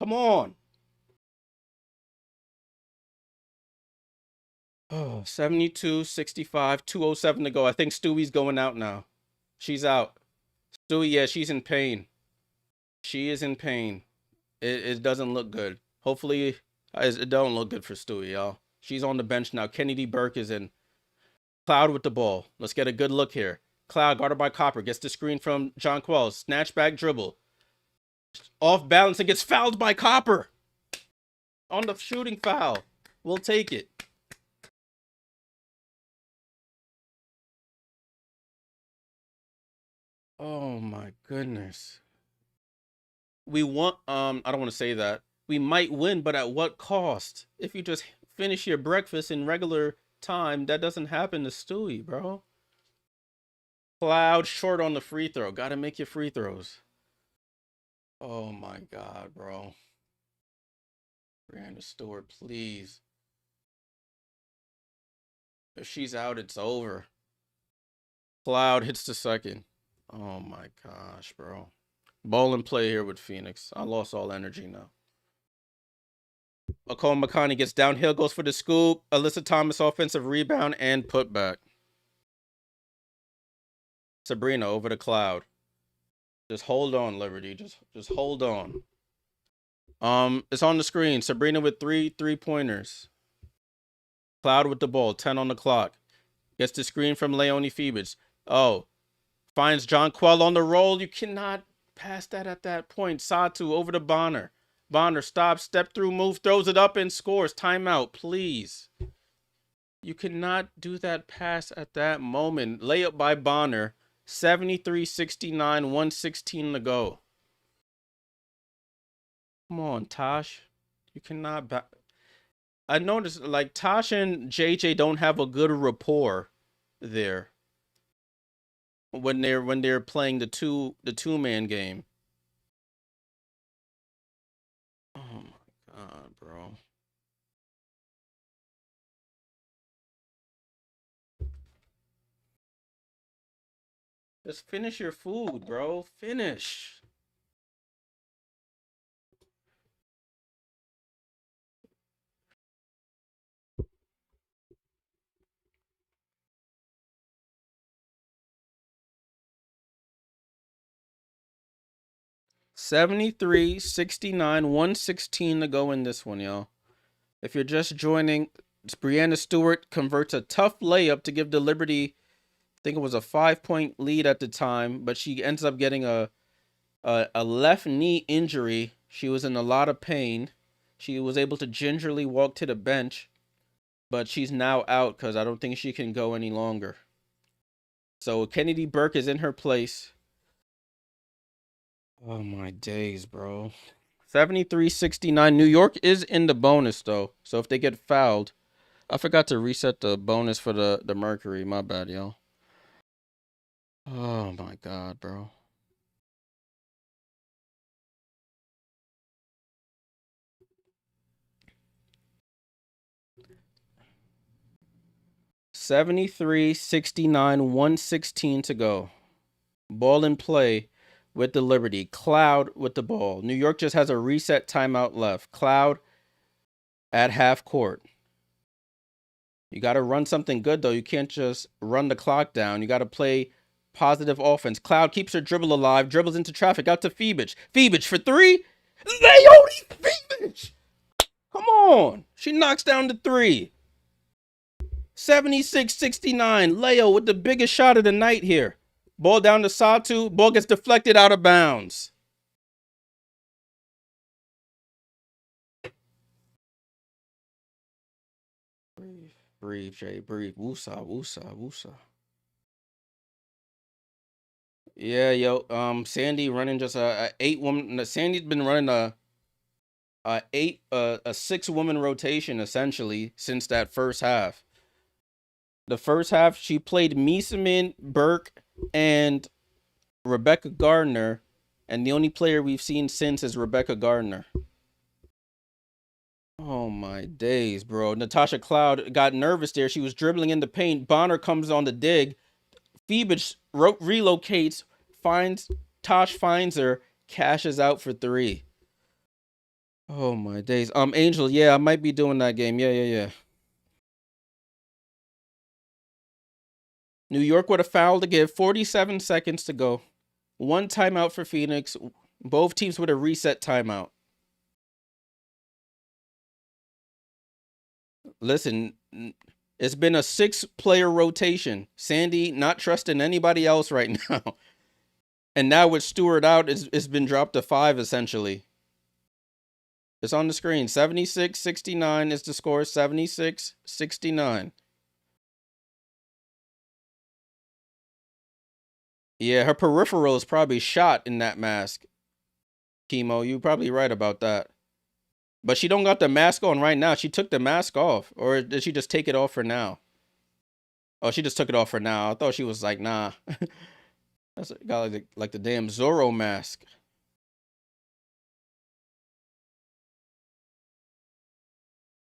Come on. Oh, 72-65, 2:07 to go. I think Stewie's going out now. She's out. Stewie, yeah, she's in pain. She is in pain. It doesn't look good. Hopefully, it don't look good for Stewie, y'all. She's on the bench now. Kennedy Burke is in. Cloud with the ball. Let's get a good look here. Cloud, guarded by Copper, gets the screen from Jonquel. Snatch back dribble. Off balance and gets fouled by Copper. On the shooting foul. We'll take it. Oh my goodness. We want I don't want to say that. We might win, but at what cost? If you just finish your breakfast in regular time, that doesn't happen to Stewie, bro. Cloud short on the free throw. Gotta make your free throws. Oh my god, bro. Brianna Stewart, please. If she's out, it's over. Cloud hits the second. Oh my gosh, bro. Ball and play here with Phoenix. I lost all energy now. Okon Makani gets downhill, goes for the scoop. Alyssa Thomas offensive rebound and putback. Sabrina over the Cloud. Just hold on, Liberty. Just hold on. It's on the screen. Sabrina with three pointers. Cloud with the ball. 10 on the clock. Gets the screen from Leonie Phoebus. Oh, finds John Quell on the roll. You cannot pass that at that point. Satu over to Bonner. Bonner stops, step through, move, throws it up and scores. Timeout, please. You cannot do that pass at that moment. Layup by Bonner. 73-69, 116 to go. Come on, Tosh. You cannot I noticed like Tosh and JJ don't have a good rapport there when they're playing the two man game. Oh my god, bro. Just finish your food, bro. Finish. 73-69, 116 to go in this one, y'all. If you're just joining, Brianna Stewart converts a tough layup to give the Liberty, I think it was a 5-point lead at the time, but she ends up getting a left knee injury. She was in a lot of pain. She was able to gingerly walk to the bench, but she's now out because I don't think she can go any longer. So Kennedy Burke is in her place. Oh my days, bro. 73-69. New York is in the bonus though. So if they get fouled, I forgot to reset the bonus for the Mercury. My bad, y'all. Oh my god, bro. 73-69, 116 to go. Ball in play with the Liberty. Cloud with the ball. New York just has a reset timeout left. Cloud at half court. You got to run something good, though. You can't just run the clock down. You got to play positive offense. Cloud keeps her dribble alive, dribbles into traffic, out to Phoebus. Phoebus for three. Leonie Phoebus! Come on. She knocks down the three. 76-69. Leo with the biggest shot of the night here. Ball down to Satu. Ball gets deflected out of bounds. Breathe, breathe, Jay, breathe. Woosah, woosah, woosah. Yeah, yo, Sandy running just a 8-woman. Sandy's been running a 6-woman rotation essentially since that first half. The first half, she played Meesseman, Burke, and Rebecca Gardner, and the only player we've seen since is Rebecca Gardner. Oh my days, bro. Natasha Cloud got nervous there. She was dribbling in the paint. Bonner comes on the dig. Phoebus relocates, Tosh finds her, cashes out for three. Oh my days. Angel, yeah, I might be doing that game. Yeah. New York with a foul to give. 47 seconds to go. One timeout for Phoenix. Both teams with a reset timeout. Listen, it's been a 6-player rotation. Sandy not trusting anybody else right now. And now with Stewart out, it's been dropped to 5 essentially. It's on the screen. 76-69 is the score. 76-69. Yeah, her peripheral is probably shot in that mask. Chemo, you probably right about that. But she don't got the mask on right now. She took the mask off, or did she just take it off for now? Oh, she just took it off for now. I thought she was like, nah. That's got like the damn Zorro mask.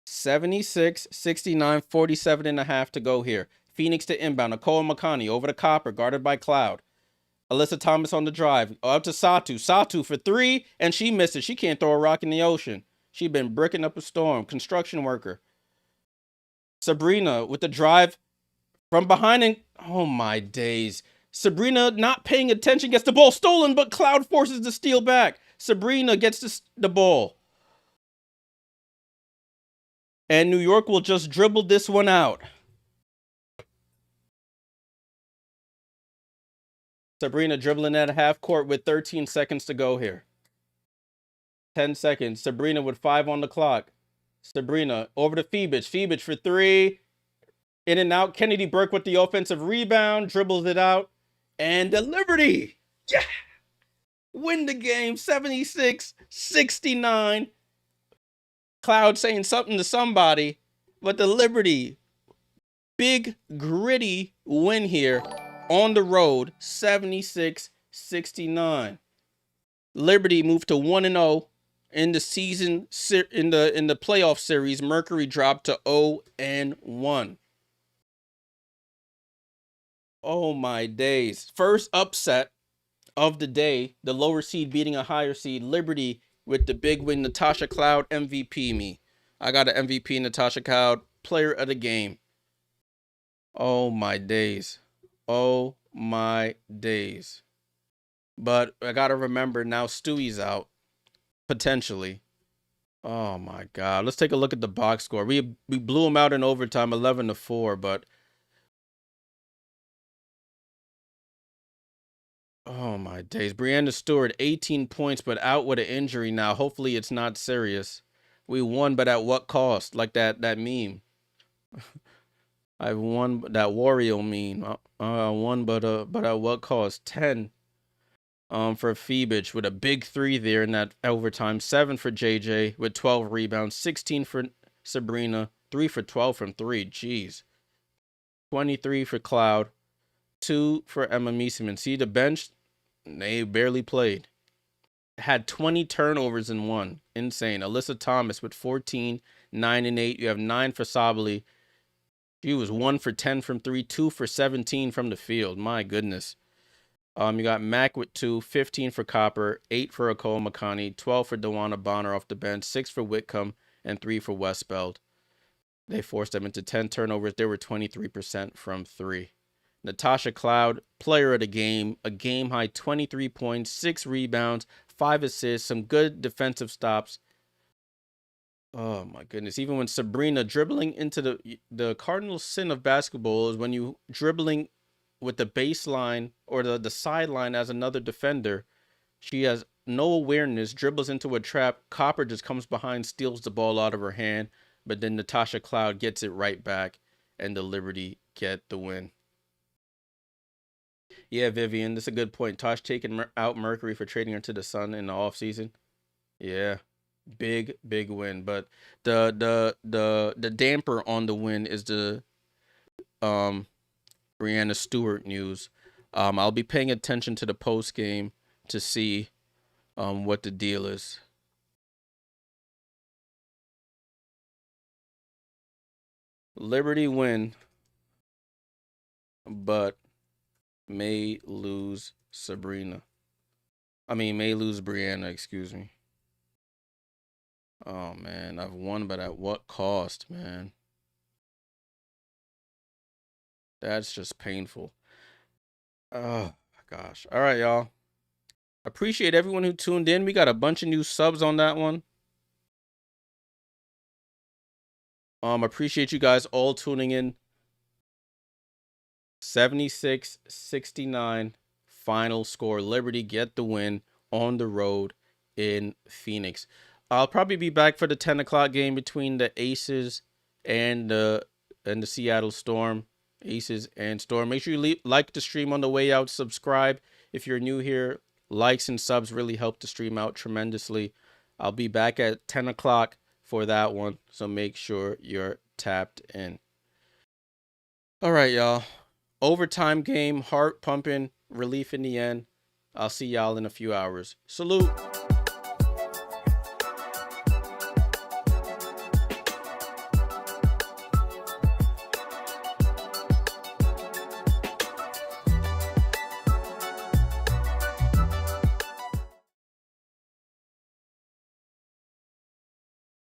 76, 69, 47 and a half to go here. Phoenix to inbound. Nicole Makani over to Copper, guarded by Cloud. Alyssa Thomas on the drive. Up to Satu. Satu for three, and she missed it. She can't throw a rock in the ocean. She been bricking up a storm. Construction worker. Sabrina with the drive from behind, and oh my days. Sabrina not paying attention, gets the ball stolen, but Cloud forces the steal back. Sabrina gets the ball. And New York will just dribble this one out. Sabrina dribbling at half court with 13 seconds to go here. 10 seconds. Sabrina with 5 on the clock. Sabrina over to Phoebus. Phoebus for 3. In and out. Kennedy Burke with the offensive rebound. Dribbles it out. And the Liberty. Yeah. Win the game. 76-69. Cloud saying something to somebody. But the Liberty. Big, gritty win here on the road. 76-69. Liberty moved to 1-0 in the season in the playoff series. Mercury dropped to 0-1. Oh my days. First upset of the day, the lower seed beating a higher seed. Liberty with the big win. Natasha Cloud MVP me. I got an MVP, Natasha Cloud, player of the game. Oh my days. Oh my days. But I got to remember now Stewie's out potentially. Oh my God. Let's take a look at the box score. We blew them out in overtime 11-4, but oh my days. Brianna Stewart 18 points but out with an injury now. Hopefully it's not serious. We won, but at what cost? Like that meme. I won that Wario meme. I won, but at what cost? 10 for Phoebus with a big 3 there in that overtime. 7 for JJ with 12 rebounds. 16 for Sabrina. 3 for 12 from 3. Jeez. 23 for Cloud. 2 for Emma Meesseman. See the bench? They barely played. Had 20 turnovers in one. Insane. Alyssa Thomas with 14, 9 and 8. You have 9 for Sabali. She was 1 for 10 from 3, 2 for 17 from the field. My goodness. You got Mac with 2, 15 for Copper, 8 for Akol Makani, 12 for Dewana Bonner off the bench, 6 for Whitcomb, and 3 for Westbeld. They forced them into 10 turnovers. They were 23% from 3. Natasha Cloud, player of the game, a game high 23 points, 6 rebounds, 5 assists, some good defensive stops. Oh my goodness. Even when Sabrina dribbling into the cardinal sin of basketball is when you dribbling with the baseline or the sideline as another defender. She has no awareness, dribbles into a trap. Copper just comes behind, steals the ball out of her hand, but then Natasha Cloud gets it right back, and the Liberty get the win. Yeah, Vivian, that's a good point. Tosh taking out Mercury for trading her to the Sun in the offseason. Yeah, big win. But the damper on the win is the Brianna Stewart news. I'll be paying attention to the post game to see what the deal is. Liberty win, but may lose Sabrina. I mean, may lose Brianna, excuse me. Oh man, I've won, but at what cost, man? That's just painful. Oh gosh. All right, y'all. Appreciate everyone who tuned in. We got a bunch of new subs on that one. Appreciate you guys all tuning in. 76-69 final score. Liberty get the win on the road in Phoenix. I'll probably be back for the 10 o'clock game between the Aces and the Seattle Storm. Aces and Storm. Make sure you like the stream on the way out. Subscribe if you're new here. Likes and subs really help the stream out tremendously. I'll be back at 10 o'clock for that one, so make sure you're tapped in. All right, y'all. Overtime game, heart pumping, relief in the end. I'll see y'all in a few hours. Salute.